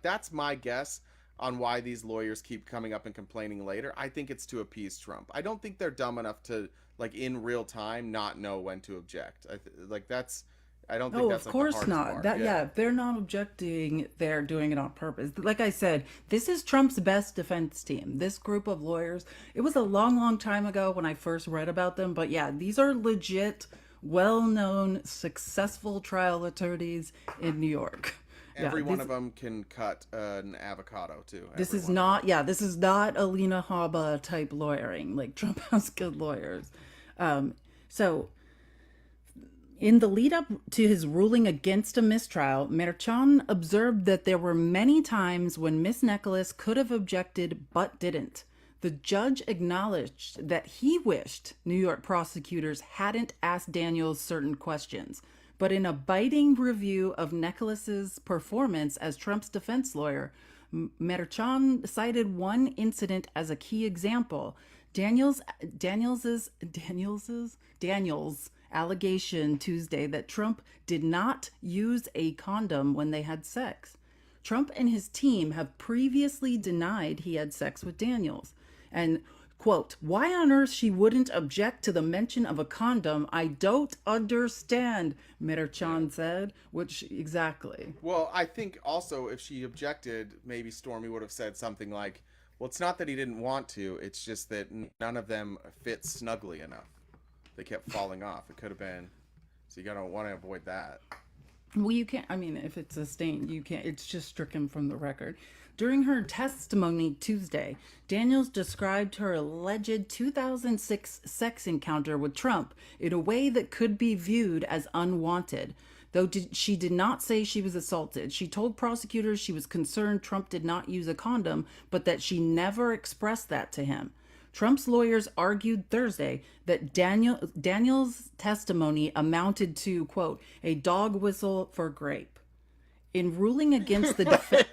That's my guess on why these lawyers keep coming up and complaining later. I think it's to appease Trump. I don't think they're dumb enough to like in real time not know when to object. I don't think oh, that's of like, the course hardest not. part. That yeah, if they're not objecting, they're doing it on purpose. Like I said, this is Trump's best defense team. This group of lawyers. It was a long, long time ago when I first read about them, but yeah, these are legit, well-known, successful trial attorneys in New York. Every one of them can cut an avocado too. This is Every one of them. not, this is not Alina Habba type lawyering. Like Trump has good lawyers. So in the lead up to his ruling against a mistrial, Merchan observed that there were many times when Miss Nicholas could have objected but didn't. The judge acknowledged that he wished New York prosecutors hadn't asked Daniels certain questions. But in a biting review of Nicholas's performance as Trump's defense lawyer, Merchan cited one incident as a key example. Daniels Daniels allegation Tuesday that Trump did not use a condom when they had sex. Trump and his team have previously denied he had sex with Daniels. And quote, why on earth she wouldn't object to the mention of a condom, I don't understand, Merchan said, which exactly. Well, I think also if she objected, maybe Stormy would have said something like, well, it's not that he didn't want to, it's just that none of them fit snugly enough. They kept falling off. It could have been. So you gotta want to avoid that. Well, you can't, I mean, if it's a stain, you can't, it's just stricken from the record. During her testimony Tuesday, Daniels described her alleged 2006 sex encounter with Trump in a way that could be viewed as unwanted. Though she did not say she was assaulted. She told prosecutors she was concerned Trump did not use a condom, but that she never expressed that to him. Trump's lawyers argued Thursday that Daniels' testimony amounted to, quote, a dog whistle for grape. In ruling against the defense,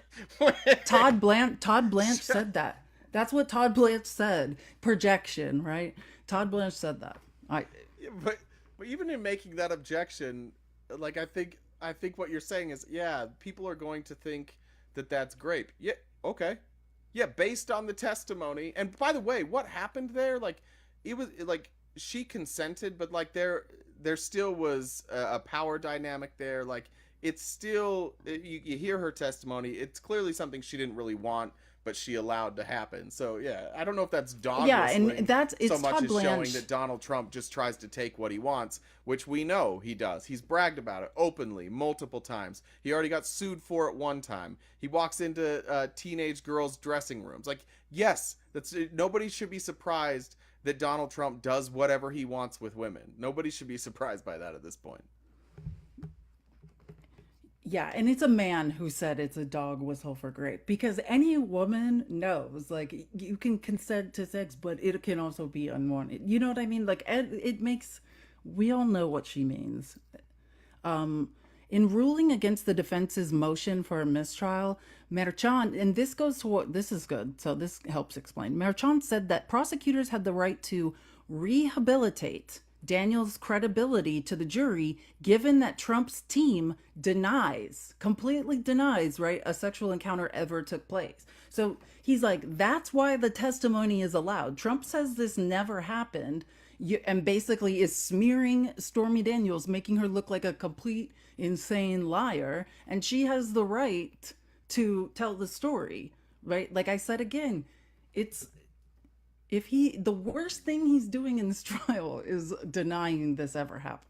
Todd Blanche said that. That's what Todd Blanche said. Projection, right? Todd Blanche said that. Yeah, but even in making that objection, like I think what you're saying is, yeah, people are going to think that that's grape. Yeah, okay. Yeah, based on the testimony. And by the way, what happened there? Like, it was like she consented, but like there still was a power dynamic there. Like, it's still you hear her testimony. It's clearly something she didn't really want, but she allowed to happen. So yeah, I don't know if that's dog whistling and it's so much Todd as Blanche showing that Donald Trump just tries to take what he wants, which we know he does. He's bragged about it openly multiple times. He already got sued for it one time. He walks into teenage girls' dressing rooms. Like, yes, that's nobody should be surprised that Donald Trump does whatever he wants with women. Nobody should be surprised by that at this point. Yeah, and it's a man who said it's a dog whistle for grape, because any woman knows, like, you can consent to sex, but it can also be unwanted. You know what I mean? Like, it makes, we all know what she means. In ruling against the defense's motion for a mistrial, Merchan, and this goes to what, this is good, so this helps explain. Merchan said that prosecutors had the right to rehabilitate Daniels' credibility to the jury, given that Trump's team completely denies, right, a sexual encounter ever took place. So he's like, that's why the testimony is allowed. Trump says this never happened, and basically is smearing Stormy Daniels, making her look like a complete insane liar, and she has the right to tell the story, right? Like I said again, the worst thing he's doing in this trial is denying this ever happened.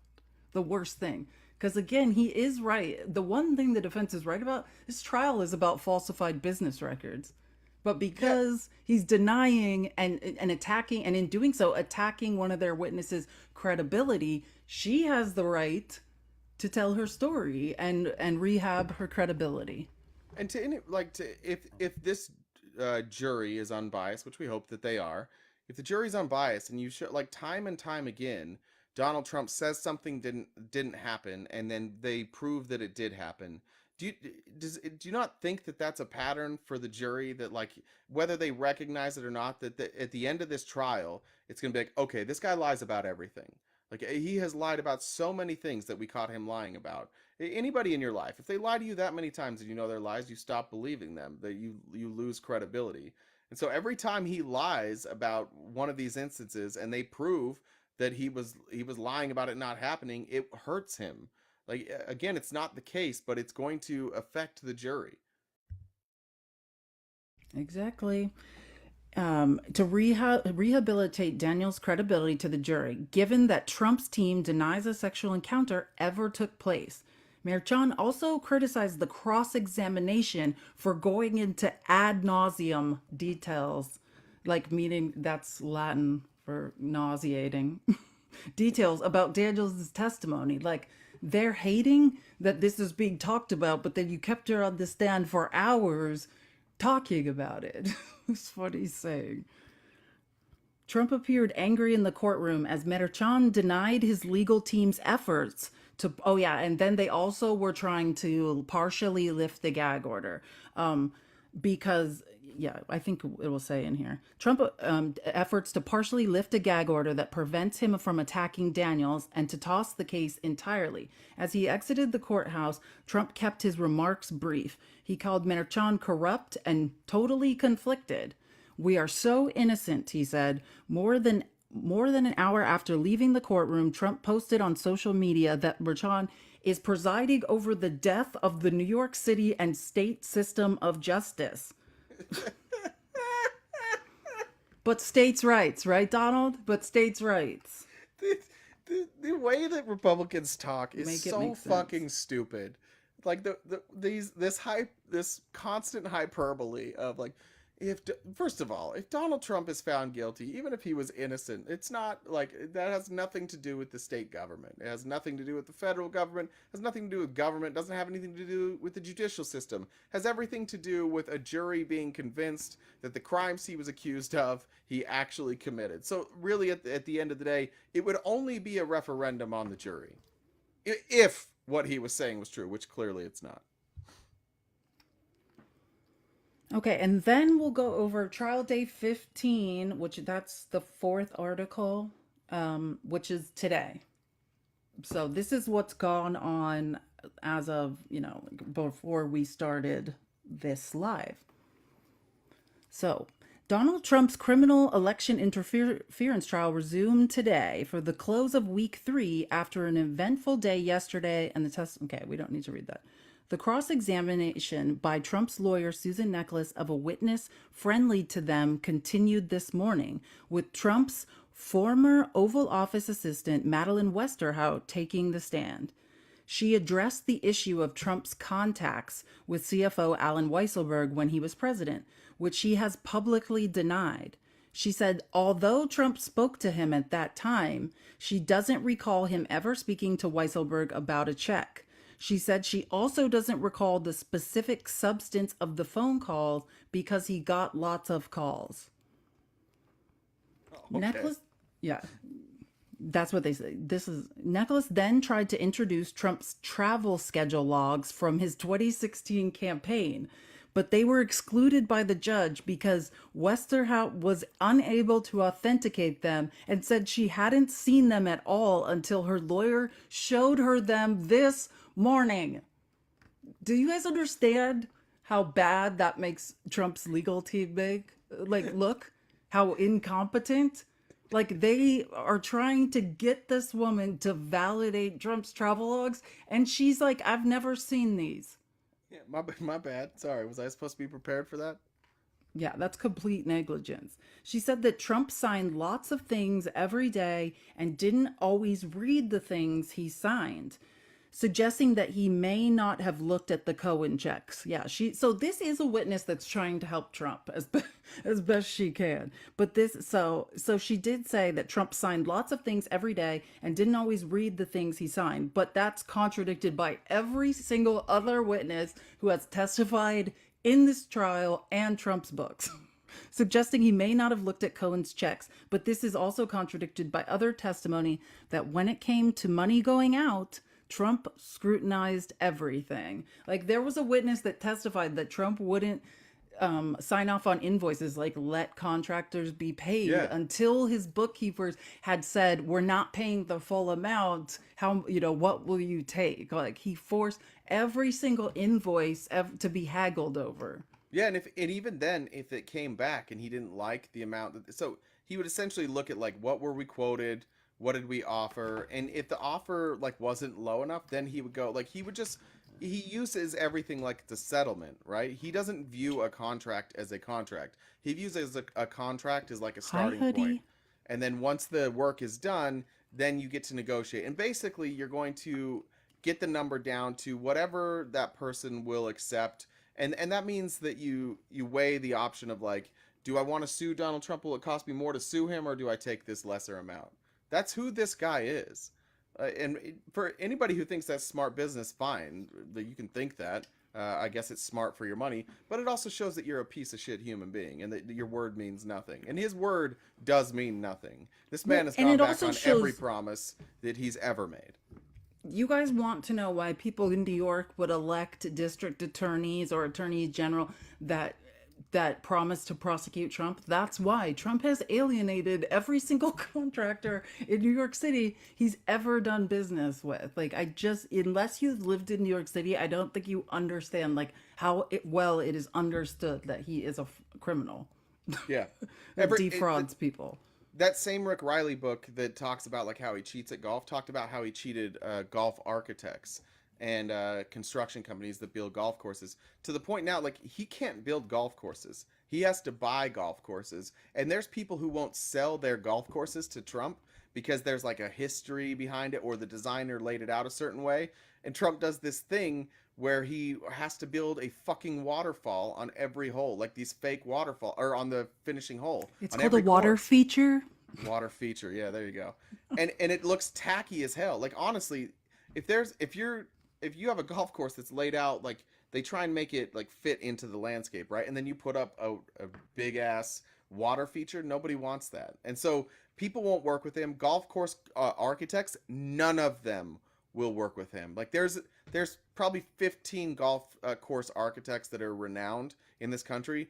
The worst thing. Because again, he is right. The one thing the defense is right about, this trial is about falsified business records. But because he's denying and attacking, and in doing so, attacking one of their witnesses' credibility, she has the right to tell her story and rehab her credibility. And if this jury is unbiased, which we hope that they are, if the jury's unbiased and you show, like, time and time again, Donald Trump says something didn't happen, and then they prove that it did happen, do you not think that that's a pattern for the jury, that, like, whether they recognize it or not, that at the end of this trial, it's going to be like, okay, this guy lies about everything. Like, he has lied about so many things that we caught him lying about. Anybody in your life, if they lie to you that many times and you know they're lies, you stop believing them, that you lose credibility. And so every time he lies about one of these instances and they prove that he was lying about it not happening, it hurts him. Like, again, it's not the case, but it's going to affect the jury. Exactly. To rehabilitate Daniels' credibility to the jury, given that Trump's team denies a sexual encounter ever took place. Merchan also criticized the cross-examination for going into ad nauseum details, like, meaning that's Latin for nauseating, details about Daniels' testimony. Like, they're hating that this is being talked about, but then you kept her on the stand for hours talking about it. That's what he's saying. Trump appeared angry in the courtroom as Merchan denied his legal team's efforts to, and then they also were trying to partially lift the gag order, because yeah, I think it will say in here. Trump efforts to partially lift a gag order that prevents him from attacking Daniels and to toss the case entirely. As he exited the courthouse, Trump kept his remarks brief. He called Merchan corrupt and totally conflicted. We are so innocent, he said. More than an hour after leaving the courtroom, Trump posted on social media that Merchan is presiding over the death of the New York City and state system of justice. But states' rights, right, Donald? But states' rights. The way that Republicans talk is Make it so make sense. fucking stupid. Like this constant hyperbole of like, first of all, if Donald Trump is found guilty, even if he was innocent, it's not like that has nothing to do with the state government. It has nothing to do with the federal government. It has nothing to do with government. It doesn't have anything to do with the judicial system. It has everything to do with a jury being convinced that the crimes he was accused of, he actually committed. So really, at the end of the day, it would only be a referendum on the jury, if what he was saying was true, which clearly it's not. Okay, and then we'll go over trial day 15, which that's the fourth article, which is today. So this is what's gone on as of, before we started this live. So Donald Trump's criminal election interference trial resumed today for the close of week 3 after an eventful day yesterday and the test. Okay, we don't need to read that. The cross-examination by Trump's lawyer, Susan Necheles, of a witness friendly to them continued this morning, with Trump's former Oval Office assistant, Madeleine Westerhout, taking the stand. She addressed the issue of Trump's contacts with CFO Alan Weisselberg when he was president, which he has publicly denied. She said, although Trump spoke to him at that time, she doesn't recall him ever speaking to Weisselberg about a check. She said she also doesn't recall the specific substance of the phone call because he got lots of calls. Okay. Necheles, yeah, that's what they say. Necheles then tried to introduce Trump's travel schedule logs from his 2016 campaign, but they were excluded by the judge because Westerhout was unable to authenticate them and said she hadn't seen them at all until her lawyer showed her them this morning. Do you guys understand how bad that makes Trump's legal team look? How incompetent? Like, they are trying to get this woman to validate Trump's travel logs, and she's like, I've never seen these. Yeah, my bad. Sorry, was I supposed to be prepared for that? Yeah, that's complete negligence. She said that Trump signed lots of things every day and didn't always read the things he signed, suggesting that he may not have looked at the Cohen checks. Yeah, so this is a witness that's trying to help Trump as best she can. But so she did say that Trump signed lots of things every day and didn't always read the things he signed, but that's contradicted by every single other witness who has testified in this trial and Trump's books. Suggesting he may not have looked at Cohen's checks, but this is also contradicted by other testimony that when it came to money going out, Trump scrutinized everything. Like, there was a witness that testified that Trump wouldn't sign off on invoices, like let contractors be paid until his bookkeepers had said, we're not paying the full amount. How, what will you take? Like, he forced every single invoice to be haggled over. Yeah, and even then, if it came back and he didn't like the amount, so he would essentially look at like, what were we quoted? What did we offer? And if the offer like wasn't low enough, then he would go like he uses everything like the settlement, right? He doesn't view a contract as a contract. He views it as a contract as like a starting point. And then once the work is done, then you get to negotiate. And basically you're going to get the number down to whatever that person will accept. And that means that you weigh the option of like, do I want to sue Donald Trump? Will it cost me more to sue him, or do I take this lesser amount? That's who this guy is. And for anybody who thinks that's smart business, fine. That you can think that. I guess it's smart for your money. But it also shows that you're a piece of shit human being and that your word means nothing. And his word does mean nothing. This man has gone back on every promise that he's ever made. You guys want to know why people in New York would elect district attorneys or attorneys general that that promised to prosecute Trump. That's why Trump has alienated every single contractor in New York City he's ever done business with. Like, unless you've lived in New York City, I don't think you understand like how well it is understood that he is a criminal Yeah. that defrauds people. That same Rick Riley book that talks about like how he cheats at golf talked about how he cheated golf architects and construction companies that build golf courses, to the point now like he can't build golf courses. He has to buy golf courses, and there's people who won't sell their golf courses to Trump because there's like a history behind it or the designer laid it out a certain way. And Trump does this thing where he has to build a fucking waterfall on every hole, like these fake waterfall, or on the finishing hole. It's on called a every water course. feature. Water feature, yeah, there you go. And it looks tacky as hell. Like honestly, if you have a golf course that's laid out like they try and make it like fit into the landscape, right? And then you put up a big ass water feature, nobody wants that. And so people won't work with him. Golf course architects, none of them will work with him. Like there's probably 15 golf course architects that are renowned in this country.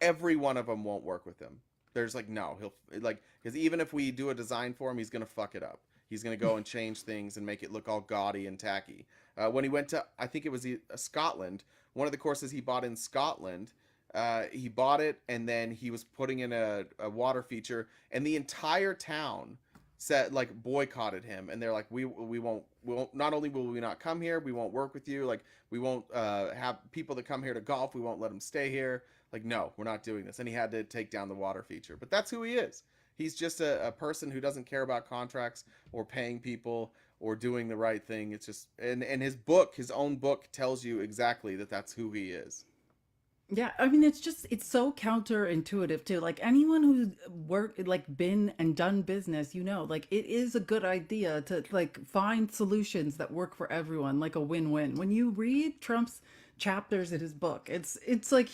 Every one of them won't work with him. There's like, no, he'll like, because even if we do a design for him, he's going to fuck it up. He's going to go and change things and make it look all gaudy and tacky. When he went to, I think it was Scotland, one of the courses he bought in Scotland, he bought it and then he was putting in a water feature, and the entire town said like boycotted him, and they're like, we won't not only will we not come here, we won't work with you, like we won't have people that come here to golf, we won't let them stay here, like no, we're not doing this. And he had to take down the water feature. But that's who he is. He's just a person who doesn't care about contracts or paying people or doing the right thing. It's just, and his book, his own book, tells you exactly that that's who he is. Yeah, I mean, it's so counterintuitive too. Like anyone who's been and done business, like it is a good idea to like find solutions that work for everyone, like a win-win. When you read Trump's chapters in his book, it's like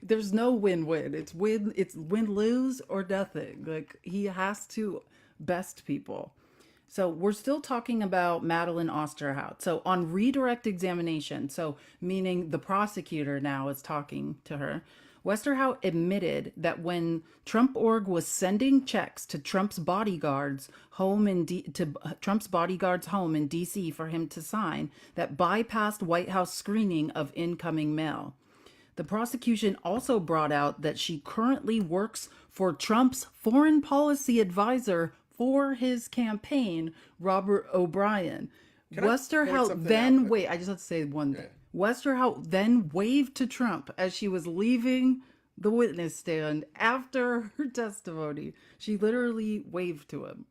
there's no win-win. It's win-lose or nothing. Like he has to best people. So we're still talking about Madeline Osterhout. So on redirect examination, so meaning the prosecutor now is talking to her, Westerhout admitted that when Trump Org was sending checks to Trump's bodyguards home in D.C. for him to sign, that bypassed White House screening of incoming mail. The prosecution also brought out that she currently works for Trump's foreign policy advisor for his campaign, Robert O'Brien. Westerhout then I just have to say one thing. Westerhout then waved to Trump as she was leaving the witness stand after her testimony. She literally waved to him.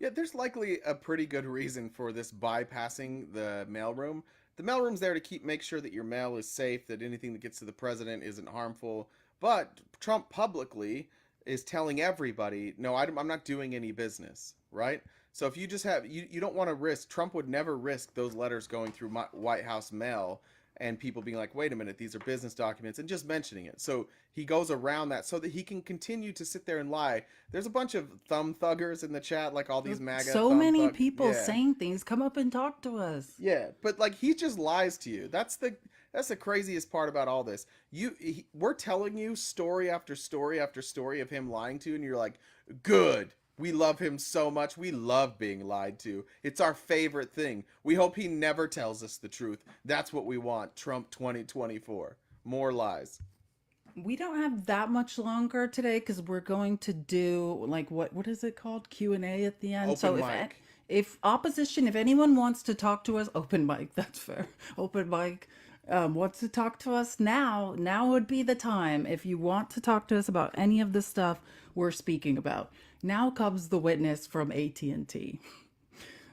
Yeah, there's likely a pretty good reason for this bypassing the mailroom. The mailroom's there to make sure that your mail is safe, that anything that gets to the president isn't harmful. But Trump publicly is telling everybody, no, I'm not doing any business, right? So if you just have, you don't want to risk, Trump would never risk those letters going through White House mail and people being like, wait a minute, these are business documents, and just mentioning it. So he goes around that so that he can continue to sit there and lie. There's a bunch of thumb thuggers in the chat, like all these MAGA so many people saying things. Come up and talk to us. Yeah, but like he just lies to you. That's the craziest part about all this. We're telling you story after story after story of him lying to you, and you're like, good. We love him so much. We love being lied to. It's our favorite thing. We hope he never tells us the truth. That's what we want. Trump 2024. More lies. We don't have that much longer today because we're going to do like what is it called? Q&A at the end. Open mic. If opposition, if anyone wants to talk to us, open mic, that's fair. Open mic. Wants to talk to us now would be the time. If you want to talk to us about any of the stuff we're speaking about. Now comes the witness from AT&T.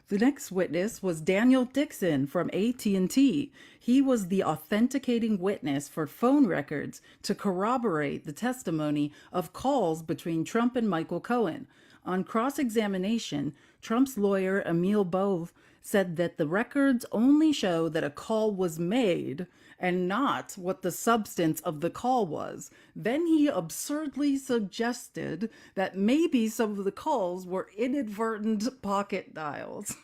The next witness was Daniel Dixon from AT&T. He was the authenticating witness for phone records to corroborate the testimony of calls between Trump and Michael Cohen. On cross-examination, Trump's lawyer, Emil Bove, said that the records only show that a call was made and not what the substance of the call was. Then he absurdly suggested that maybe some of the calls were inadvertent pocket dials.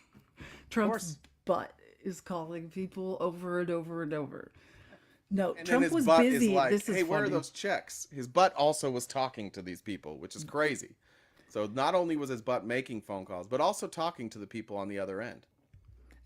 Trump's butt is calling people over and over and over. No, And then Trump his was butt is busy. like, This is hey, where are funny. those checks? His butt also was talking to these people, which is crazy. So not only was his butt making phone calls, but also talking to the people on the other end.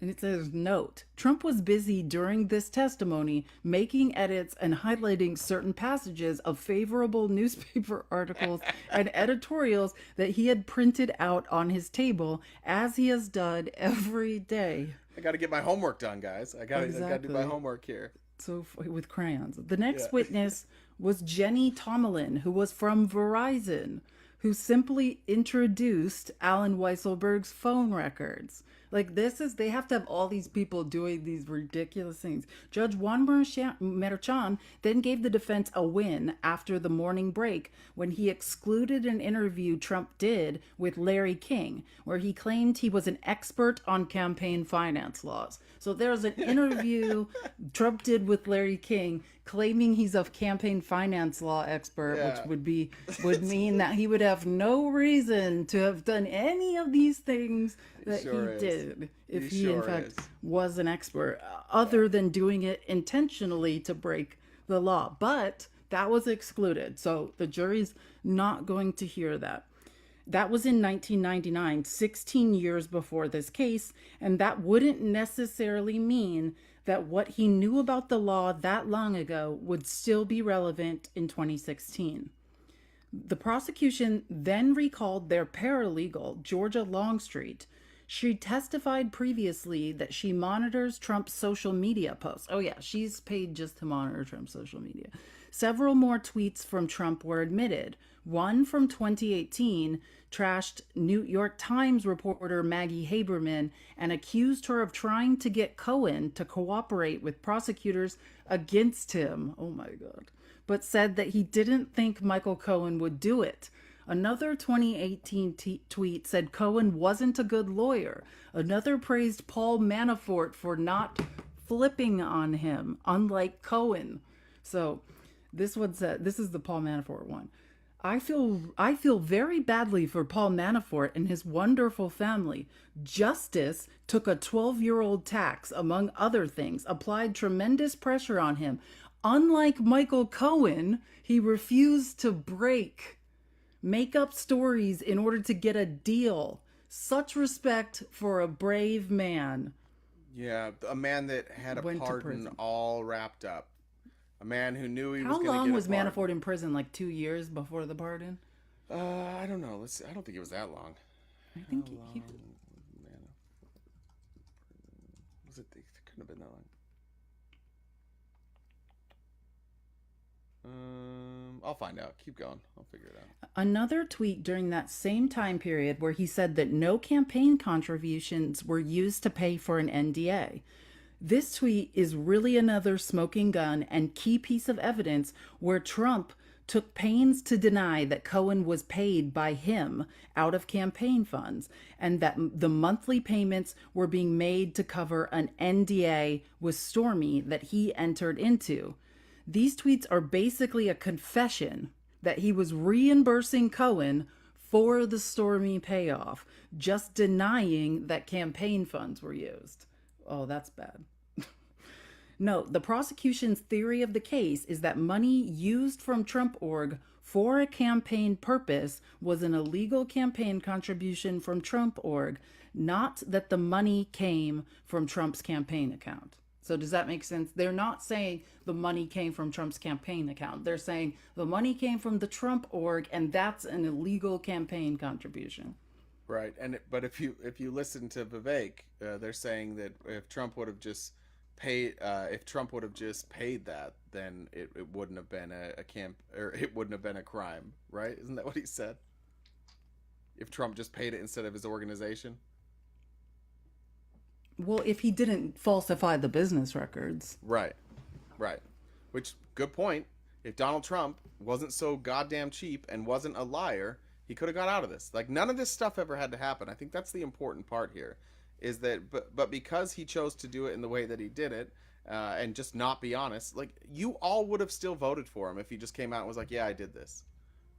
And it says, note, Trump was busy during this testimony making edits and highlighting certain passages of favorable newspaper articles and editorials that he had printed out on his table, as he has done every day. I got to get my homework done, guys. I got to do my Exactly. homework here. So with crayons. The next Yeah. witness was Jenny Tomalin, who was from Verizon, who simply introduced Alan Weisselberg's phone records. Like they have to have all these people doing these ridiculous things. Judge Juan Merchan then gave the defense a win after the morning break when he excluded an interview Trump did with Larry King, where he claimed he was an expert on campaign finance laws. So there's an interview Trump did with Larry King claiming he's a campaign finance law expert, Yeah. which would mean that he would have no reason to have done any of these things that sure he is. did if He he in sure fact is. was an expert, other than doing it intentionally to break the law. But that was excluded, so the jury's not going to hear that. That was in 1999, 16 years before this case, and that wouldn't necessarily mean that what he knew about the law that long ago would still be relevant in 2016. The prosecution then recalled their paralegal, Georgia Longstreet. She testified previously that she monitors Trump's social media posts. Oh, yeah, she's paid just to monitor Trump's social media. Several more tweets from Trump were admitted. One from 2018 trashed New York Times reporter Maggie Haberman and accused her of trying to get Cohen to cooperate with prosecutors against him. Oh, my God. But said that he didn't think Michael Cohen would do it. Another 2018 tweet said Cohen wasn't a good lawyer. Another praised Paul Manafort for not flipping on him, unlike Cohen. So this one said, this is the Paul Manafort one. I feel very badly for Paul Manafort and his wonderful family. Justice took a 12-year-old tax, among other things, applied tremendous pressure on him. Unlike Michael Cohen, he refused to make up stories in order to get a deal. Such respect for a brave man. Yeah, a man that had a Went to pardon prison. all wrapped up. A man who knew he was How going to get long a was pardon. Manafort in prison? Like 2 years before the pardon? I don't know. Let's see. I don't think it was that long. I think he Was it? It couldn't have been that long. I'll find out. Keep going. I'll figure it out. Another tweet during that same time period where he said that no campaign contributions were used to pay for an NDA. This tweet is really another smoking gun and key piece of evidence where Trump took pains to deny that Cohen was paid by him out of campaign funds and that the monthly payments were being made to cover an NDA with Stormy that he entered into. These tweets are basically a confession that he was reimbursing Cohen for the Stormy payoff, just denying that campaign funds were used. Oh, that's bad. No, the prosecution's theory of the case is that money used from Trump Org for a campaign purpose was an illegal campaign contribution from Trump Org, not that the money came from Trump's campaign account. So does that make sense? They're not saying the money came from Trump's campaign account. They're saying the money came from the Trump Org, and that's an illegal campaign contribution. Right, but if you listen to Vivek, they're saying that if Trump would have just paid that, then it wouldn't have been it wouldn't have been a crime, right? Isn't that what he said? If Trump just paid it instead of his organization. Well, if he didn't falsify the business records. Right. Which, good point. If Donald Trump wasn't so goddamn cheap and wasn't a liar, he could have got out of this. Like, none of this stuff ever had to happen. I think that's the important part here, is that, but because he chose to do it in the way that he did it, and just not be honest, like, you all would have still voted for him if he just came out and was like, yeah, I did this.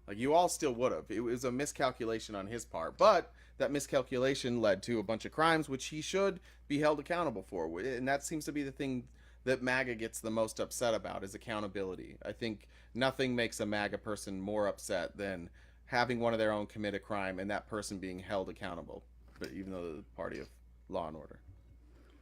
Like, you all still would have. It was a miscalculation on his part, but that miscalculation led to a bunch of crimes, which he should be held accountable for. And that seems to be the thing that MAGA gets the most upset about is accountability. I think nothing makes a MAGA person more upset than having one of their own commit a crime and that person being held accountable, but even though they're the party of law and order.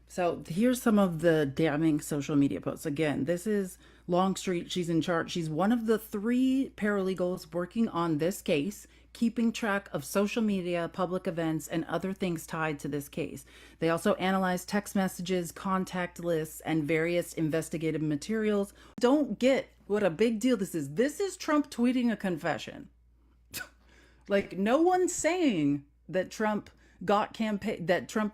So here's some of the damning social media posts. Again, this is Longstreet. She's in charge. She's one of the 3 paralegals working on this case, keeping track of social media, public events, and other things tied to this case. They also analyze text messages, contact lists, and various investigative materials. Don't get what a big deal this is. This is Trump tweeting a confession. Like, no one's saying that Trump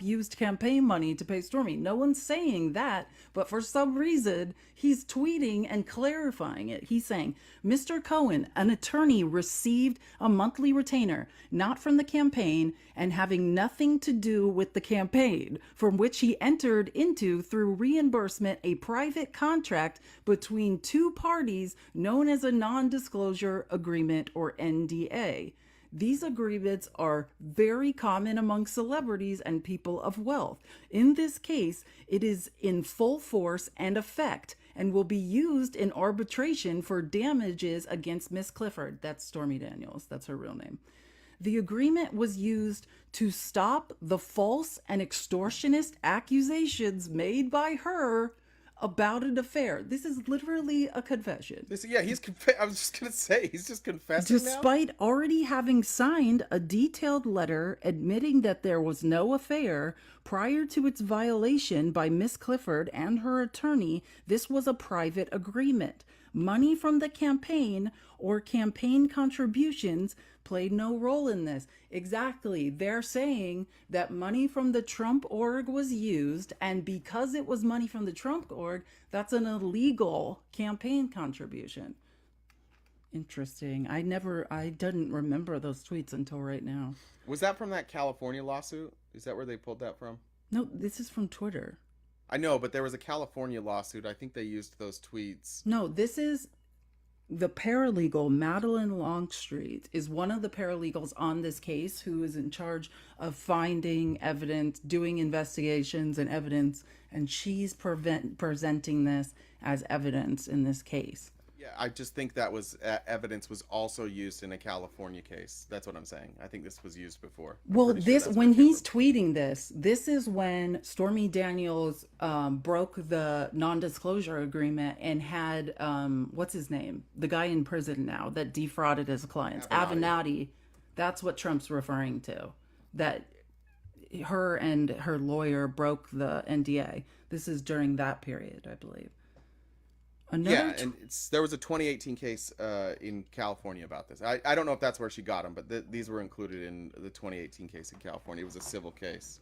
used campaign money to pay Stormy. No one's saying that, but for some reason, he's tweeting and clarifying it. He's saying, Mr. Cohen, an attorney, received a monthly retainer, not from the campaign and having nothing to do with the campaign, from which he entered into through reimbursement a private contract between 2 parties known as a non-disclosure agreement, or NDA. These agreements are very common among celebrities and people of wealth. In this case, it is in full force and effect and will be used in arbitration for damages against Miss Clifford. That's Stormy Daniels. That's her real name. The agreement was used to stop the false and extortionist accusations made by her about an affair. This is literally a confession. I was just gonna say, he's just confessing now? Despite already having signed a detailed letter admitting that there was no affair prior to its violation by Miss Clifford and her attorney, this was a private agreement. Money from the campaign or campaign contributions played no role in this. Exactly. They're saying that money from the Trump org was used, and because it was money from the Trump org, that's an illegal campaign contribution. Interesting. I didn't remember those tweets until right now. Was that from that California lawsuit? Is that where they pulled that from? No, this is from Twitter. I know, but there was a California lawsuit. I think they used those tweets. No, this is the paralegal. Madeline Longstreet is one of the paralegals on this case who is in charge of finding evidence, doing investigations and evidence, and she's presenting this as evidence in this case. Yeah, I just think that was evidence was also used in a California case. That's what I'm saying. I think this was used before. Well, when he's tweeting this is when Stormy Daniels broke the non-disclosure agreement and had what's his name, the guy in prison now that defrauded his clients, Avenatti. That's what Trump's referring to. That her and her lawyer broke the NDA. This is during that period, I believe. And there was a 2018 case in California about this. I don't know if that's where she got them, but these were included in the 2018 case in California. It was a civil case.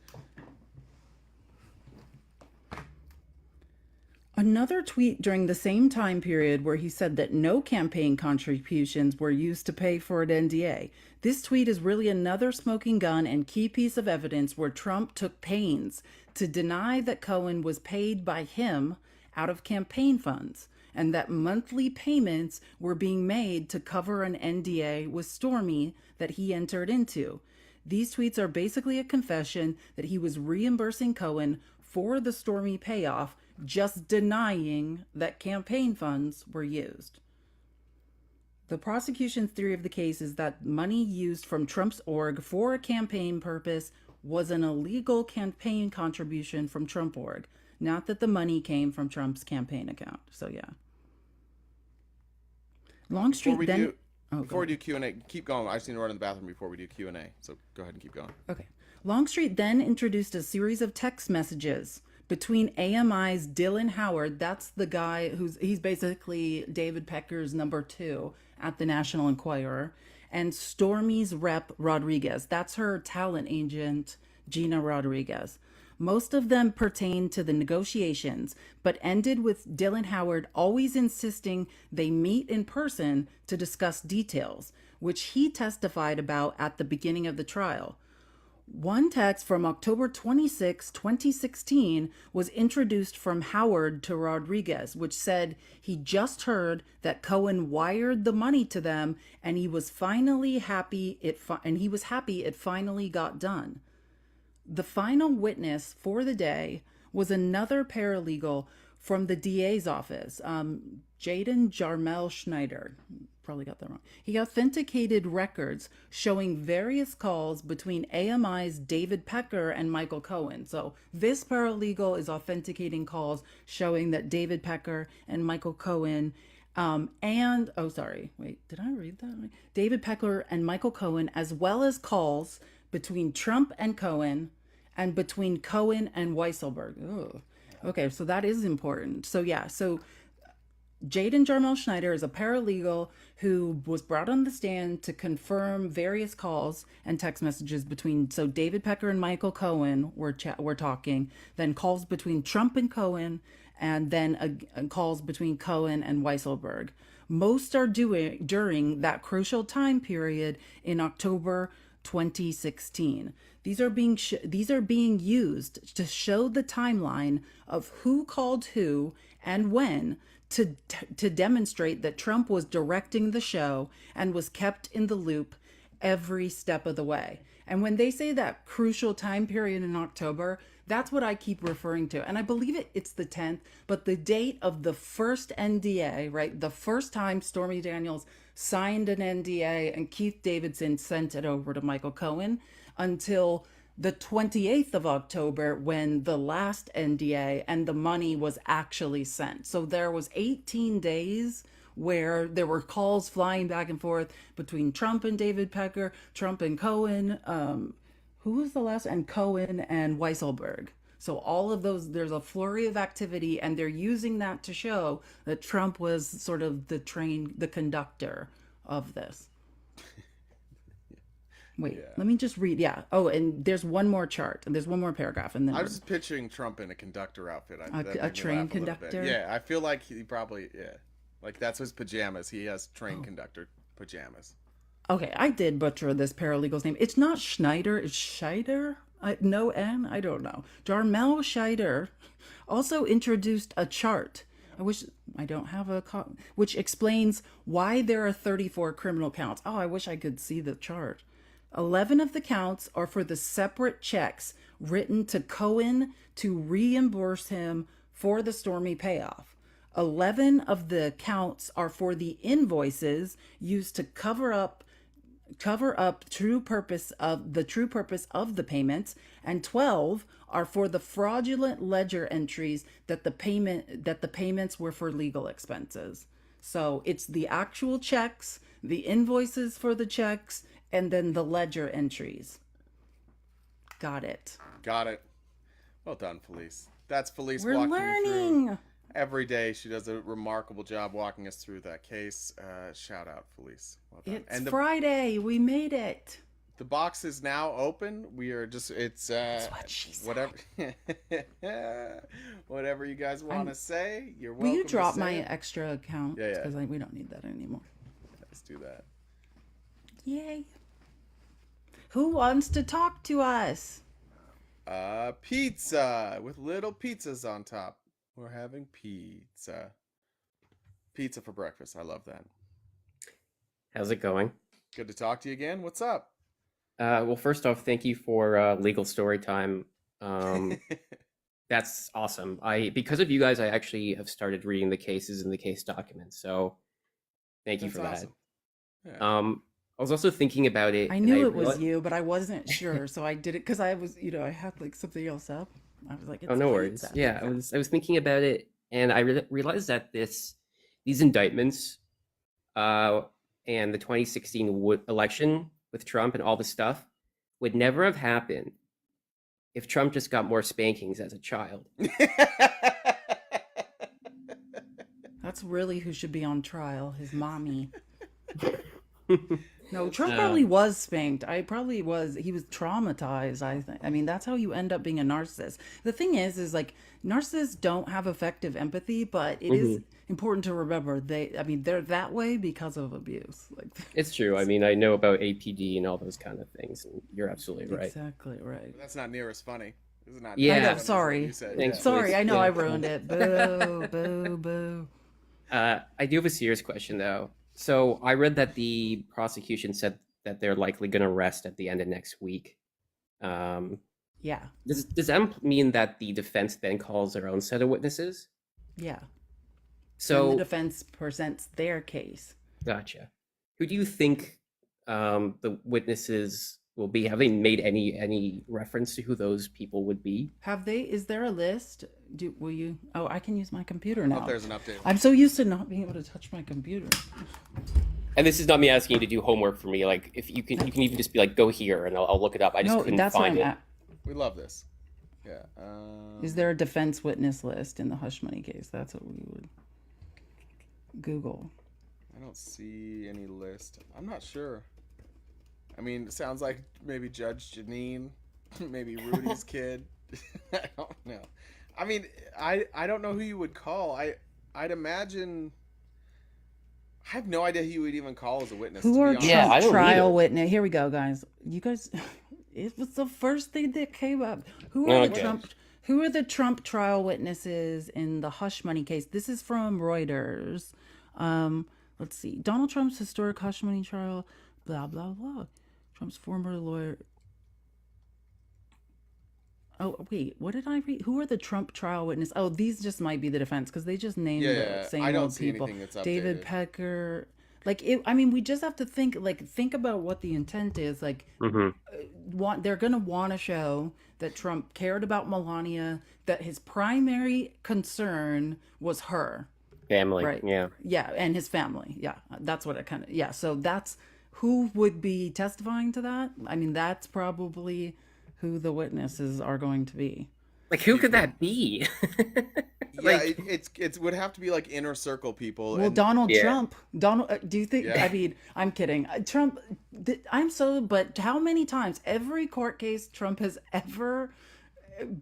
Another tweet during the same time period where he said that no campaign contributions were used to pay for an NDA. This tweet is really another smoking gun and key piece of evidence where Trump took pains to deny that Cohen was paid by him out of campaign funds, and that monthly payments were being made to cover an NDA with Stormy that he entered into. These tweets are basically a confession that he was reimbursing Cohen for the Stormy payoff, just denying that campaign funds were used. The prosecution's theory of the case is that money used from Trump's org for a campaign purpose was an illegal campaign contribution from Trump org, not that the money came from Trump's campaign account. So yeah. Longstreet then... Before we do Q&A, keep going. I just need to run in the bathroom before we do Q&A. So go ahead and keep going. Okay. Longstreet then introduced a series of text messages between AMI's Dylan Howard. That's the guy he's basically David Pecker's number 2 at the National Enquirer. And Stormy's rep Rodriguez. That's her talent agent, Gina Rodriguez. Most of them pertain to the negotiations, but ended with Dylan Howard always insisting they meet in person to discuss details, which he testified about at the beginning of the trial. One text from October 26, 2016 was introduced from Howard to Rodriguez, which said he just heard that Cohen wired the money to them and he was happy it finally got done. The final witness for the day was another paralegal from the DA's office, Jaden Jarmel Schneider. Probably got that wrong. He authenticated records showing various calls between AMI's David Pecker and Michael Cohen. So this paralegal is authenticating calls showing that David Pecker and Michael Cohen did I read that right? David Pecker and Michael Cohen, as well as calls between Trump and Cohen and between Cohen and Weisselberg. Ugh. Okay, so that is important. So Jaden Jarmel Schneider is a paralegal who was brought on the stand to confirm various calls and text messages between. So David Pecker and Michael Cohen were talking, then calls between Trump and Cohen, and then calls between Cohen and Weisselberg. Most are during that crucial time period in October 2016. These are being used to show the timeline of who called who and when, to demonstrate that Trump was directing the show and was kept in the loop every step of the way. And when they say that crucial time period in October, that's what I keep referring to. And I believe it's the 10th, but the date of the first NDA, right? The first time Stormy Daniels signed an NDA and Keith Davidson sent it over to Michael Cohen, until the 28th of October, when the last NDA and the money was actually sent. So there was 18 days where there were calls flying back and forth between Trump and David Pecker, Trump and Cohen, who was the last? And Cohen and Weisselberg. So all of those, there's a flurry of activity, and they're using that to show that Trump was sort of the conductor of this. Wait, let me just read. Yeah. Oh, and there's one more chart, and there's one more paragraph, and then I was just picturing Trump in a conductor outfit. A train conductor. Yeah, I feel like he probably like that's his pajamas. He has train conductor pajamas. Okay, I did butcher this paralegal's name. It's not Schneider. It's Scheider. No N. I don't know. Jarmel Scheider also introduced a chart. I wish I don't have which explains why there are 34 criminal counts. Oh, I wish I could see the chart. 11 of the counts are for the separate checks written to Cohen to reimburse him for the Stormy payoff. 11 of the counts are for the invoices used to cover up true purpose of the payments, and 12 are for the fraudulent ledger entries that the payments were for legal expenses. So it's the actual checks, the invoices for the checks, and then the ledger entries. Got it. Well done, Felice. That's Felice. We're walking learning. Through. Every day she does a remarkable job walking us through that case. Shout out, Felice. Well done. It's Friday. We made it. The box is now open. We are just, That's what she said. Whatever you guys want to say, you're welcome. Will you drop to say my it. extra account? Yeah. Because we don't need that anymore. Let's do that. Yay. Who wants to talk to us? Pizza with little pizzas on top. We're having pizza. Pizza for breakfast. I love that. How's it going? Good to talk to you again. What's up? Well, first off, thank you for legal story time. That's awesome. Because of you guys, I actually have started reading the cases and the case documents. So thank you for awesome. that. Yeah. I was also thinking about it. I knew it was you, but I wasn't sure, so I did it because I was, I had like something else up. I was like, oh, no worries. Yeah, I was thinking about it, and I realized that these indictments, and the 2016 election with Trump and all this stuff would never have happened if Trump just got more spankings as a child. That's really who should be on trial, his mommy. No, Trump probably was spanked. He was traumatized, I think. I mean, that's how you end up being a narcissist. The thing is like narcissists don't have effective empathy, but it is important to remember they're that way because of abuse. Like, it's true. I mean, I know about APD and all those kind of things, and you're absolutely right. Exactly right. That's not near as funny. This is not. Yeah. I know, sorry. Thanks, sorry, I know yeah. I ruined it. Boo, boo, boo. I do have a serious question, though. So I read that the prosecution said that they're likely going to rest at the end of next week. Yeah. Does that mean that the defense then calls their own set of witnesses? Yeah. Then the So, defense presents their case. gotcha. Who do you think the witnesses will be? Have they made any reference to who those people would be? Is there a list? Will you? Oh, I can use my computer I don't know now. if there's an update. I'm so used to not being able to touch my computer. And this is not me asking you to do homework for me. Like, if you can even just be like, go here, and I'll look it up. I just No, couldn't that's what find I'm it. at. We love this. Yeah. Is there a defense witness list in the hush money case? That's what we would Google. I don't see any list. I'm not sure. I mean, it sounds like maybe Judge Janine, maybe Rudy's kid. I don't know. I mean, I don't know who you would call. I'd imagine. I have no idea who you would even call as a witness. Who to are be honest. Yeah, Trump I don't trial either. witness? Here we go, guys. You guys, it was the first thing that came up. Who are Okay. the Trump trial witnesses in the hush money case? This is from Reuters. Let's see. Donald Trump's historic hush money trial. Blah blah blah. Trump's former lawyer. Oh wait, what did I read? Who are the Trump trial witnesses? Oh, these just might be the defense because they just named Yeah, the same I don't old see people. anything that's David updated. Pecker. Like it, I mean, we just have to think about what the intent is. Like, they're gonna want to show that Trump cared about Melania, that his primary concern was her, Family. right? Yeah. Yeah, and his family. Yeah, that's what it kind of. Yeah, so that's who would be testifying to that. I mean, that's probably who the witnesses are going to be. Like, who could that be? Yeah, it would have to be like inner circle people. Well, and Donald Yeah. Trump. Do you think? Yeah. I mean, I'm kidding. Trump. But how many times? Every court case Trump has ever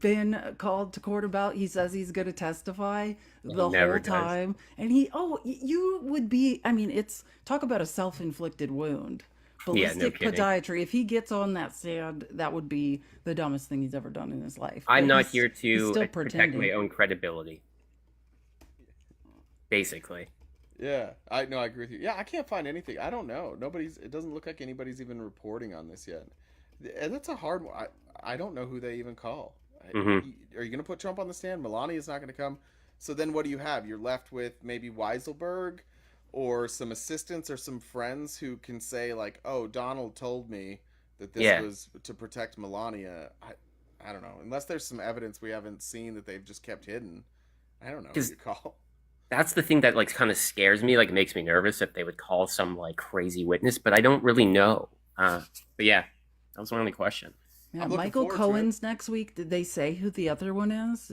been called to court about, he says he's going to testify the never whole does. time, and you would be. I mean, it's talk about a self-inflicted wound. Yeah, no Ballistic kidding. podiatry. If he gets on that stand, that would be the dumbest thing he's ever done in his life. I'm But not he's here to still protect pretending. my own credibility. Basically. Yeah, I agree with you. Yeah, I can't find anything. I don't know. It doesn't look like anybody's even reporting on this yet. And that's a hard one. I don't know who they even call. Mhm. Are you going to put Trump on the stand? Melania's not going to come. So then what do you have? You're left with maybe Weiselberg or some assistants or some friends who can say like, "Oh, Donald told me that this Yeah. was to protect Melania." I don't know. Unless there's some evidence we haven't seen that they've just kept hidden. I don't know who 'Cause- you call. That's the thing that like kind of scares me, like makes me nervous if they would call some like crazy witness, but I don't really know. But yeah, that was my only question. Yeah, I'm looking Michael forward to it. Cohen's next week. Did they say who the other one is?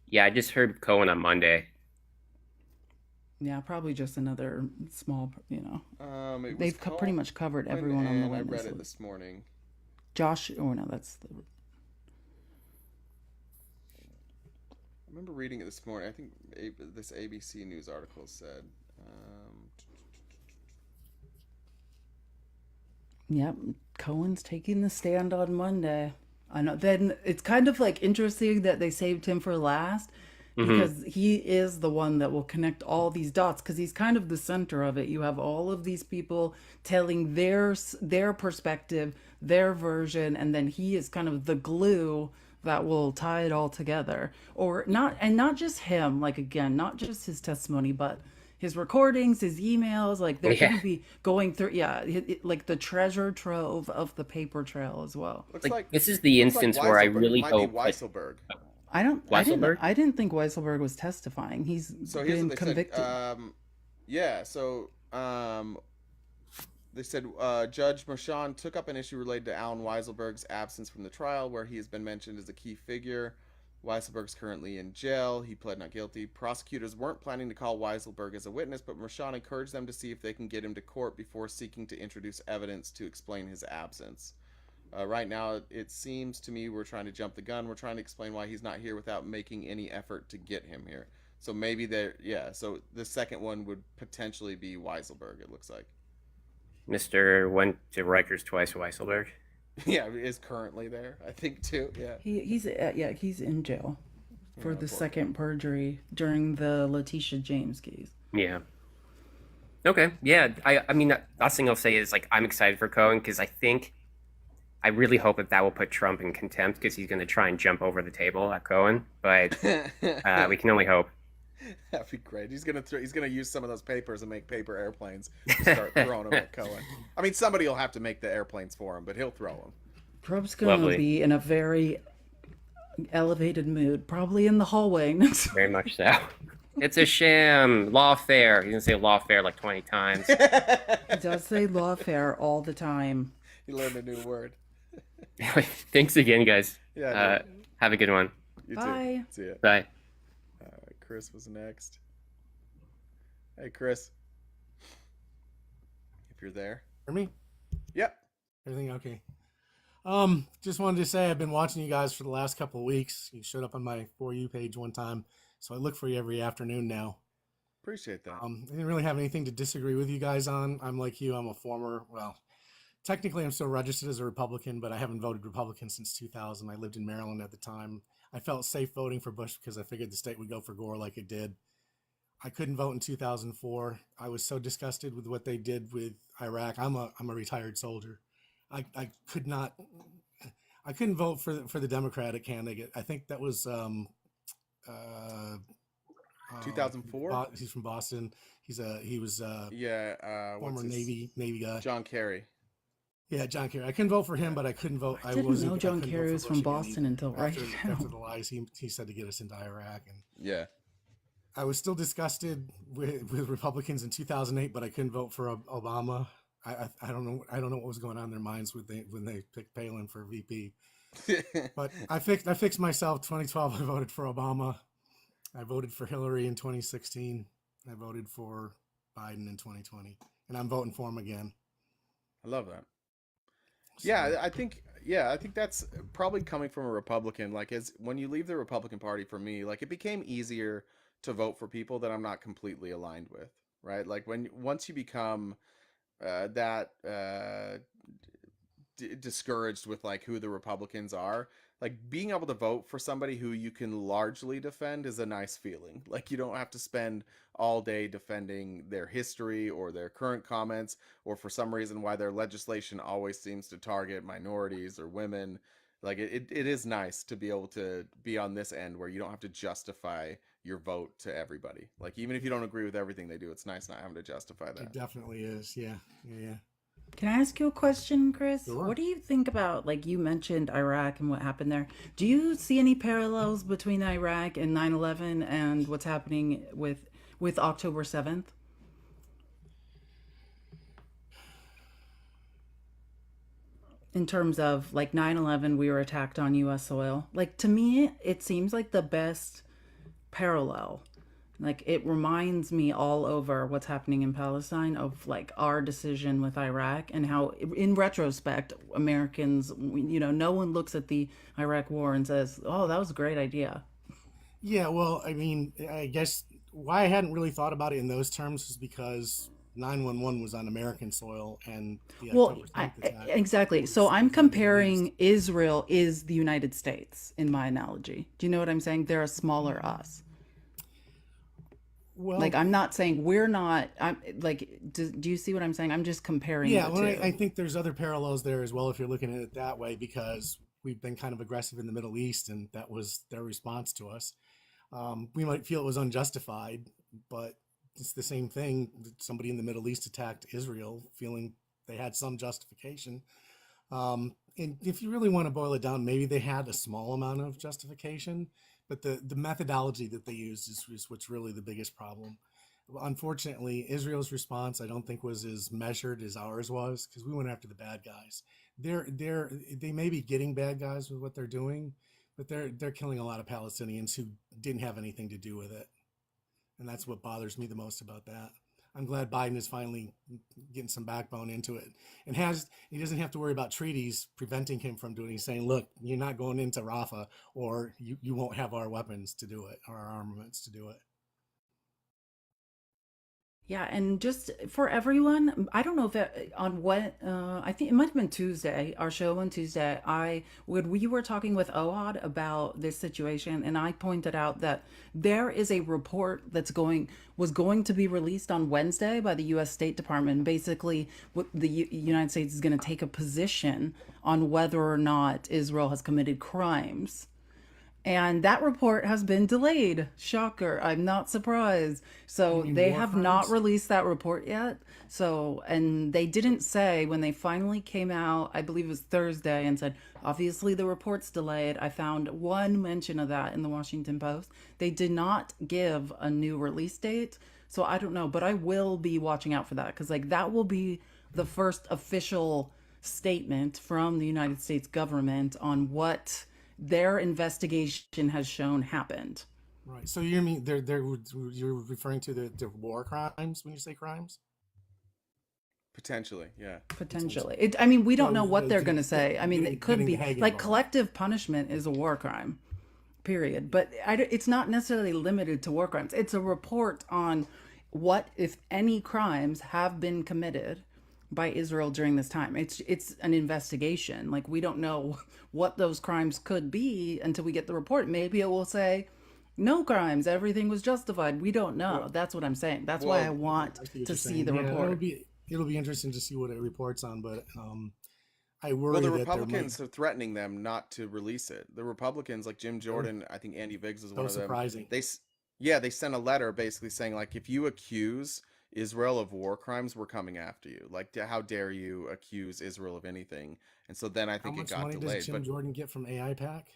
Yeah, I just heard Cohen on Monday. Yeah, probably just another small, It was they've pretty much covered Cohen, everyone on the and I witness read it list. this morning. Josh, oh no, that's the. I remember reading it this morning. I think this ABC News article said. Yep, Cohen's taking the stand on Monday. I know. Then it's kind of like interesting that they saved him for last because he is the one that will connect all these dots because he's kind of the center of it. You have all of these people telling their perspective, their version, and then he is kind of the glue that will tie it all together. Or not, and not just him, like again, not just his testimony, but his recordings, his emails, like they're going Yeah. to be going through, like the treasure trove of the paper trail as well. Looks Like, like this is the looks like instance where I Weiselberg. really It might hope be like, Weiselberg. Weisselberg? I didn't think Weisselberg was testifying. He's So here's been what they convicted. said. Yeah. So they said Judge Mershon took up an issue related to Alan Weiselberg's absence from the trial, where he has been mentioned as a key figure. Weiselberg's currently in jail. He pled not guilty. Prosecutors weren't planning to call Weiselberg as a witness, but Mershon encouraged them to see if they can get him to court before seeking to introduce evidence to explain his absence. Right now, it seems to me we're trying to jump the gun. We're trying to explain why he's not here without making any effort to get him here. So maybe so the second one would potentially be Weiselberg, it looks like. Mr. went to Rikers twice, Weisselberg. Yeah, is currently there, I think, too. Yeah. He's in jail for Yeah, the poor second perjury during the Letitia James case. Yeah. Okay. Yeah. I mean, last thing I'll say is like I'm excited for Cohen because I really hope that will put Trump in contempt because he's going to try and jump over the table at Cohen, but we can only hope. That'd be great. He's gonna use some of those papers and make paper airplanes. Just start throwing them at Cohen. I mean, somebody will have to make the airplanes for him, but he'll throw them. Trump's gonna Lovely. be in a very elevated mood, probably in the hallway next. Very much so. It's a sham. Lawfare. He's gonna say lawfare like 20 times. He does say lawfare all the time. He learned a new word. Thanks again, guys. Yeah. Have a good one. You Bye. too. See ya. Bye. Chris was next. Hey, Chris. If you're there. Hear me? Yep. Everything okay? Just wanted to say I've been watching you guys for the last couple of weeks. You showed up on my For You page one time, so I look for you every afternoon now. Appreciate that. I didn't really have anything to disagree with you guys on. I'm like you. I'm a former, well, technically I'm still registered as a Republican, but I haven't voted Republican since 2000. I lived in Maryland at the time. I felt safe voting for Bush because I figured the state would go for Gore like it did. I couldn't vote in 2004. I was so disgusted with what they did with Iraq. I'm a retired soldier. I could not. I couldn't vote for the Democratic candidate. I think that was 2004. He's from Boston. He was what's former Navy guy. John Kerry. Yeah, John Kerry. I couldn't vote for him, but I couldn't vote. I didn't know John Kerry was from Boston until right now. After the lies he said to get us into Iraq, and Yeah. I was still disgusted with Republicans in 2008, but I couldn't vote for Obama. I don't know what was going on in their minds when they picked Palin for VP. But I fixed myself. 2012, I voted for Obama. I voted for Hillary in 2016. I voted for Biden in 2020, and I'm voting for him again. I love that. So, Yeah, I think that's probably coming from a Republican. Like, as when you leave the Republican Party, for me, like, it became easier to vote for people that I'm not completely aligned with, right? Like, once you become discouraged with like who the Republicans are, like being able to vote for somebody who you can largely defend is a nice feeling. Like, you don't have to spend all day defending their history or their current comments, or for some reason why their legislation always seems to target minorities or women. Like, it is nice to be able to be on this end where you don't have to justify your vote to everybody. Like, even if you don't agree with everything they do, it's nice not having to justify that. it definitely is. Yeah. Can I ask you a question, Chris? Sure. What do you think about, like, you mentioned Iraq and what happened there? Do you see any parallels between Iraq and 9/11 and what's happening with October 7th? In terms of, like, 9/11, we were attacked on U.S. soil. Like, to me, it seems like the best parallel. Like, it reminds me all over what's happening in Palestine of, like, our decision with Iraq, and how, in retrospect, Americans, no one looks at the Iraq war and says, oh, that was a great idea. Yeah, well, I mean, I guess why I hadn't really thought about it in those terms is because 9/11 was on American soil, and the Well, October 7th attack exactly. So was I'm in the Middle East. comparing Israel is the United States in my analogy. Do you know what I'm saying? They're a smaller us. Well, Like, I'm not saying we're not. I'm like, do you see what I'm saying? I'm just comparing yeah, the well, I two. think there's other parallels there as well if you're looking at it that way, because we've been kind of aggressive in the Middle East, and that was their response to us. We might feel it was unjustified, but it's the same thing. Somebody in the Middle East attacked Israel, feeling they had some justification. And if you really want to boil it down, maybe they had a small amount of justification, but the methodology that they used is what's really the biggest problem. Unfortunately, Israel's response, I don't think, was as measured as ours was, because we went after the bad guys. They may be getting bad guys with what they're doing, but they're killing a lot of Palestinians who didn't have anything to do with it. And that's what bothers me the most about that. I'm glad Biden is finally getting some backbone into it, and he doesn't have to worry about treaties preventing him from doing it. He's saying, look, you're not going into Rafah, or you won't have our weapons to do it, or our armaments to do it. Yeah, and just for everyone, I don't know if on what I think it might have been Tuesday, our show on Tuesday. We were talking with Ohad about this situation, and I pointed out that there is a report was going to be released on Wednesday by the U.S. State Department. Basically, what the United States is going to take a position on whether or not Israel has committed crimes. And that report has been delayed. Shocker. I'm not surprised. You So mean they war have not crimes? released that report yet. So, and they didn't say when they finally came out, I believe it was Thursday, and said, obviously the report's delayed. I found one mention of that in the Washington Post. They did not give a new release date. So I don't know, but I will be watching out for that because, like, that will be the first official statement from the United States government on what their investigation has shown happened. Right. So you mean you're referring to the war crimes when you say crimes? Potentially, yeah. Potentially. Potentially. I mean, we don't So know what they're going to get, say. I mean, it could getting the be Hague like involved. collective punishment is a war crime, period. But it's not necessarily limited to war crimes. It's a report on what, if any, crimes have been committed by Israel during this time. It's an investigation. Like, we don't know what those crimes could be until we get the report. Maybe it will say no crimes, everything was justified. We don't know. Well, That's what I'm saying. That's why I well, want I see what to you're see saying. the Yeah, report. it'll be interesting to see what it reports on, but I well, worry the that there might. Republicans are threatening them not to release it. The Republicans, like Jim Jordan, I think Andy Biggs was one So of them. surprising. Yeah, they sent a letter basically saying, like, if you accuse Israel of war crimes, we're coming after you. Like, how dare you accuse Israel of anything? And so then I How think it much got money does delayed. Jim Jordan get from AI Pack?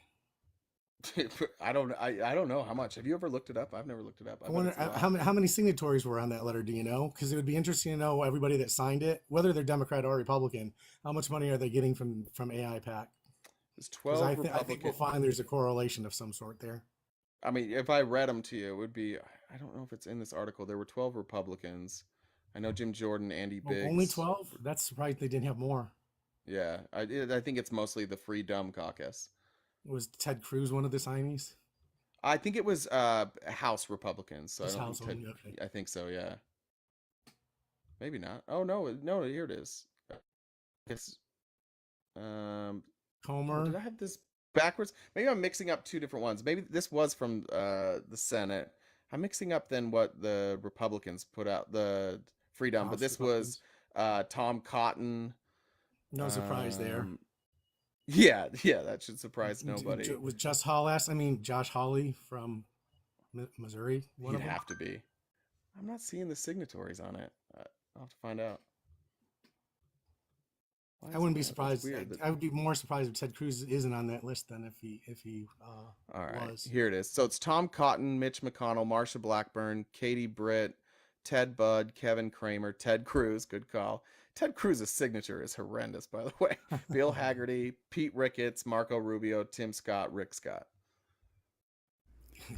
But I don't know how much. Have you ever looked it up? I've never looked it up. I I bet wonder it's a lot. how many signatories were on that letter. Do you know? Because it would be interesting to know everybody that signed it, whether they're Democrat or Republican. How much money are they getting from AI Pack? There's Because 12 I think we'll Republican. find there's a correlation of some sort there. I mean, if I read them to you, it would be. I don't know if it's in this article. There were 12 Republicans. I know Jim Jordan, Andy Oh, only Biggs. 12? That's surprised they didn't have more. Yeah, I think it's mostly the Free Dumb Caucus. Was Ted Cruz one of the signees? I think it was House Republicans. So I Just don't House think only. Okay. I think so. Yeah, maybe not. Oh no, no, here it is. It's oh, did Comer. I have this backwards? Maybe I'm mixing up two different ones. Maybe this was from the Senate. I'm mixing up then what the Republicans put out, the Freedom, but House this was Republicans. Tom Cotton. No surprise there. Um, yeah, yeah, that should surprise nobody. Was Just Hall asked? I mean, Josh Hawley from Missouri, one He'd of them. have to be. I'm not seeing the signatories on it. I'll have to find out. Why I is wouldn't be that? That's surprised. weird. I would be more surprised if Ted Cruz isn't on that list than if he All right, was. here it is. So it's Tom Cotton, Mitch McConnell, Marsha Blackburn, Katie Britt, Ted Budd, Kevin Kramer, Ted Cruz. Good call. Ted Cruz's signature is horrendous, by the way. Bill Haggerty, Pete Ricketts, Marco Rubio, Tim Scott, Rick Scott.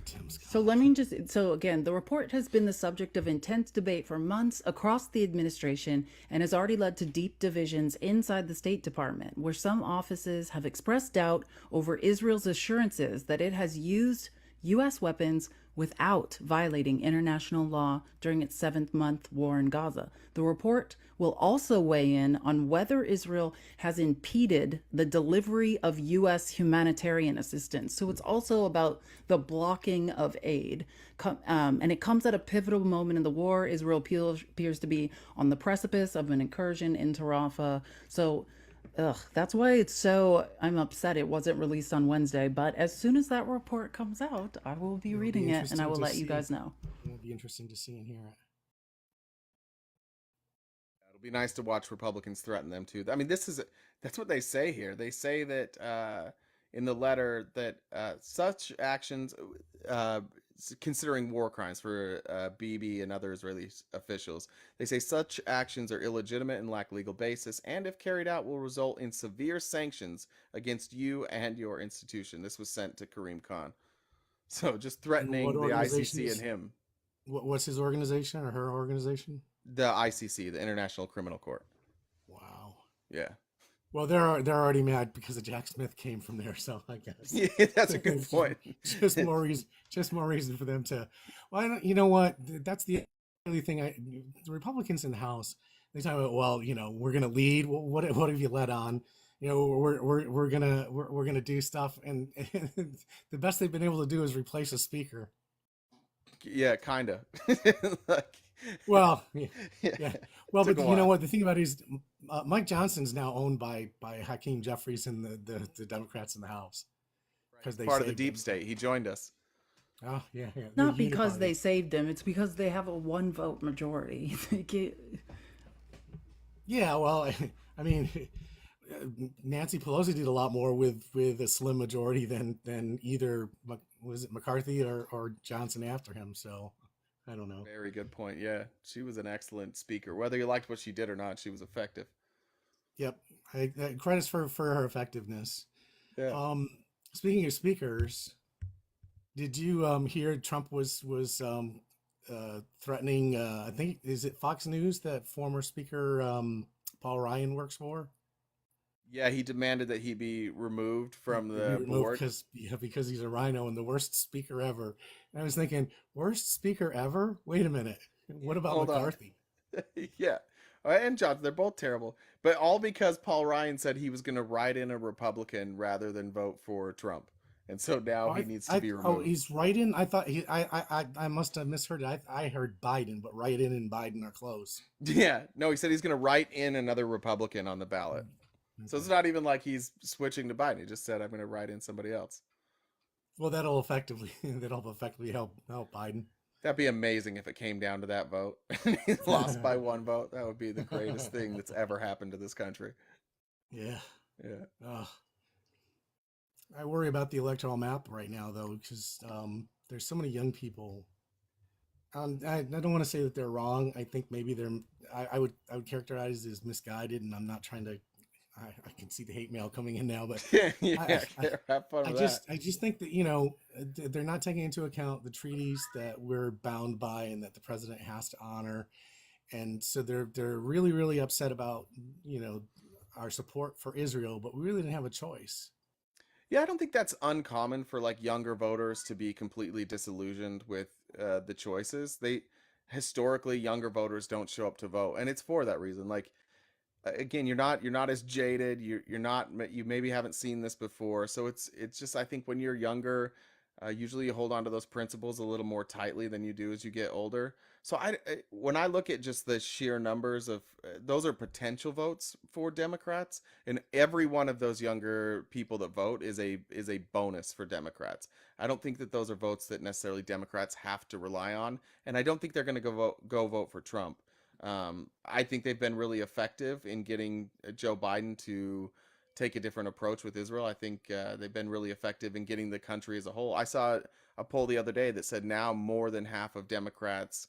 Tim Scott. So let me just, so again, the report has been the subject of intense debate for months across the administration and has already led to deep divisions inside the State Department, where some offices have expressed doubt over Israel's assurances that it has used U.S. weapons without violating international law during its 7th-month war in Gaza. The report will also weigh in on whether Israel has impeded the delivery of U.S. humanitarian assistance. So it's also about the blocking of aid. And it comes at a pivotal moment in the war. Israel appears to be on the precipice of an incursion into Rafah. So that's why I'm upset it wasn't released on Wednesday. But as soon as that report comes out, I will be It'll be reading it and interesting I will to let you see. guys know. It'll be interesting to see and hear it. It'll be nice to watch Republicans threaten them too. I mean, that's what they say here. They say that in the letter that such actions, considering war crimes for Bibi and other Israeli officials, they say such actions are illegitimate and lack legal basis, and if carried out, will result in severe sanctions against you and your institution. This was sent to Kareem Khan. So just And what threatening the organization ICC is and him. what's his organization or her organization? The ICC, the International Criminal Court. Wow. Yeah. Well, they're already mad because of Jack Smith came from there, so I guess Yeah, that's a good point. just more reason for them to. Well, you know what? That's the only thing. The Republicans in the House, they talk about, well, we're gonna lead. Well, what have you led on? We're gonna do stuff, and the best they've been able to do is replace a speaker. Yeah, kind of. Like, Well, yeah, yeah. Well, took but a you know while. what? The thing about it is, Mike Johnson's now owned by Hakeem Jeffries and the Democrats in the House. because they Part of the saved deep him. state. He joined us. Oh yeah, yeah. Not The because Unity they Party. saved him, it's because they have a one vote majority. They get, Yeah, well, I mean, Nancy Pelosi did a lot more with a slim majority than either was it McCarthy or Johnson after him. So I don't know. Very good point. Yeah, she was an excellent speaker. Whether you liked what she did or not, she was effective. Yep, credits for her effectiveness. Yeah. Speaking of speakers, did you hear Trump was threatening? I think is it Fox News that former Speaker Paul Ryan works for? Yeah, he demanded that he be removed from Be the removed board. because he's a rhino and the worst speaker ever. And I was thinking, worst speaker ever? Wait a minute. What about Hold on. McCarthy? Yeah. And Johnson, they're both terrible. But all because Paul Ryan said he was going to write in a Republican rather than vote for Trump. And so now he needs to be removed. He's write-in. I thought I must have misheard it. I heard Biden, but write-in and Biden are close. Yeah. No, he said he's going to write in another Republican on the ballot. So it's not even like he's switching to Biden. He just said, I'm going to write in somebody else. Well, that'll effectively help Biden. That'd be amazing if it came down to that vote. He lost by one vote. That would be the greatest thing that's ever happened to this country. Yeah. Yeah. I worry about the electoral map right now, though, because there's so many young people. I don't want to say that they're wrong. I think maybe I would characterize it as misguided, and I'm not trying to. I can see the hate mail coming in now, but have fun with that. I just think that they're not taking into account the treaties that we're bound by and that the president has to honor, and so they're really really upset about our support for Israel, but we really didn't have a choice. Yeah, I don't think that's uncommon for like younger voters to be completely disillusioned with the choices. Historically, younger voters don't show up to vote, and it's for that reason. Like again, you're not as jaded. You maybe haven't seen this before, so it's just I think when you're younger, usually you hold on to those principles a little more tightly than you do as you get older. So when I look at just the sheer numbers of those are potential votes for Democrats, and every one of those younger people that vote is a bonus for Democrats. I don't think that those are votes that necessarily Democrats have to rely on, and I don't think they're going to go vote for Trump. I think they've been really effective in getting Joe Biden to take a different approach with Israel. I think they've been really effective in getting the country as a whole. I saw a poll the other day that said now more than half of Democrats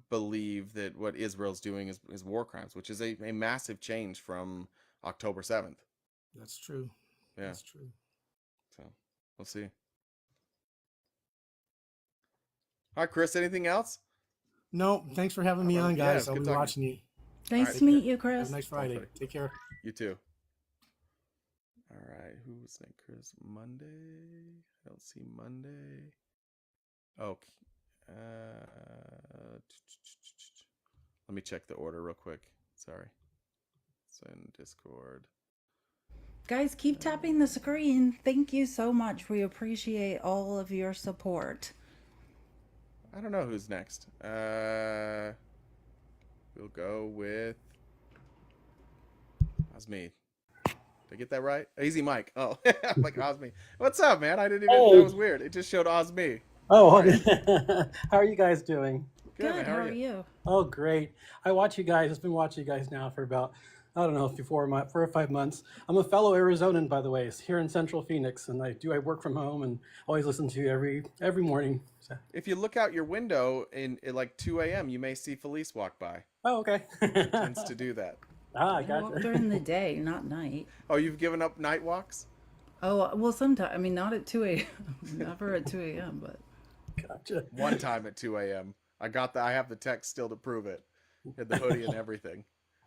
believe that what Israel's doing is war crimes, which is a massive change from October 7th. That's true. Yeah. That's true. So we'll see. All right, Chris, anything else? No, thanks for having me on, guys. Yeah, I'll be watching you. nice to meet you, Chris. Have a nice Friday. Take care. You too. All right, who was that, Chris? Monday? I don't see Monday. Okay. Let me check the order real quick. Sorry. It's in Discord. Guys, keep tapping the screen. Thank you so much. We appreciate all of your support. I don't know who's next. We'll go with Osme. Did I get that right? Easy Mike. Oh, I'm like Osme. What's up, man? I didn't even. Hey. That was weird. It just showed Osme. Oh, how are you guys doing? Good, man. How are you? Oh, great. I watch you guys. I've been watching you guys now for about, I don't know, 4 or 5 months. I'm a fellow Arizonan, by the way, here in Central Phoenix, and I work from home and always listen to you every morning. So. If you look out your window at like 2 a.m., you may see Felice walk by. Oh, okay. She tends to do that. Ah, I I walk gotcha. during the day, not night. Oh, you've given up night walks? Oh, well, sometimes. I mean, not at 2 a.m. Never at 2 a.m., but. Gotcha. One time at 2 a.m. I have the text still to prove it. Had the hoodie and everything.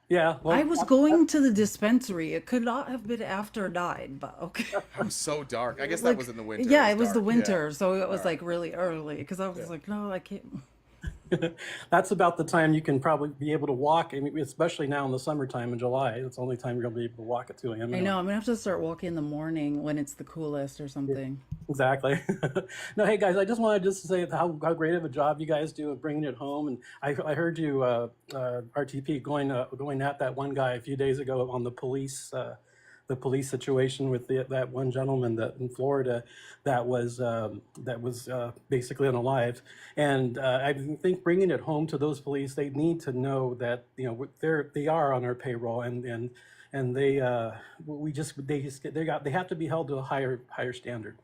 Yeah. Well, I was going to the dispensary. It could not have been after 9, but okay. It was so dark. I guess that was in the winter. Yeah, it was the dark. winter, Yeah. so it was like really early because I was like, no, I can't. That's about the time you can probably be able to walk, I mean, especially now in the summertime in July. It's the only time you're going to be able to walk at 2 a.m. I know. I'm gonna have to start walking in the morning when it's the coolest or something. Exactly. No, hey guys, I just wanted to say how great of a job you guys do of bringing it home. And I heard you, RTP, going at that one guy a few days ago on the police the police situation with that one gentleman that in Florida that was basically unalived. And I think bringing it home to those police, they need to know that they are on our payroll, and they have to be held to a higher standard.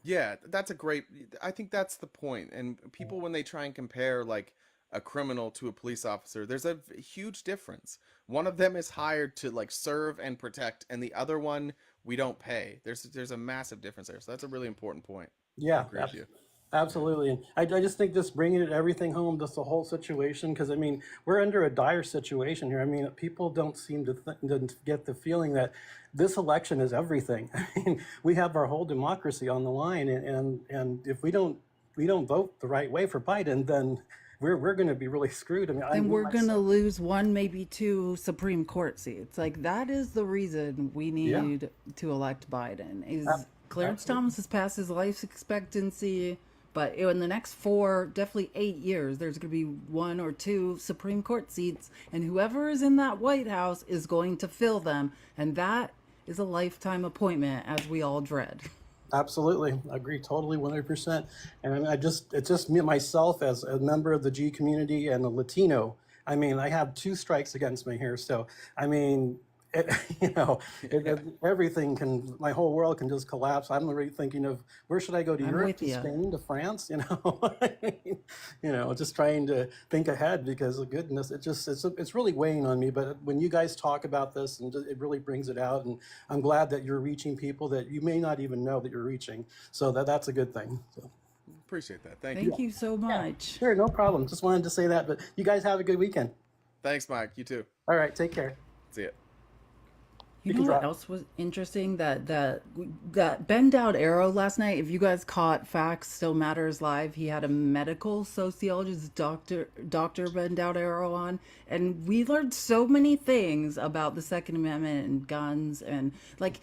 Yeah, that's a great. I think that's the point. And people, when they try and compare like a criminal to a police officer, there's a huge difference. One of them is hired to like serve and protect, and the other one we don't pay. There's a massive difference there. So that's a really important point. I Yeah, agree with you. absolutely. And I just think just bringing everything home, just the whole situation, because I mean, we're under a dire situation here. I mean, people don't seem to get the feeling that this election is everything. I mean, we have our whole democracy on the line, and if we don't vote the right way for Biden, then we're going to be really screwed. I mean, Then we're going to lose one, maybe two Supreme Court seats. Like, that is the reason we need to elect Biden. Is Clarence Thomas has passed his life expectancy, but in the next 4, definitely 8 years, there's going to be 1 or 2 Supreme Court seats, and whoever is in that White House is going to fill them, and that is a lifetime appointment, as we all dread. Absolutely, I agree totally, 100%. And it's just me myself as a member of the G community and a Latino. I mean, I have 2 strikes against me here, so I mean, everything my whole world can just collapse. I'm already thinking of where should I go, to Europe, to Spain, to France, just trying to think ahead, because of goodness, it's really weighing on me. But when you guys talk about this, and it really brings it out, and I'm glad that you're reaching people that you may not even know that you're reaching. So that's a good thing. So. Appreciate that. Thank you. Thank you so much. Yeah, sure, no problem. Just wanted to say that, but you guys have a good weekend. Thanks, Mike. You too. All right, take care. See ya. You know what else was interesting? That Ben Dowd Arrow last night, if you guys caught Facts Still Matters Live, he had a medical sociologist, Dr. Ben Dowd Arrow on, and we learned so many things about the Second Amendment and guns, and like,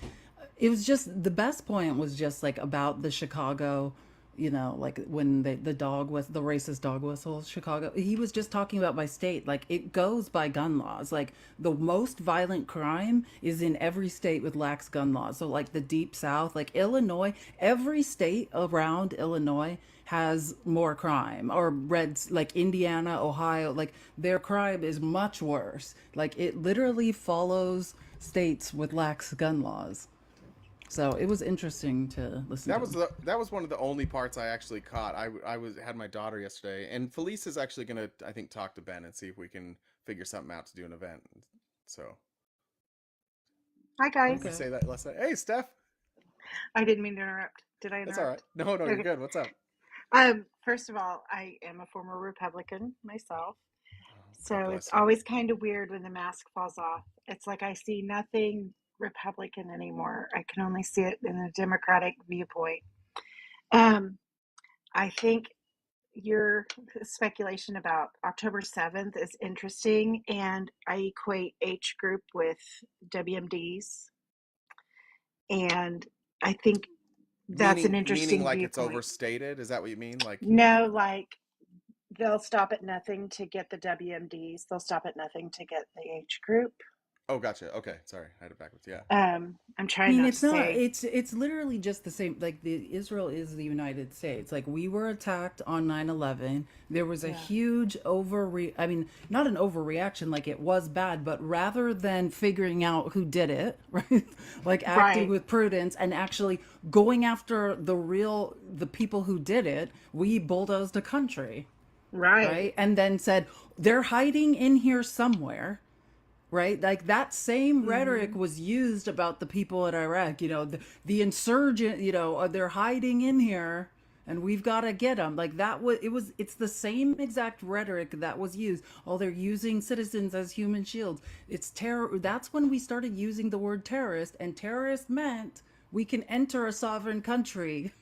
it was just, the best point was just like about the Chicago, like when the racist dog whistle, Chicago, he was just talking about by state, like it goes by gun laws. Like the most violent crime is in every state with lax gun laws. So like the Deep South, like Illinois, every state around Illinois has more crime, or reds, like Indiana, Ohio, like their crime is much worse. Like it literally follows states with lax gun laws. So it was interesting to listen. That was one of the only parts I actually caught. I had my daughter yesterday, and Felice is actually gonna, I think, talk to Ben and see if we can figure something out to do an event. So. Hi guys. Okay. Say that last night. Hey, Steph. I didn't mean to interrupt. Did I interrupt? That's all right. No, you're good. What's up? First of all, I am a former Republican myself. God So bless it's you. always kind of weird when the mask falls off. It's like I see nothing Republican anymore. I can only see it in a Democratic viewpoint. I think your speculation about October 7th is interesting, and I equate H group with WMDs. And I think that's an interesting meaning like viewpoint. it's overstated. Is that what you mean? Like, no, like they'll stop at nothing to get the WMDs. They'll stop at nothing to get the H group. oh, gotcha. Okay, sorry, I had it backwards. Yeah. I'm trying not it's to not. say. It's literally just the same. Like Israel is the United States. Like we were attacked on 9/11. There was a huge I mean, not an overreaction. Like it was bad, but rather than figuring out who did it, right? Like acting with prudence and actually going after the people who did it, we bulldozed a country, right? And then said they're hiding in here somewhere. Right? Like that same rhetoric was used about the people in Iraq, the insurgent, they're hiding in here and we've got to get them. Like it's the same exact rhetoric that was used. Oh, they're using citizens as human shields. It's terror. That's when we started using the word terrorist, and terrorist meant we can enter a sovereign country.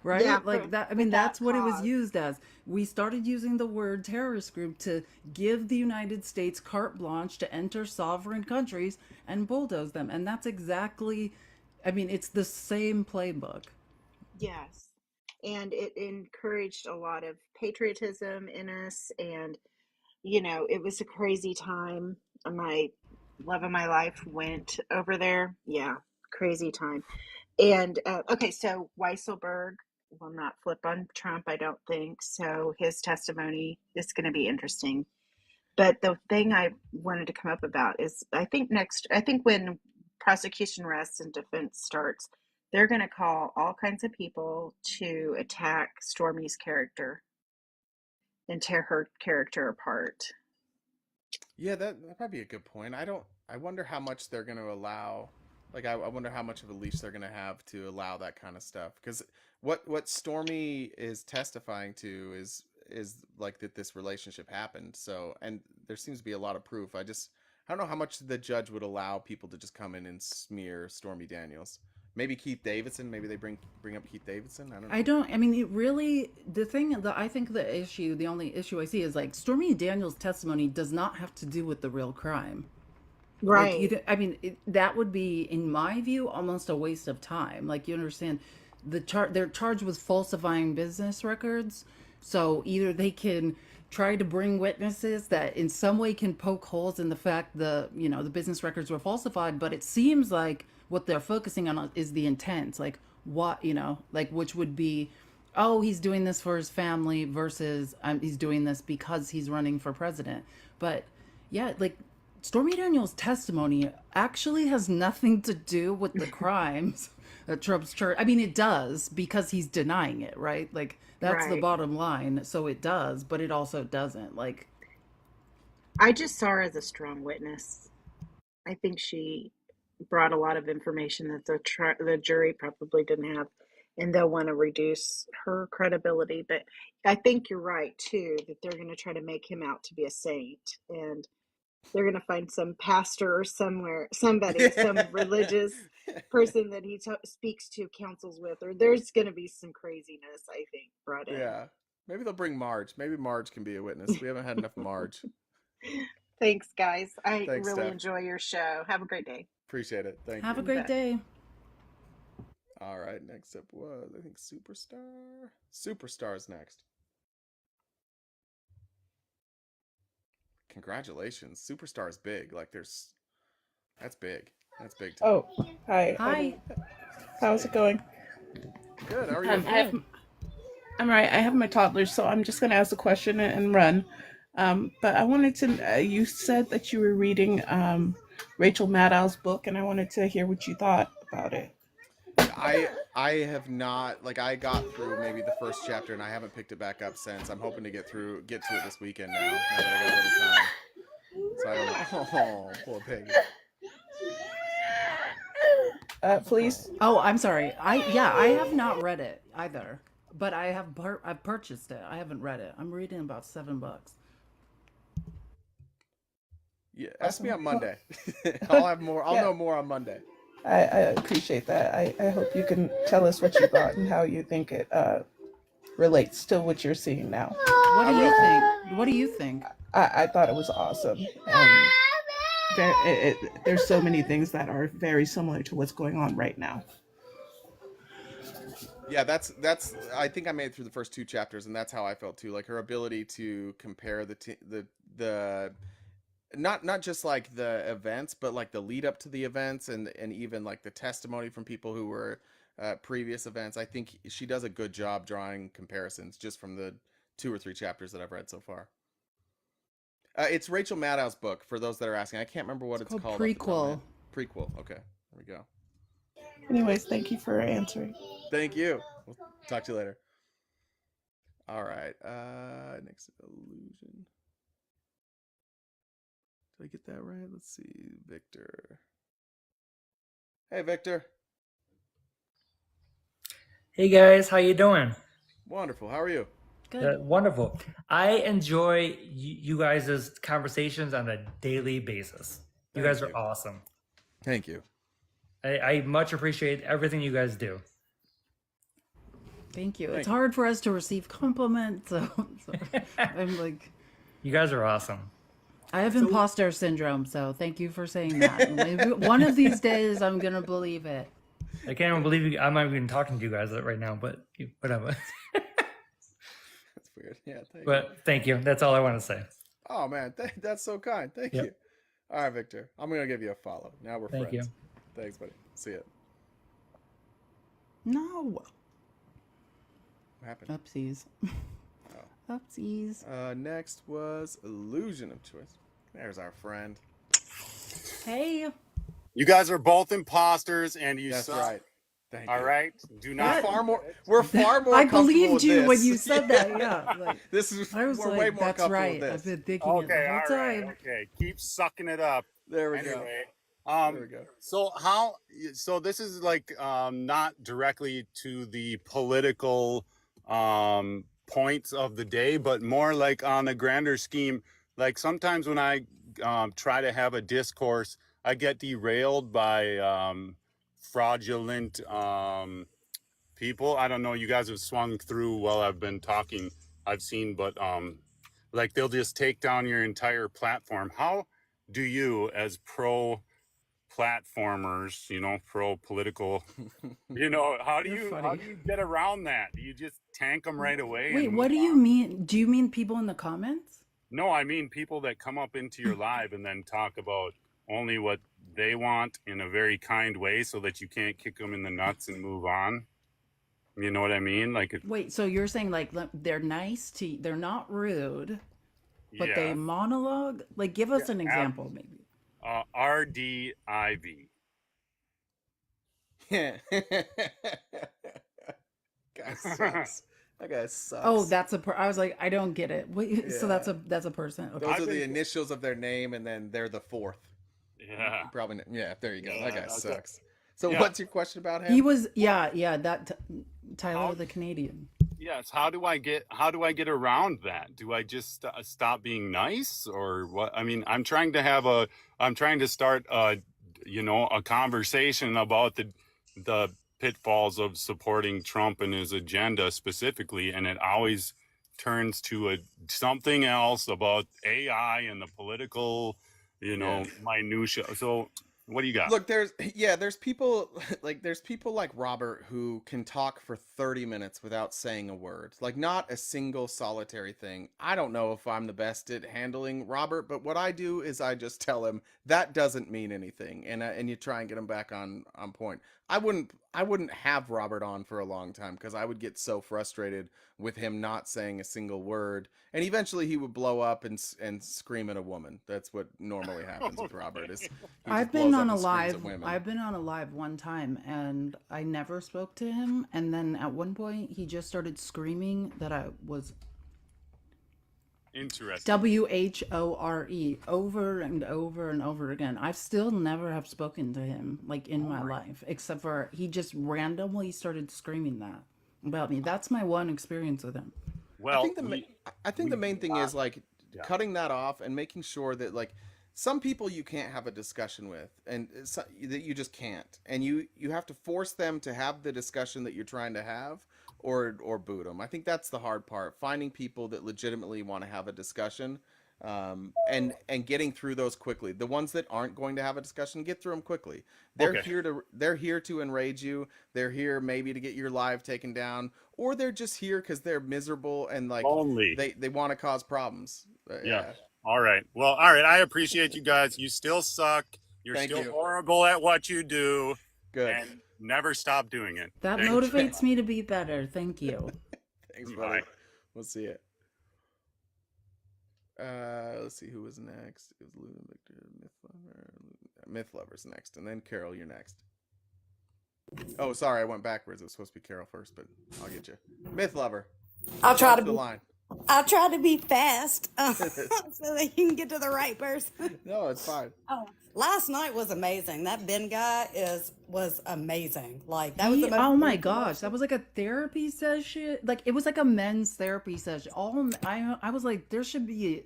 Right? Yeah, like that. I mean, that's what it was used as. We started using the word terrorist group to give the United States carte blanche to enter sovereign countries and bulldoze them. And that's exactly, I mean, it's the same playbook. Yes. And it encouraged a lot of patriotism in us. And, it was a crazy time. My love of my life went over there. Yeah, crazy time. And okay, so Weisselberg will not flip on Trump, I don't think. So his testimony is going to be interesting. But the thing I wanted to come up about is I think when prosecution rests and defense starts, they're going to call all kinds of people to attack Stormy's character and tear her character apart. Yeah, that might be a good point. I wonder how much they're going to allow. Like, I wonder how much of a leash they're going to have to allow that kind of stuff. Because what Stormy is testifying to is like that this relationship happened. So, and there seems to be a lot of proof. I don't know how much the judge would allow people to just come in and smear Stormy Daniels. Maybe Keith Davidson. Maybe they bring up Keith Davidson. I don't know. I mean, it really, the thing that I think the only issue I see is like Stormy Daniels' testimony does not have to do with the real crime. Right. Like, I mean, that would be, in my view, almost a waste of time. Like, you understand, they're charged with falsifying business records. So either they can try to bring witnesses that in some way can poke holes in the fact the business records were falsified, but it seems like what they're focusing on is the intent, like what like which would be, oh, he's doing this for his family versus he's doing this because he's running for president. But yeah, like Stormy Daniels' testimony actually has nothing to do with the crimes that Trump's church. I mean, it does because he's denying it, right? Like that's the Right. bottom line. So it does, but it also doesn't. Like, I just saw her as a strong witness. I think she brought a lot of information that the jury probably didn't have, and they'll want to reduce her credibility. But I think you're right too that they're going to try to make him out to be a saint, and they're going to find some pastor or some religious person that he speaks to, counsels with, or there's going to be some craziness, I think, brought in. Yeah. Maybe they'll bring Marge. Maybe Marge can be a witness. We haven't had enough Marge. Thanks, guys. I Thanks, really Steph. enjoy your show. Have a great day. Appreciate it. Thank have you. a great day. All right. Next up was, I think, Superstar. Superstar's next. Congratulations. Superstar is big. Like, that's big. That's big time. Oh, hi. Hi. How's it going? Good. How are you? I'm right. I have my toddlers, so I'm just going to ask a question and run. But I wanted to, you said that you were reading Rachel Maddow's book, and I wanted to hear what you thought about it. I have not, like, I got through maybe the first chapter and I haven't picked it back up since. I'm hoping to get to it this weekend now that I got a little time. So I don't know. Oh, poor pig. Please. Oh, I'm sorry. I have not read it either, but I've purchased it. I haven't read it. I'm reading about $7. Yeah, ask me on Monday. I'll know more on Monday. I appreciate that. I hope you can tell us what you thought and how you think it relates to what you're seeing now. What do you think? What do you think? I thought it was awesome. There's so many things that are very similar to what's going on right now. Yeah, that's. I think I made it through the first 2 chapters, and that's how I felt too. Like her ability to compare the not just like the events, but like the lead up to the events, and even like the testimony from people who were previous events. I think she does a good job drawing comparisons just from the 2 or 3 chapters that I've read so far. It's Rachel Maddow's book, for those that are asking. I can't remember what it's called. Prequel. Prequel. Okay, there we go. Anyways, thank you for answering. Thank you. We'll talk to you later. All right. Next illusion. Did I get that right? Let's see. Victor. Hey, Victor. Hey guys, how you doing? Wonderful. How are you? Good. Wonderful. I enjoy you guys' conversations on a daily basis. You guys are awesome. Thank you. I much appreciate everything you guys do. Thank you. It's hard for us to receive compliments. So I'm like, you guys are awesome. I have imposter syndrome, so thank you for saying that. Maybe one of these days I'm going to believe it. I can't even believe I'm not even talking to you guys right now, but whatever. That's weird. Yeah, thank you. That's all I want to say. Oh, man. That's so kind. Thank you. All right, Victor. I'm gonna give you a follow. Now we're Thank friends. you. Thanks, buddy. See ya. No. What happened? Upsies. Upsies. Next was Illusion of Choice. There's our friend. Hey. You guys are both imposters, and you That's suck. right. Thank All you. right. Do not. We're far more. I comfortable believed with you this. when you said that. Yeah. Like, This is. I was We're like, way more that's comfortable right. with I've this. been thinking it the Okay. whole All time. right. Okay. Keep sucking it up. There we go. Anyway. There we go. So this is like not directly to the political points of the day, but more like on a grander scheme. Like sometimes when I try to have a discourse, I get derailed by fraudulent people. I don't know. You guys have swung through while I've been talking. I've seen, but like they'll just take down your entire platform. How do you, as pro platformers, pro political, how do You're you funny. get around that? Do you just tank them right away? Wait, and what do move you on? mean? Do you mean people in the comments? No, I mean people that come up into your live and then talk about only what they want in a very kind way, so that you can't kick them in the nuts and move on. You know what I mean? Like, Wait, so you're saying like they're nice to, they're not rude, but they yeah, monologue? Like, give us an example, maybe. RDIV. Yeah. Guy sucks. That guy sucks. Oh, that's a I was like, I don't get it. Wait, so Yeah. that's a person. Okay. Those are the initials of their name, and then they're the fourth. Yeah. Probably. Yeah. There you go. Yeah, That guy okay. sucks. So, Yeah. what's your question about him? He was, yeah, that Tyler How- the Canadian. Yes. How do I get around that? Do I just stop being nice, or what? I mean, I'm trying to start a conversation about the pitfalls of supporting Trump and his agenda specifically, and it always turns to something else about AI and the political, minutia. So, what do you got? Look, there's people there's people like Robert who can talk for 30 minutes without saying a word. Like, not a single solitary thing. I don't know if I'm the best at handling Robert, but what I do is I just tell him that doesn't mean anything, and you try and get him back on point. I wouldn't have Robert on for a long time because I would get so frustrated with him not saying a single word, and eventually he would blow up and scream at a woman. That's what normally happens with Robert. Is he just I've blows been up on a and screams at live. women. I've been on a live one time, and I never spoke to him. And then at one point, he just started screaming that I was Interesting. WHORE over and over and over again. I've still never have spoken to him like in my life, except for he just randomly started screaming that about me. That's my one experience with him. Well, I think the main thing is like Yeah. cutting that off and making sure that like some people you can't have a discussion with, and that you just can't, and you have to force them to have the discussion that you're trying to have, or boot them. I think that's the hard part, finding people that legitimately want to have a discussion, and getting through those quickly. The ones that aren't going to have a discussion, get through them quickly. They're Okay. here to enrage you. They're here maybe to get your live taken down, or they're just here because they're miserable and like Only. they want to cause problems. Yeah. All right. Well, all right. I appreciate you guys. You still suck. You're Thank still you. horrible at what you do. Good. And never stop doing it. That Thank you. motivates me to be better. Thank you. Thanks, buddy. Bye. We'll see it. Let's see who was next. It was Luna, Victor, Myth Lover's next, and then Carol, you're next. Oh, sorry, I went backwards. It was supposed to be Carol first, but I'll get you. Myth Lover. I'll try Top to of the be. line. I'll try to be fast so that you can get to the right person. No, it's fine. Oh, last night was amazing. That Ben guy was amazing. Like that was the most. Oh my gosh, that was like a therapy session. Like it was like a men's therapy session. I was like, there should be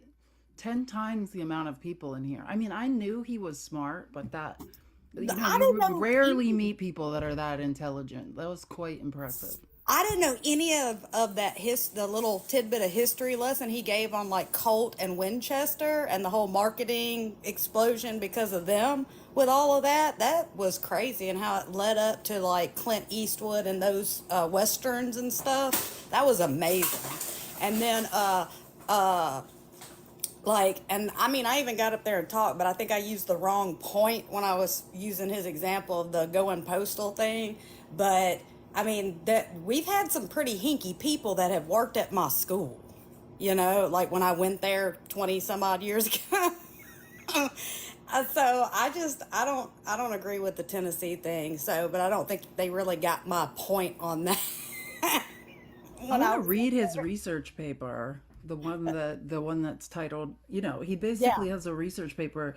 10 times the amount of people in here. I mean, I knew he was smart, but that I don't know. rarely meet people that are that intelligent. That was quite impressive. I didn't know any of that the little tidbit of history lesson he gave on like Colt and Winchester and the whole marketing explosion because of them. With all of that, that was crazy, and how it led up to like Clint Eastwood and those westerns and stuff. That was amazing. And then Like, and I mean, I even got up there and talked, but I think I used the wrong point when I was using his example of the going postal thing. But I mean, that we've had some pretty hinky people that have worked at my school, you know, like when I went there 20 some odd years ago. So I don't agree with the Tennessee thing. So, but I don't think they really got my point on that. I When want I to was read his research paper, the one that's titled, he basically yeah, has a research paper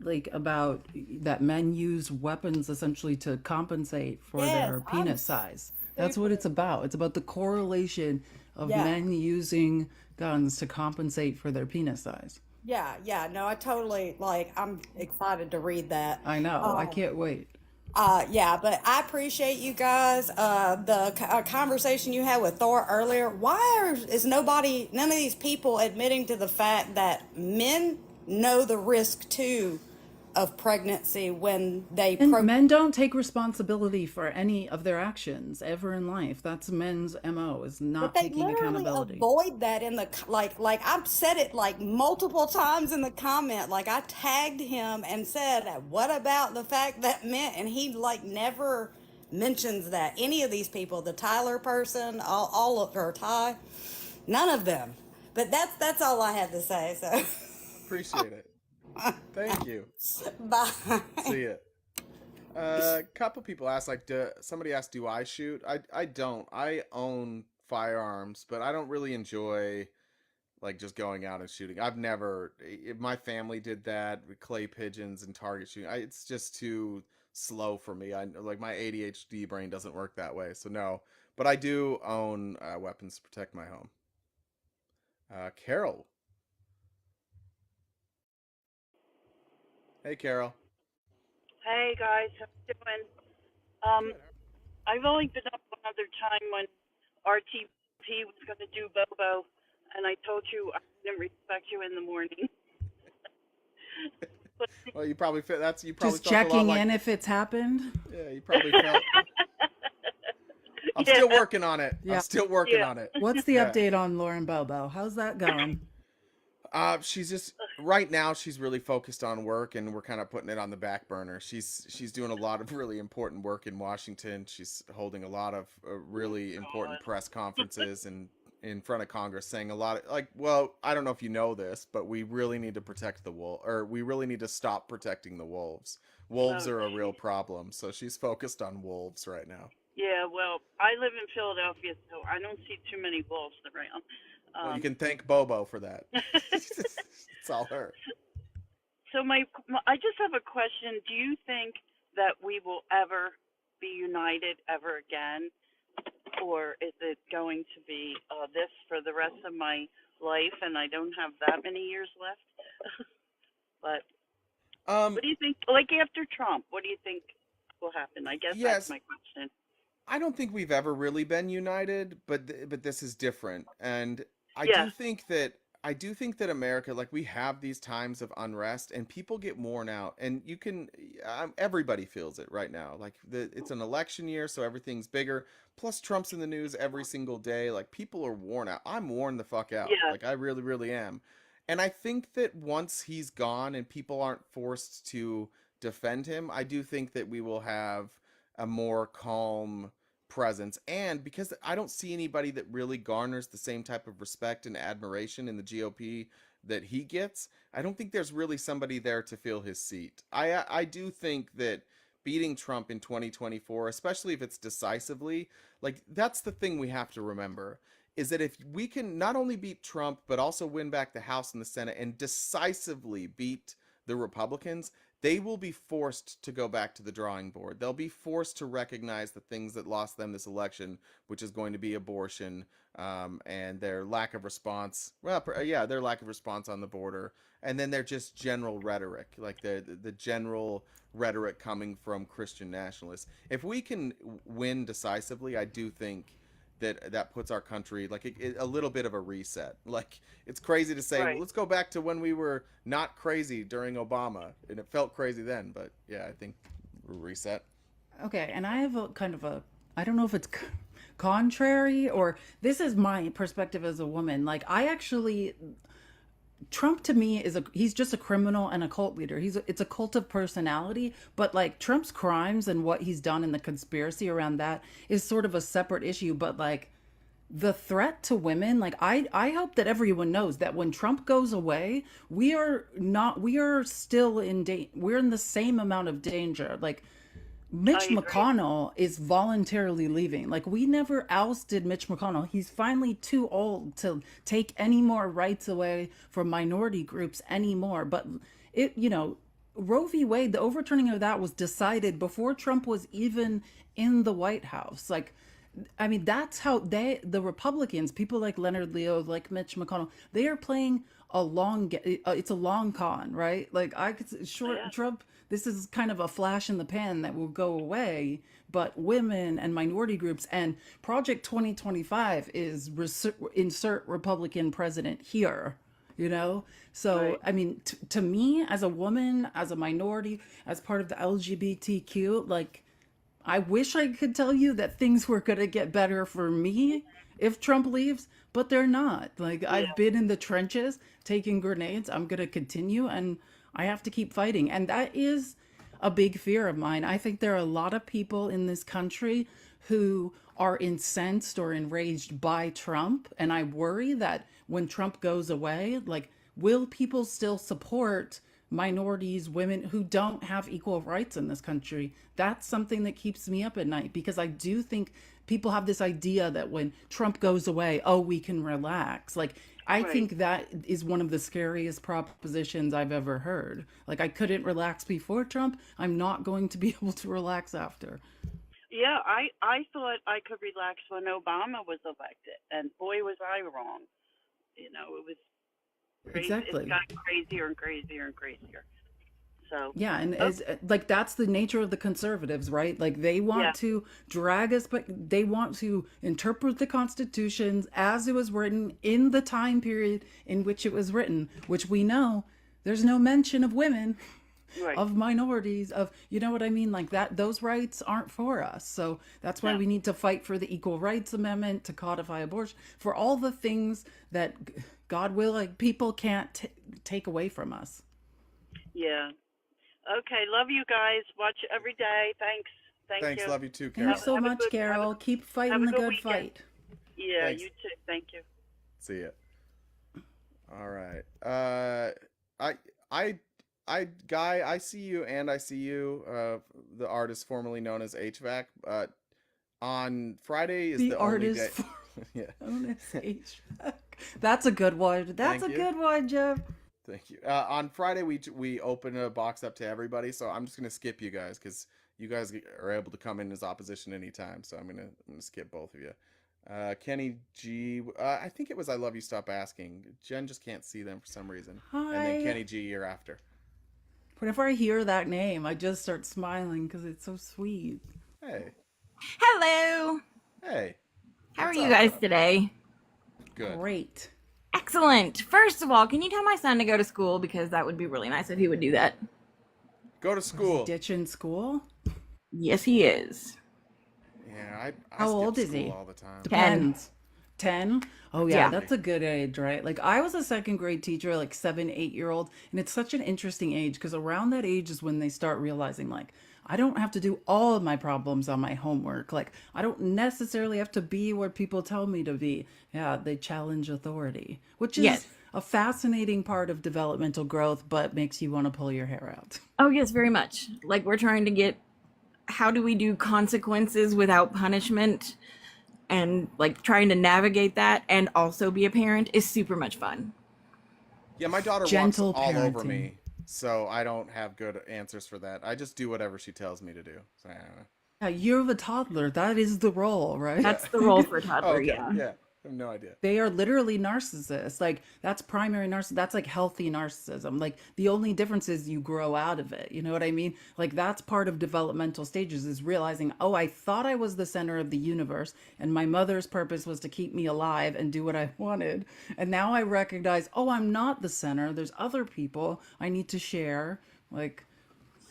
like about that men use weapons essentially to compensate for yes, their I'm penis size. That's what super, it's about. It's about the correlation of yeah. men using guns to compensate for their penis size. Yeah, yeah, no, I totally like. I'm excited to read that. I know. I Um, can't wait. yeah, but I appreciate you guys. Conversation you had with Thor earlier. Is none of these people admitting to the fact that men know the risk too of pregnancy when they And pro? men don't take responsibility for any of their actions ever in life. That's men's MO, is But not they taking literally accountability. avoid that in the like I've said it like multiple times in the comment. Like I tagged him and said, "What about the fact that men?" And he like never mentions that any of these people, the Tyler person, all of or Ty, none of them. But that's all I had to say. So Appreciate it. Thank you. bye. See ya. Couple people asked, like, somebody asked, do I shoot? I don't. I own firearms, but I don't really enjoy like just going out and shooting. I've never. If my family did that with clay pigeons and target shooting, it's just too slow for me. I like my ADHD brain doesn't work that way, so no. But I do own weapons to protect my home. Carol. Hey, Carol. Hey guys, how you doing? Um, Good. I've only been up one other time when RTP was going to do Bobo, and I told you I didn't respect you in the morning. But Well, you probably fit. That's you probably Just felt a lot checking like. in if it's happened. Yeah, you probably felt. I'm yeah, still working on it. I'm Yeah. still working yeah. on it. What's the Yeah. update on Lauren Bobo? How's that going? She's just right now. She's really focused on work, and we're kind of putting it on the back burner. She's doing a lot of really important work in Washington. She's holding a lot of really important God. press conferences and in front of Congress, saying a lot of like, well, I don't know if you know this, but we really need to protect the wolf, or we really need to stop protecting the wolves. Wolves Oh, are a real geez. problem, so she's focused on wolves right now. Yeah, well, I live in Philadelphia, so I don't see too many wolves around. Well, you Um, can thank Bobo for that. It's all her. so I just have a question. Do you think that we will ever be united ever again? Or is it going to be this for the rest of my life, and I don't have that many years left? But Um, what do you think? Like after Trump, what do you think will happen? I guess that's yes, my question. I don't think we've ever really been united, but but this is different, and I Yeah, do think that I do think that America, like we have these times of unrest, and people get worn out, and you can everybody feels it right now. Like it's an election year, so everything's bigger. Plus, Trump's in the news every single day. Like people are worn out. I'm worn the fuck out. yeah, Like I really, really am. And I think that once he's gone and people aren't forced to defend him, I do think that we will have a more calm presence. And because I don't see anybody that really garners the same type of respect and admiration in the GOP that he gets, I don't think there's really somebody there to fill his seat. I do think that beating Trump in 2024, especially if it's decisively, like that's the thing we have to remember is that if we can not only beat Trump but also win back the House and the Senate and decisively beat the Republicans, they will be forced to go back to the drawing board. They'll be forced to recognize the things that lost them this election, which is going to be abortion, and their lack of response. Well, yeah, their lack of response on the border, and then their just general rhetoric, like the general rhetoric coming from Christian nationalists. If we can win decisively, I do think that puts our country like a little bit of a reset. Like it's crazy to say, well, right. let's go back to when we were not crazy during Obama, and it felt crazy then. But yeah, I think reset. Okay, and I have a kind of a, I don't know if it's contrary or this is my perspective as a woman. Like I actually Trump to me he's just a criminal and a cult leader. It's a cult of personality, but like Trump's crimes and what he's done and the conspiracy around that is sort of a separate issue. But like the threat to women, like I hope that everyone knows that when Trump goes away, we are still we're in the same amount of danger. Like Mitch McConnell is voluntarily leaving. Like we never ousted Mitch McConnell. He's finally too old to take any more rights away from minority groups anymore. But Roe v. Wade, the overturning of that was decided before Trump was even in the White House. Like, I mean, that's how the Republicans, people like Leonard Leo, like Mitch McConnell, they are playing it's a long con, right? Like Trump, this is kind of a flash in the pan that will go away, but women and minority groups and Project 2025 is insert Republican president here, So, Right. I mean, to me, as a woman, as a minority, as part of the LGBTQ, like, I wish I could tell you that things were going to get better for me if Trump leaves, but they're not. Like, I've been in the trenches taking grenades. I'm going to continue, and I have to keep fighting. And that is a big fear of mine. I think there are a lot of people in this country who are incensed or enraged by Trump. And I worry that when Trump goes away, like, will people still support minorities, women who don't have equal rights in this country? That's something that keeps me up at night, because I do think people have this idea that when Trump goes away, oh, we can relax. Like, I think that is one of the scariest propositions I've ever heard. Like, I couldn't relax before Trump. I'm not going to be able to relax after. Yeah, I thought I could relax when Obama was elected, and boy, was I wrong. It was crazy. Exactly. It's gotten crazier and crazier and crazier. So Yeah, and as like that's the nature of the conservatives, right? Like they want to drag us, but they want to interpret the Constitution as it was written in the time period in which it was written, which we know there's no mention of women, of minorities, of you know what I mean? Like that, those rights aren't for us. So that's why we need to fight for the Equal Rights Amendment, to codify abortion, for all the things that God will, like people can't take away from us. Yeah. Okay, love you guys. Watch every day. Thanks. Thanks, you. Love you too, Carol. Thanks so much, Carol. Keep fighting the good fight. Yeah, Thanks. you too. Thank you. See ya. All right. Guy, I see you, and I see you. The artist formerly known as HVAC. On Friday is the only day. Known as HVAC. That's a good one. That's a good one, Jeff. Thank you. On Friday, we open a box up to everybody, so I'm just gonna skip you guys because you guys are able to come in as opposition anytime. So I'm gonna skip both of you. Kenny G, I think it was I Love You Stop Asking. Jen just can't see them for some reason. Hi. And then Kenny G you're after. Whenever I hear that name, I just start smiling because it's so sweet. Hey. Hello. Hey. How are you guys today? Good. Great. Excellent. First of all, can you tell my son to go to school? Because that would be really nice if he would do that. Go to school. Ditching school? Yes, he is. Yeah, I How skip old is school he? all the time. Depends. 10? Oh yeah, Yeah. that's a good age, right? Like I was a second grade teacher, like 7, 8-year-old, and it's such an interesting age because around that age is when they start realizing like I don't have to do all of my problems on my homework. Like I don't necessarily have to be where people tell me to be. Yeah, they challenge authority, which is a fascinating part of developmental growth, but makes you want to pull your hair out. Oh, yes, very much. Like we're trying to get, how do we do consequences without punishment? And like trying to navigate that and also be a parent is super much fun. Yeah, my daughter Gentle walks all over parenting. me, so I don't have good answers for that. I just do whatever she tells me to do. So, I don't know. Yeah, you're the toddler. That is the role, right? That's the role for a toddler, Okay, yeah. yeah. I have no idea. They are literally narcissists. Like that's primary narcissism. That's like healthy narcissism. Like the only difference is you grow out of it. You know what I mean? Like that's part of developmental stages is realizing, oh, I thought I was the center of the universe and my mother's purpose was to keep me alive and do what I wanted. And now I recognize, oh, I'm not the center. There's other people I need to share. Like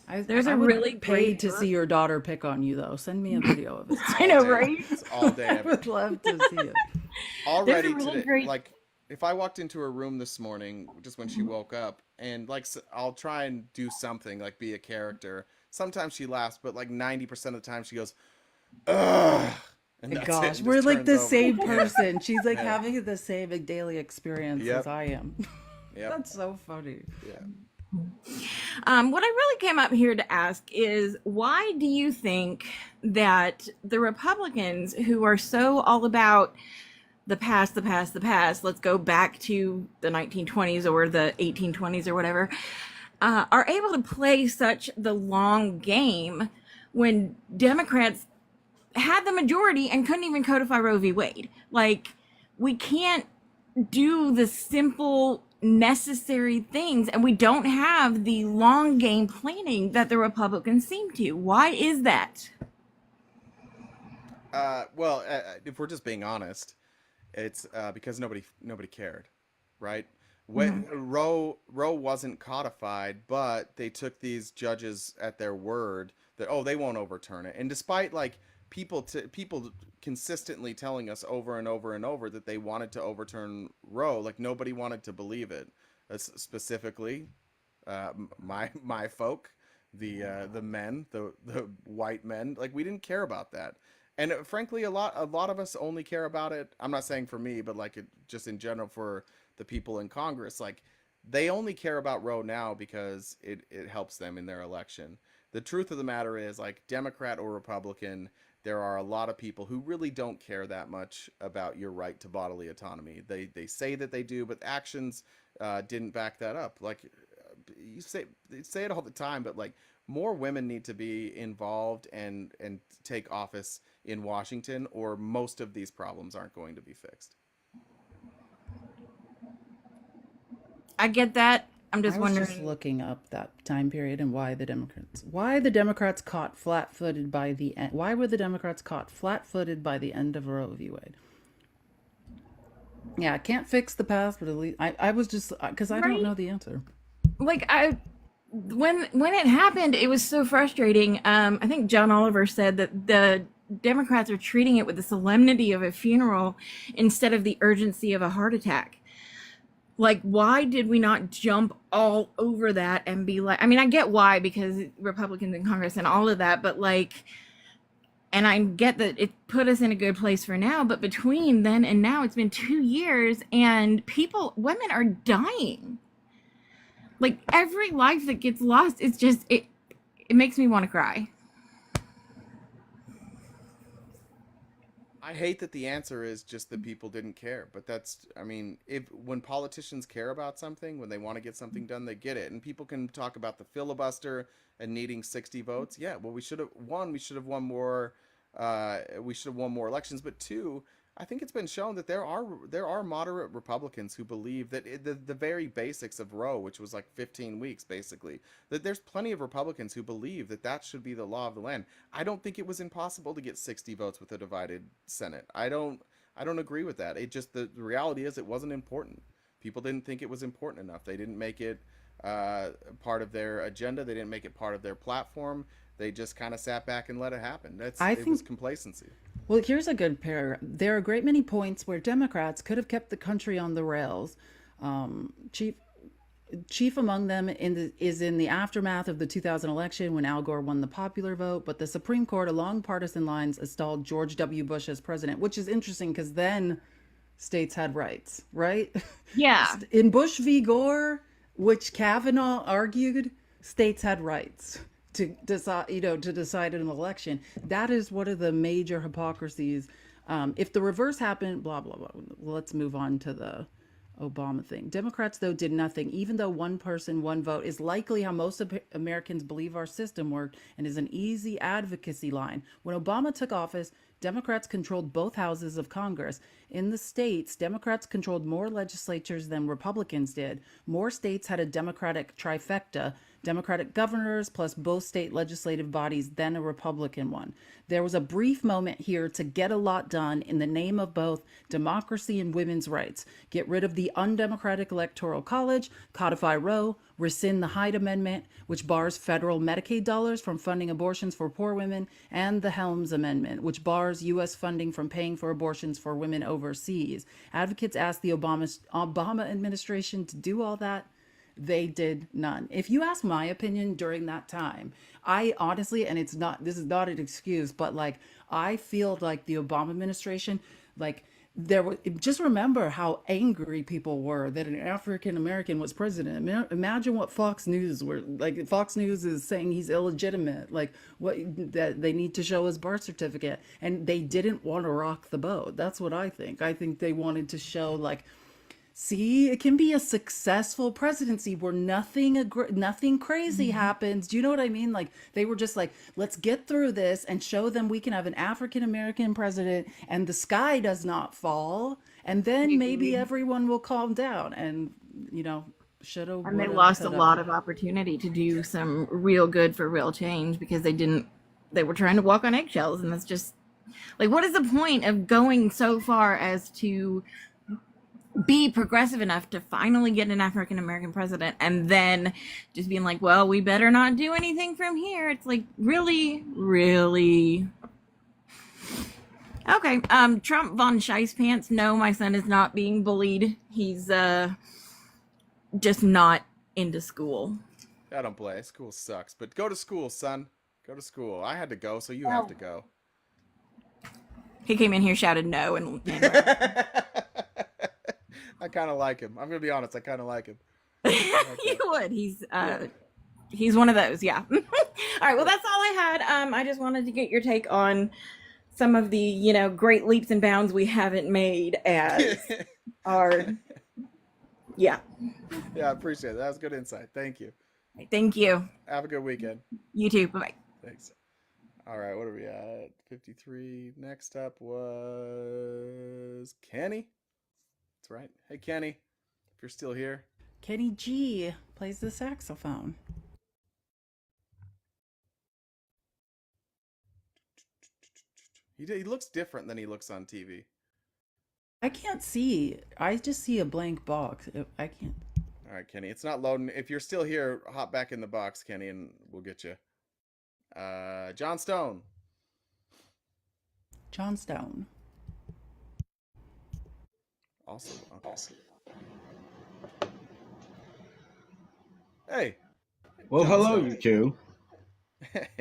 There's I a would really pay great to see your daughter pick on you though. Send me a video of it. I know, right? It's all day. I would love to see it. Already There's a really today, great- like if I walked into her room this morning, just when she woke up, and like I'll try and do something like be a character. Sometimes she laughs, but like 90% of the time she goes, ugh, and that's it, Gosh, and we're just like turns the over. same Yeah. person. She's like Yeah. having the same daily experience as Yep. I am. Yep. That's so funny. Yeah. What I really came up here to ask is why do you think that the Republicans, who are so all about the past, the past, the past, let's go back to the 1920s or the 1820s or whatever, are able to play such the long game when Democrats had the majority and couldn't even codify Roe v. Wade? Like, we can't do the simple necessary things, and we don't have the long game planning that the Republicans seem to. Why is that? Well, if we're just being honest, it's because nobody cared, right? When Roe wasn't codified, but they took these judges at their word that they won't overturn it. And despite like people consistently telling us over and over and over that they wanted to overturn Roe, like nobody wanted to believe it. Specifically, my folk, the men, the white men, like we didn't care about that. And frankly, a lot of us only care about it. I'm not saying for me, but like just in general for the people in Congress, like they only care about Roe now because it helps them in their election. The truth of the matter is, like Democrat or Republican, there are a lot of people who really don't care that much about your right to bodily autonomy. They say that they do, but actions didn't back that up. Like you say it all the time, but like more women need to be involved and take office in Washington, or most of these problems aren't going to be fixed. I get that. I'm just I was wondering. just looking up that time period and why the Democrats caught flat-footed by the end. Why were the Democrats caught flat-footed by the end of Roe v. Wade? Yeah, I can't fix the past, but at least I was just because I don't know the answer. Like when it happened, it was so frustrating. I think John Oliver said that the Democrats are treating it with the solemnity of a funeral instead of the urgency of a heart attack. Like, why did we not jump all over that and be like, I mean, I get why, because Republicans in Congress and all of that, but like, and I get that it put us in a good place for now, but between then and now, it's been 2 years and women are dying. Like, every life that gets lost, it's just, it makes me want to cry. I hate that the answer is just that people didn't care, but that's, I mean, when politicians care about something, when they want to get something done, they get it. And people can talk about the filibuster and needing 60 votes. Yeah, well, we should have won more elections, but two, I think it's been shown that there are moderate Republicans who believe that the very basics of Roe, which was like 15 weeks basically, that there's plenty of Republicans who believe that should be the law of the land. I don't think it was impossible to get 60 votes with a divided Senate. I don't agree with that. It just the reality is it wasn't important. People didn't think it was important enough. They didn't make it part of their agenda. They didn't make it part of their platform. They just kind of sat back and let it happen. It was complacency. Well, here's a good pair. There are a great many points where Democrats could have kept the country on the rails. Chief among them is in the aftermath of the 2000 election when Al Gore won the popular vote, but the Supreme Court along partisan lines installed George W. Bush as president, which is interesting because then states had rights, right? Yeah. In Bush v. Gore, which Kavanaugh argued, states had rights to decide, to decide an election. That is one of the major hypocrisies. If the reverse happened, blah, blah, blah. Let's move on to the Obama thing. Democrats, though, did nothing, even though one person, one vote is likely how most Americans believe our system worked and is an easy advocacy line. When Obama took office, Democrats controlled both houses of Congress. In the states, Democrats controlled more legislatures than Republicans did. More states had a Democratic trifecta. Democratic governors plus both state legislative bodies, then a Republican one. There was a brief moment here to get a lot done in the name of both democracy and women's rights. Get rid of the undemocratic Electoral College, codify Roe, rescind the Hyde Amendment, which bars federal Medicaid dollars from funding abortions for poor women, and the Helms Amendment, which bars U.S. funding from paying for abortions for women overseas. Advocates asked the Obama administration to do all that. They did none. If you ask my opinion during that time, I honestly, and this is not an excuse, but like, I feel like the Obama administration, like, just remember how angry people were that an African American was president. Imagine what Fox News were like. Fox News is saying he's illegitimate, like what that they need to show his birth certificate, and they didn't want to rock the boat. That's what I think. I think they wanted to show like, see, it can be a successful presidency where nothing crazy happens. Do you know what I mean? Like, they were just like, let's get through this and show them we can have an African American president and the sky does not fall, and then maybe everyone will calm down. And shoulda, And they woulda, lost a coulda. lot of opportunity to do some real good for real change because they were trying to walk on eggshells. And that's just like, what is the point of going so far as to be progressive enough to finally get an African American president and then just being like, well, we better not do anything from here? It's like, really? Okay. Trump von Scheisspants. No, my son is not being bullied. He's just not into school. I don't play. School sucks. But go to school, son. Go to school. I had to go, so you have to go. He came in here, shouted no, and I kind of like him. I'm gonna be honest. I kind of like him. you would. He's one of those. Yeah. All right. Well, that's all I had. I just wanted to get your take on some of the great leaps and bounds we haven't made as our. Yeah. Yeah, I appreciate it. That was good insight. Thank you. Thank you. Have a good weekend. You too. Bye-bye. Thanks. All right, what are we at? 53. Next up was Kenny. That's right. Hey, Kenny, if you're still here. Kenny G plays the saxophone. He looks different than he looks on TV. I can't see. I just see a blank box. I can't. All right, Kenny, it's not loading. If you're still here, hop back in the box, Kenny, and we'll get you. John Stone. John Stone. Also. Hey. Well, John hello, Stone. you two.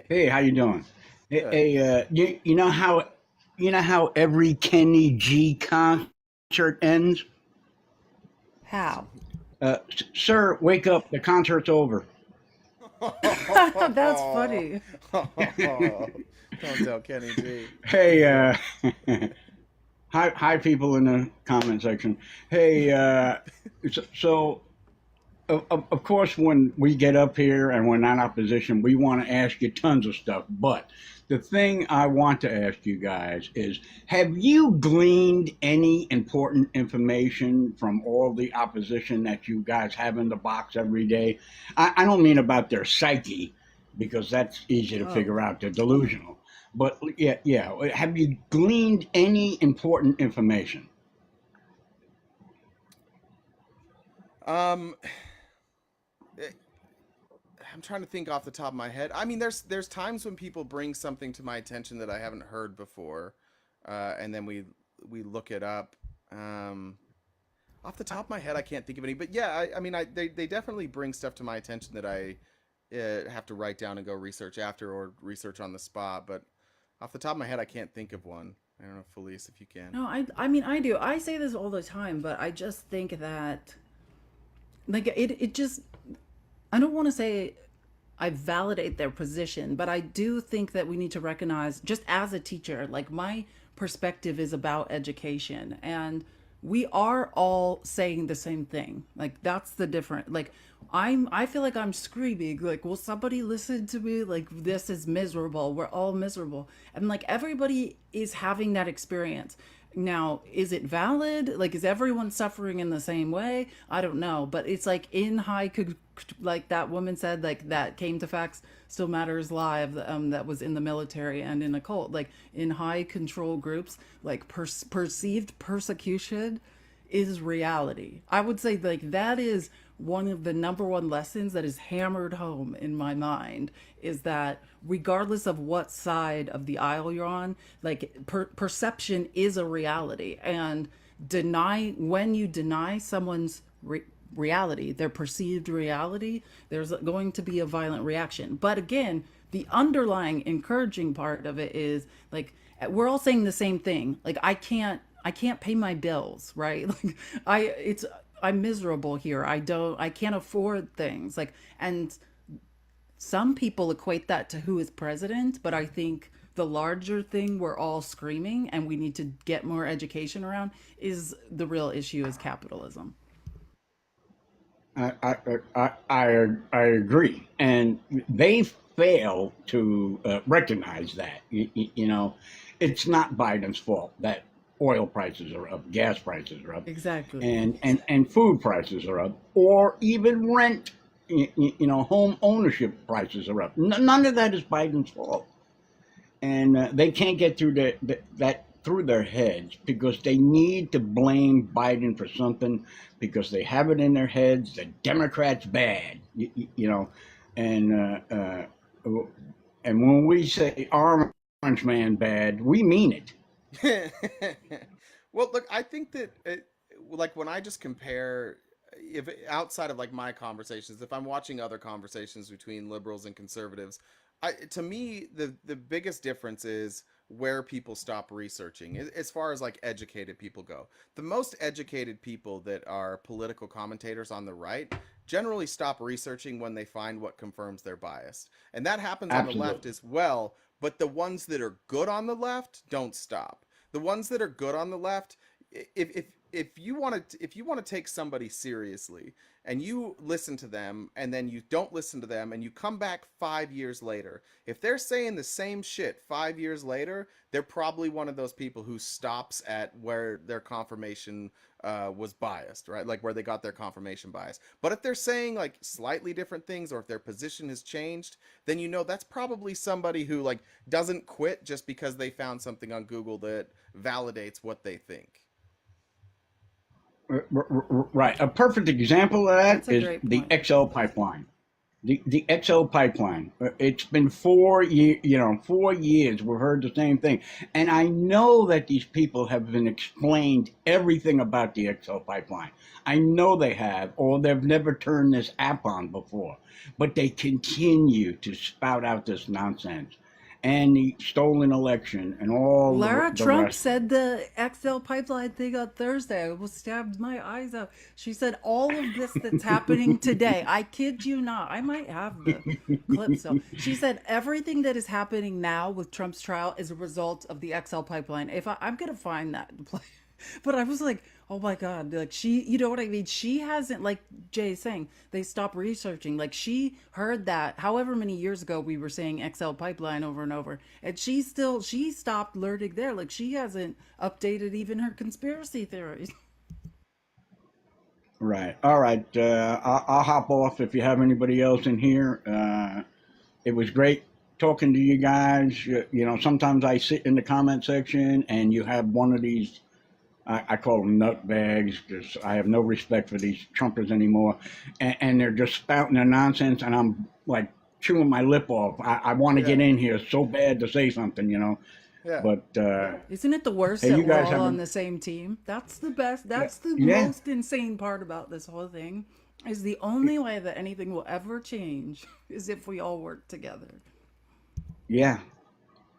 Hey, how you doing? Good. Hey, you know how every Kenny G concert ends? How? Sir, wake up! The concert's over. That's funny. Don't tell Kenny G. Hey, hi, people in the comment section. Hey, so of course, when we get up here and we're not in opposition, we want to ask you tons of stuff. But the thing I want to ask you guys is, have you gleaned any important information from all the opposition that you guys have in the box every day? I don't mean about their psyche, because that's easy to figure out. They're delusional. But yeah. Have you gleaned any important information? I'm trying to think off the top of my head. I mean, there's times when people bring something to my attention that I haven't heard before, and then we look it up. Off the top of my head, I can't think of any. But yeah, they definitely bring stuff to my attention that I have to write down and go research after, or research on the spot. But off the top of my head, I can't think of one. I don't know, Felice, if you can. No, I mean, I do. I say this all the time, but I just think that, like, it just, I don't want to say I validate their position, but I do think that we need to recognize, just as a teacher, like, my perspective is about education, and we are all saying the same thing. Like, that's the different, like, I feel like I'm screaming, like, will somebody listen to me? Like, this is miserable. We're all miserable. And like, everybody is having that experience. Now, is it valid? Like, is everyone suffering in the same way? I don't know. But it's like, in high like that woman said, like that came to facts still matters live, that was in the military and in a cult, like in high control groups, like perceived persecution is reality. I would say like that is one of the number one lessons that is hammered home in my mind, is that regardless of what side of the aisle you're on, like perception is a reality. And when you deny someone's reality, their perceived reality, there's going to be a violent reaction. But again, the underlying encouraging part of it is like we're all saying the same thing. Like I can't pay my bills, right? Like I'm miserable here. I can't afford things. Like, and some people equate that to who is president, but I think the larger thing we're all screaming and we need to get more education around is the real issue is capitalism. I agree, and they fail to recognize that. You know, it's not Biden's fault that oil prices are up, gas prices are up, Exactly. and food prices are up, or even rent. You know, home ownership prices are up. None of that is Biden's fault, and they can't get through that through their heads because they need to blame Biden for something because they have it in their heads that Democrats bad, you know, and and when we say orange man bad, we mean it. Well, look, I think that like when I just compare, if outside of like my conversations, if I'm watching other conversations between liberals and conservatives, to me the biggest difference is where people stop researching as far as like educated people go. The most educated people that are political commentators on the right generally stop researching when they find what confirms their bias. And that happens on the left Absolutely. as well, but the ones that are good on the left don't stop. The ones that are good on the left, if you want to take somebody seriously and you listen to them and then you don't listen to them and you come back 5 years later, if they're saying the same shit 5 years later, they're probably one of those people who stops at where their confirmation was biased, right? Like where they got their confirmation bias. But if they're saying like slightly different things, or if their position has changed, then you know that's probably somebody who like doesn't quit just because they found something on Google that validates what they think. Right. A perfect example of that That's a is great the point. XL pipeline. The XL pipeline. It's been 4 years. You know, 4 years. We've heard the same thing, and I know that these people have been explained everything about the XL pipeline. I know they have, or they've never turned this app on before, but they continue to spout out this nonsense, and the stolen election, and all Lara the Trump rest of it. said the XL pipeline thing on Thursday. I almost stabbed my eyes out. She said all of this that's happening today. I kid you not. I might have the clip still. She said everything that is happening now with Trump's trial is a result of the XL pipeline. If I'm gonna find that play, but I was like, oh my god, like she, you know what I mean? She hasn't, like Jay is saying, they stopped researching. Like she heard that however many years ago we were saying XL pipeline over and over, and she stopped learning there. Like she hasn't updated even her conspiracy theories. Right. All right. I'll hop off if you have anybody else in here. It was great talking to you guys. You know, sometimes I sit in the comment section and you have one of these, I call them nutbags because I have no respect for these Trumpers anymore. And they're just spouting their nonsense and I'm like chewing my lip off. I want to get Yeah. in here so bad to say something, you know. Yeah. But Isn't it the worst hey, that you we're guys all have on a, the same team? That's the best. That's the yeah. most insane part about this whole thing. Is the only way that anything will ever change is if we all work together. Yeah.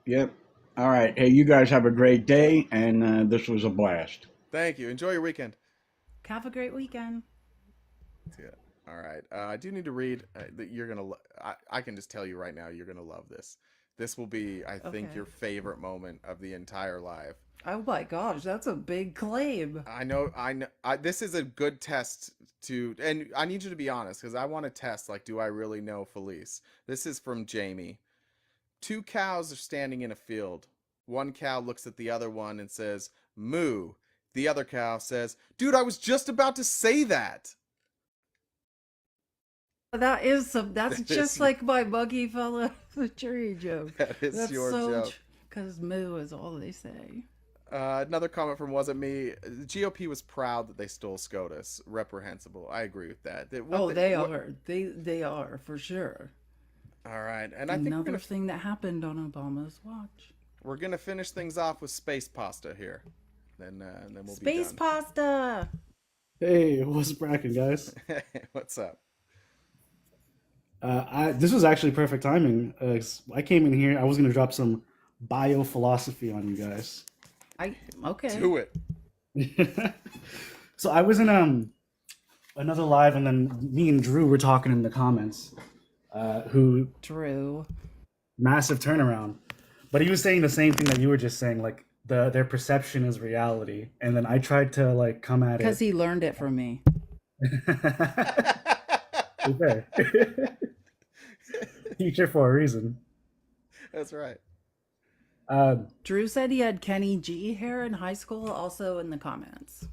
Yep. All right. Hey, you guys have a great day. And this was a blast. Thank you. Enjoy your weekend. Have a great weekend. Yeah. All right. I do need to read. That you're gonna. I can just tell you right now, you're gonna love this. This will be, I think, Okay. your favorite moment of the entire live. Oh my gosh, that's a big claim. I know. I know. This is a good test to, and I need you to be honest because I want to test. Like, do I really know Felice? This is from Jamie. Two cows are standing in a field. One cow looks at the other one and says, "Moo." The other cow says, "Dude, I was just about to say that." That is some. That's That just is like my monkey fell out of the tree joke. that is That's your so joke. because moo is all they say. Another comment from Wasn't Me. The GOP was proud that they stole SCOTUS. Reprehensible. I agree with that. Oh, they are. They are for sure. All right, and I think Another thing that happened on Obama's watch. we're gonna finish things off with space pasta here. Then we'll Space be done. pasta. Hey, what's bracking, guys? What's up? This was actually perfect timing. I came in here. I was gonna drop some bio philosophy on you guys. Okay. Do it. So I was in another live, and then me and Drew were talking in the comments. Drew, massive turnaround, but he was saying the same thing that you were just saying, like their perception is reality, and then I tried to like come at it because he learned it from me. Okay. Teacher for a reason. That's right. Drew said he had Kenny G hair in high school, also in the comments.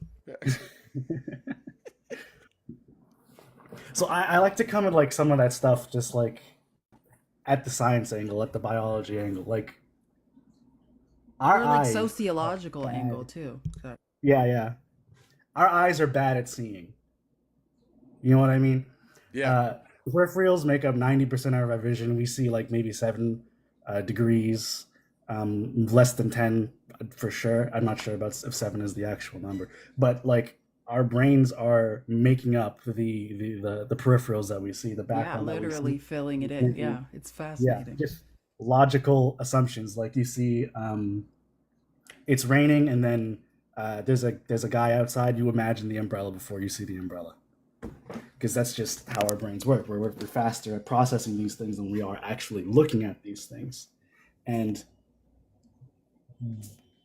So I like to come at like some of that stuff just like at the science angle, at the biology angle, like our Or like eyes sociological are bad. angle too. Yeah. Our eyes are bad at seeing. You know what I mean? Yeah. Peripherals make up 90% of our vision. We see like maybe 7 degrees, less than 10 for sure. I'm not sure about if 7 is the actual number, but like our brains are making up the peripherals that we see, the Yeah, background. that we literally see. filling it in. Yeah, it's Yeah, fascinating. just logical assumptions. Like you see, it's raining, and then there's a guy outside. You imagine the umbrella before you see the umbrella, because that's just how our brains work. We're faster at processing these things than we are actually looking at these things. And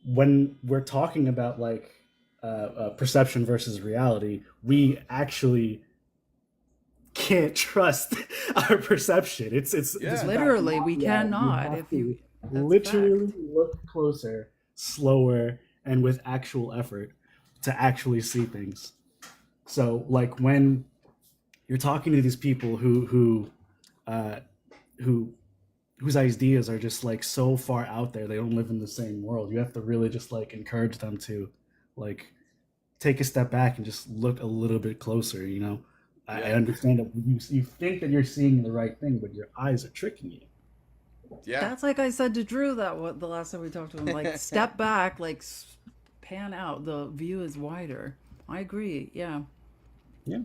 when we're talking about like perception versus reality, we actually can't trust our perception. It's Literally, we Yeah, cannot. have If to you literally look closer, slower, and with actual effort to actually see things. So like when you're talking to these people whose ideas are just like so far out there, they don't live in the same world, you have to really just like encourage them to like take a step back and just look a little bit closer, you know. I understand that you think that you're seeing the right thing, but your eyes are tricking you. Yeah. That's like I said to Drew the last time we talked to him. Like step back, like pan out. The view is wider. I agree. Yeah. Yeah.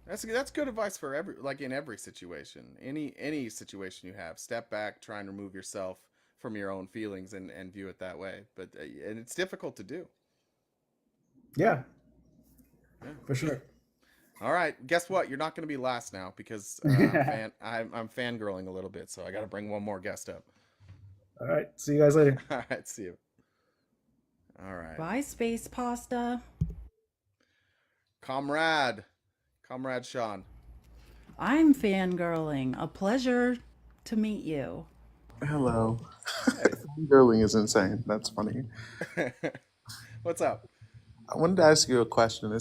That's good advice for in every situation. Any situation you have, step back, try and remove yourself from your own feelings and view it that way. But and it's difficult to do. Yeah. For sure. All right, guess what? You're not going to be last now because I'm fangirling a little bit, so I got to bring one more guest up. All right, see you guys later. All right, see you. All right. Bye, space pasta. Comrade Sean. I'm fangirling. A pleasure to meet you. Hello. Girling is insane. That's funny. What's up? I wanted to ask you a question.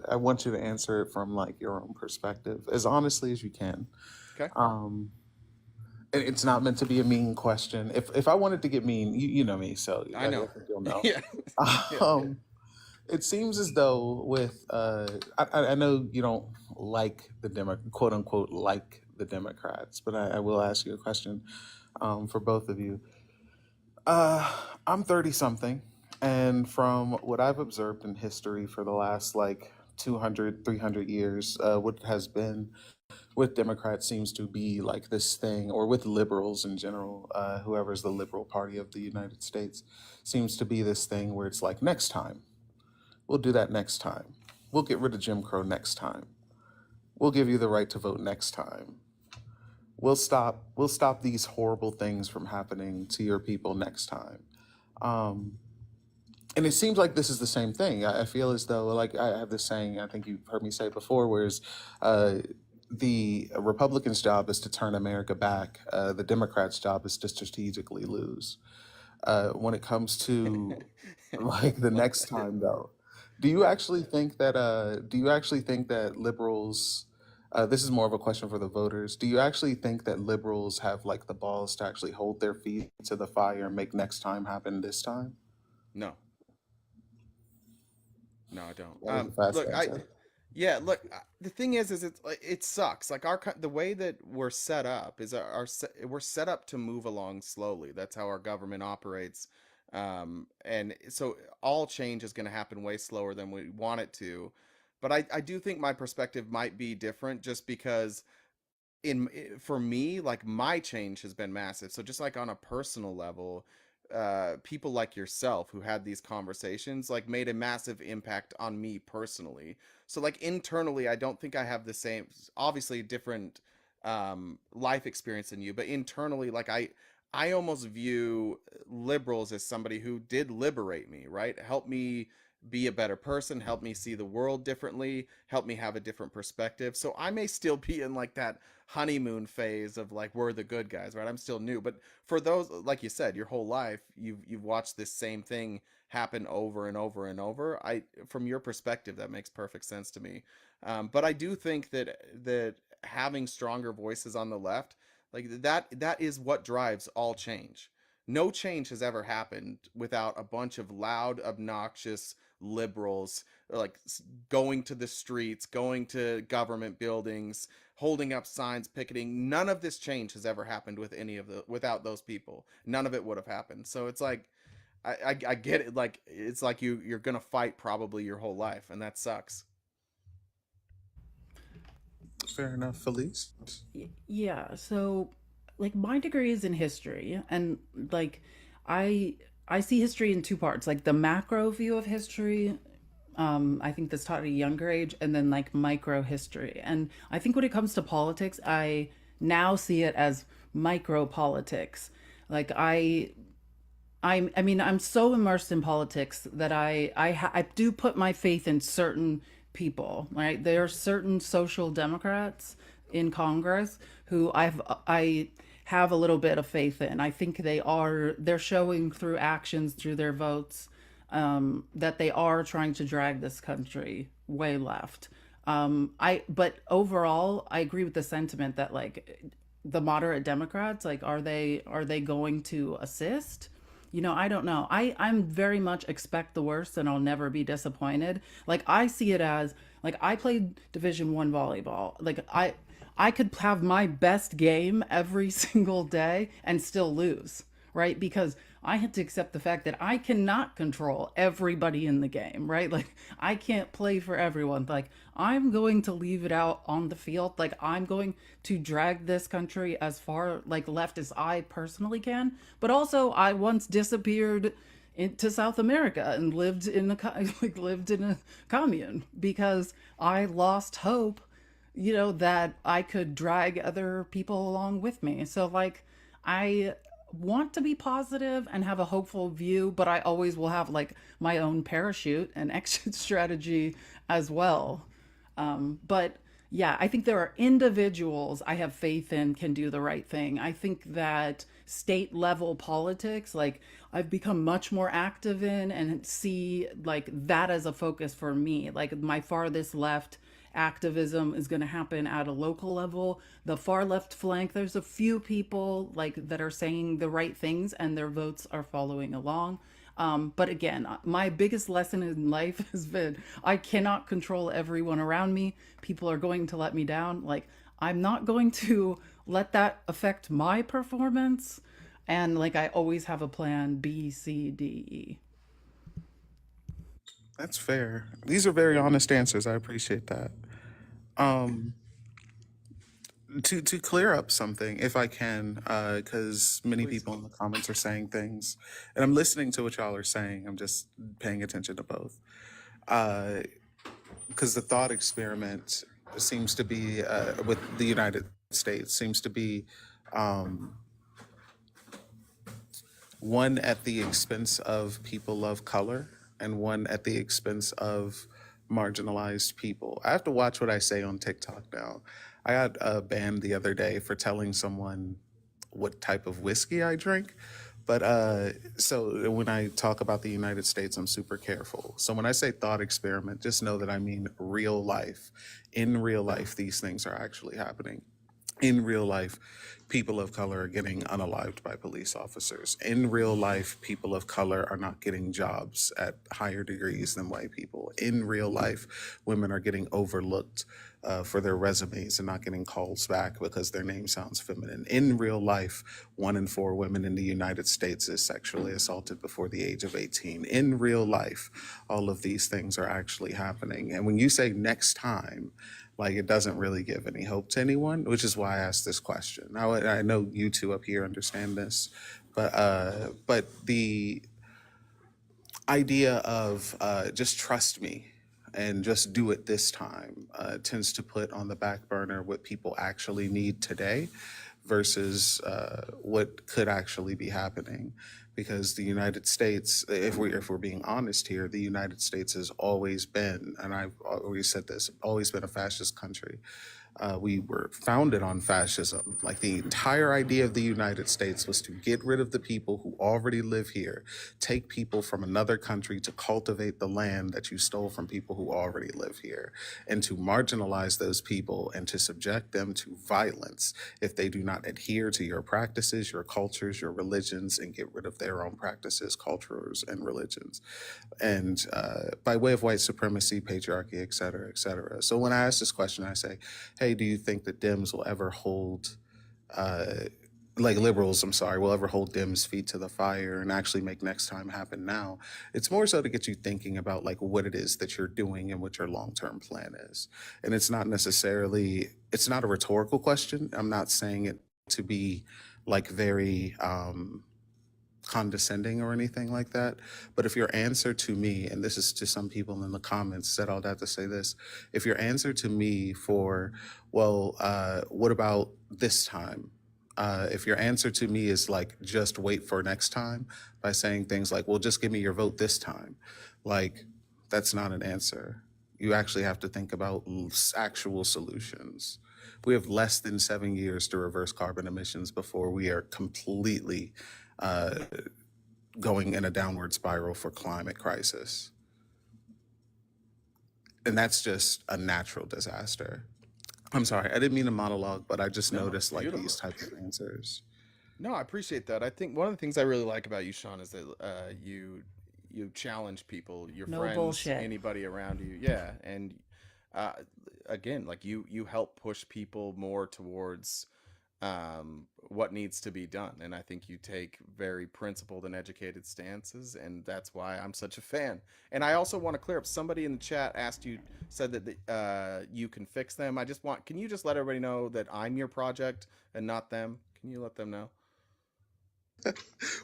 I want you to answer it from like your own perspective, as honestly as you can. Okay. And it's not meant to be a mean question. If I wanted to get mean, you know me, so I know. think you'll know. Yeah. It seems as though with I know you don't like the quote unquote like the Democrats, but I will ask you a question for both of you. I'm 30 something, and from what I've observed in history for the last like 200, 300 years, what has been with Democrats seems to be like this thing, or with liberals in general, whoever's the liberal party of the United States, seems to be this thing where it's like, next time, we'll do that next time. We'll get rid of Jim Crow next time. We'll give you the right to vote next time. We'll stop these horrible things from happening to your people next time. And it seems like this is the same thing. I feel as though, like, I have this saying, I think you've heard me say it before, whereas the Republicans' job is to turn America back. The Democrats' job is to strategically lose. When it comes to like the next time, though, do you actually think that liberals This is more of a question for the voters. Do you actually think that liberals have like the balls to actually hold their feet to the fire and make next time happen this time? No, no, I don't. That was a fast Look, answer. yeah, look, the thing is it's like it sucks. Like the way that we're set up is we're set up to move along slowly. That's how our government operates. And so all change is going to happen way slower than we want it to. But I do think my perspective might be different just because for me, like my change has been massive. So just like on a personal level, people like yourself who had these conversations like made a massive impact on me personally. So like internally, I don't think I have the same, obviously different life experience than you, but internally, like I almost view liberals as somebody who did liberate me, right? Help me be a better person, help me see the world differently, help me have a different perspective. So I may still be in like that honeymoon phase of like we're the good guys, right? I'm still new, but for those, like you said, your whole life you've watched this same thing happen over and over and over. I From your perspective, that makes perfect sense to me. But I do think that having stronger voices on the left, like that is what drives all change. No change has ever happened without a bunch of loud, obnoxious liberals like going to the streets, going to government buildings, holding up signs, picketing. None of this change has ever happened with any of the without those people. None of it would have happened. So it's like I get it. Like it's like you're gonna fight probably your whole life, and that sucks. Fair enough, Felice. Yeah, so like my degree is in history and like I I see history in two parts, like the macro view of history. I think that's taught at a younger age, and then like micro history. And I think when it comes to politics, I now see it as micro politics. Like I mean, I'm so immersed in politics that I do put my faith in certain people, right? There are certain social democrats in Congress who I have a little bit of faith in. I think they're showing through actions, through their votes, that they are trying to drag this country way left. But overall, I agree with the sentiment that like the moderate Democrats, like, are they going to assist? I don't know. I'm very much expect the worst and I'll never be disappointed. Like I see it as like I played Division 1 volleyball. Like I could have my best game every single day and still lose, right? Because I had to accept the fact that I cannot control everybody in the game, right? Like I can't play for everyone. Like I'm going to leave it out on the field. Like I'm going to drag this country as far like left as I personally can. But also I once disappeared into South America and lived in like lived in a commune because I lost hope, that I could drag other people along with me. So like I want to be positive and have a hopeful view, but I always will have like my own parachute and exit strategy as well. But yeah, I think there are individuals I have faith in can do the right thing. I think that state level politics, like I've become much more active in and see like that as a focus for me. Like my farthest left activism is going to happen at a local level. The far left flank, there's a few people like that are saying the right things and their votes are following along. But again, my biggest lesson in life has been I cannot control everyone around me. People are going to let me down. Like, I'm not going to let that affect my performance. And like, I always have a plan B, C, D, E. That's fair. These are very honest answers. I appreciate that. Um, to clear up something, if I can, because many Please. people in the comments are saying things, and I'm listening to what y'all are saying. I'm just paying attention to both. Because the thought experiment seems to be with the United States seems to be um, one at the expense of people of color and one at the expense of marginalized people. I have to watch what I say on TikTok now. I got banned the other day for telling someone what type of whiskey I drink, But so when I talk about the United States, I'm super careful. So when I say thought experiment, just know that I mean real life. In real life, these things are actually happening. In real life, people of color are getting unalived by police officers. In real life, people of color are not getting jobs at higher degrees than white people. In real life, women are getting overlooked for their resumes and not getting calls back because their name sounds feminine. In real life, 1 in 4 women in the United States is sexually assaulted before the age of 18. In real life, all of these things are actually happening. And when you say next time, like, it doesn't really give any hope to anyone, which is why I asked this question. Now, I know you two up here understand this, but the idea of just trust me and just do it this time tends to put on the back burner what people actually need today versus what could actually be happening. Because the United States, if we're being honest here, the United States has always been, and I've always said this, always been a fascist country. We were founded on fascism. Like, the entire idea of the United States was to get rid of the people who already live here, take people from another country to cultivate the land that you stole from people who already live here, and to marginalize those people and to subject them to violence if they do not adhere to your practices, your cultures, your religions, and get rid of their own practices, cultures, and religions. And by way of white supremacy, patriarchy, et cetera, et cetera. So when I ask this question, I say, hey, do you think that Dems will ever hold, like liberals, I'm sorry, will ever hold Dems' feet to the fire and actually make next time happen now? It's more so to get you thinking about like what it is that you're doing and what your long-term plan is. And it's not necessarily, it's not a rhetorical question. I'm not saying it to be like very condescending or anything like that. But if your answer to me, and this is to some people in the comments, said all that to say this, if your answer to me for, well, what about this time? If your answer to me is like, just wait for next time, by saying things like, well, just give me your vote this time, like, that's not an answer. You actually have to think about actual solutions. We have less than 7 years to reverse carbon emissions before we are completely going in a downward spiral for climate crisis. And that's just a natural disaster. I'm sorry, I didn't mean to monologue, but I just noticed like beautiful. these types of answers. No, I appreciate that. I think one of the things I really like about you, Sean, is that you challenge people, your No friends, bullshit. anybody around you. Yeah, and again, like you help push people more towards what needs to be done, and I think you take very principled and educated stances, and that's why I'm such a fan. And I also want to clear up, somebody in the chat said that you can fix them. Can you just let everybody know that I'm your project and not them? Can you let them know?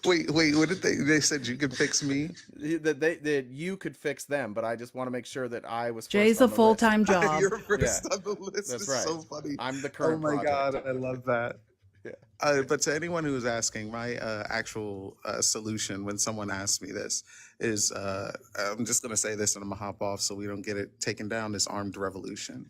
Wait, what did they said you could fix me? That you could fix them, but I just want to make sure that I was first Jay's on a the full-time list. job. You're first Yeah, on the list. that's It's right. so funny. I'm the Oh current my project. God, I love that. Yeah. But to anyone who's asking, my actual solution when someone asks me this is, I'm just going to say this and I'm going to hop off so we don't get it taken down, is armed revolution.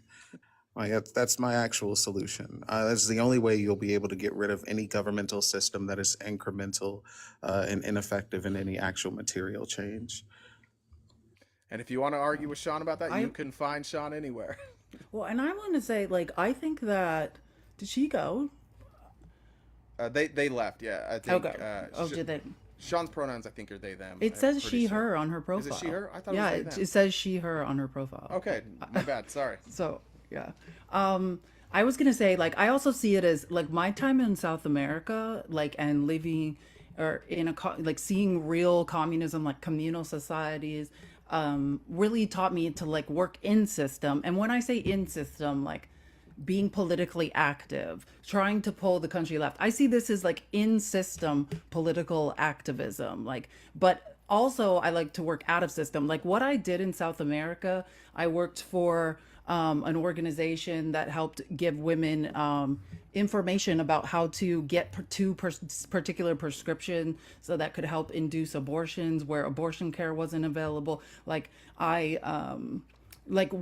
Like, that's my actual solution. That's the only way you'll be able to get rid of any governmental system that is incremental and ineffective in any actual material change. And if you want to argue with Sean about that, you can find Sean anywhere. Well, and I want to say, like, I think that, did she go? They left, yeah. I think. Okay. Did they? Sean's pronouns, I think, are they, them. It I'm says pretty she, sure. her on her profile. Is it she, her? I thought yeah, it was they, it says she, her on her profile. Okay, my bad. Sorry. So, yeah. I was gonna say, like, I also see it as like my time in South America, like, and living or in like seeing real communism, like communal societies, really taught me to like work in system. And when I say in system, like being politically active, trying to pull the country left. I see this as like in system political activism, like, but also I like to work out of system. Like what I did in South America, I worked for an organization that helped give women information about how to get to particular prescription so that could help induce abortions where abortion care wasn't available. Like I like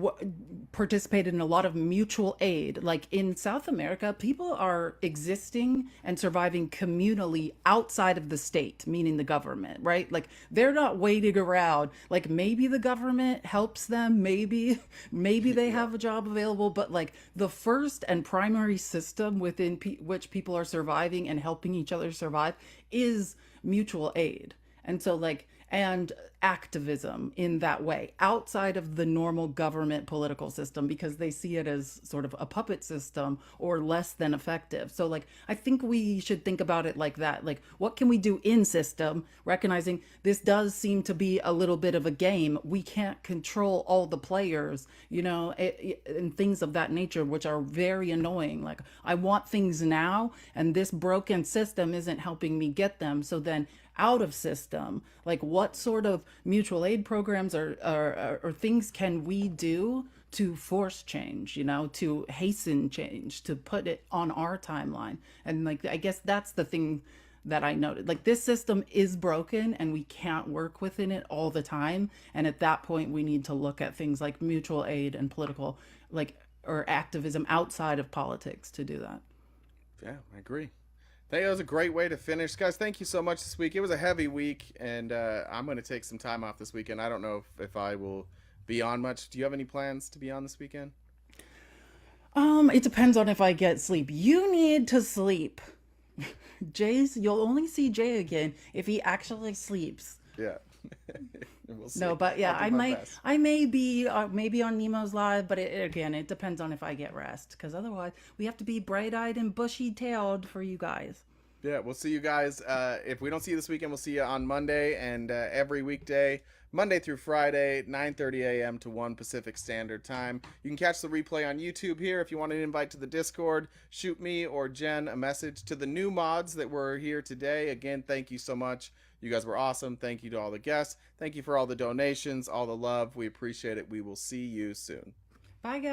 participated in a lot of mutual aid. Like in South America, people are existing and surviving communally outside of the state, meaning the government, right? Like they're not waiting around. Like maybe the government helps them, maybe they have a job available, but like the first and primary system within which people are surviving and helping each other survive is mutual aid. And so like and activism in that way outside of the normal government political system, because they see it as sort of a puppet system or less than effective. So like I think we should think about it like that. Like what can we do in system, recognizing this does seem to be a little bit of a game. We can't control all the players, and things of that nature, which are very annoying. Like I want things now and this broken system isn't helping me get them. So then out of system, like what sort of mutual aid programs or things can we do to force change, to hasten change, to put it on our timeline? And like I guess that's the thing that I noted. Like this system is broken and we can't work within it all the time. And at that point we need to look at things like mutual aid and political, like, or activism outside of politics to do that. Yeah, I agree. I think that was a great way to finish. Guys, thank you so much this week. It was a heavy week, and I'm going to take some time off this weekend. I don't know if I will be on much. Do you have any plans to be on this weekend? It depends on if I get sleep. You need to sleep. You'll only see Jay again if he actually sleeps. Yeah. We'll see. No, but yeah, I'll do my best. I may be maybe on Nemo's live, but it depends on if I get rest, because otherwise we have to be bright-eyed and bushy-tailed for you guys. Yeah, we'll see you guys. If we don't see you this weekend, we'll see you on Monday and every weekday, Monday through Friday, 9:30 a.m. to 1 Pacific Standard Time. You can catch the replay on YouTube here. If you want an invite to the Discord, shoot me or Jen a message. To the new mods that were here today, again, thank you so much. You guys were awesome. Thank you to all the guests. Thank you for all the donations, all the love. We appreciate it. We will see you soon. Bye, guys.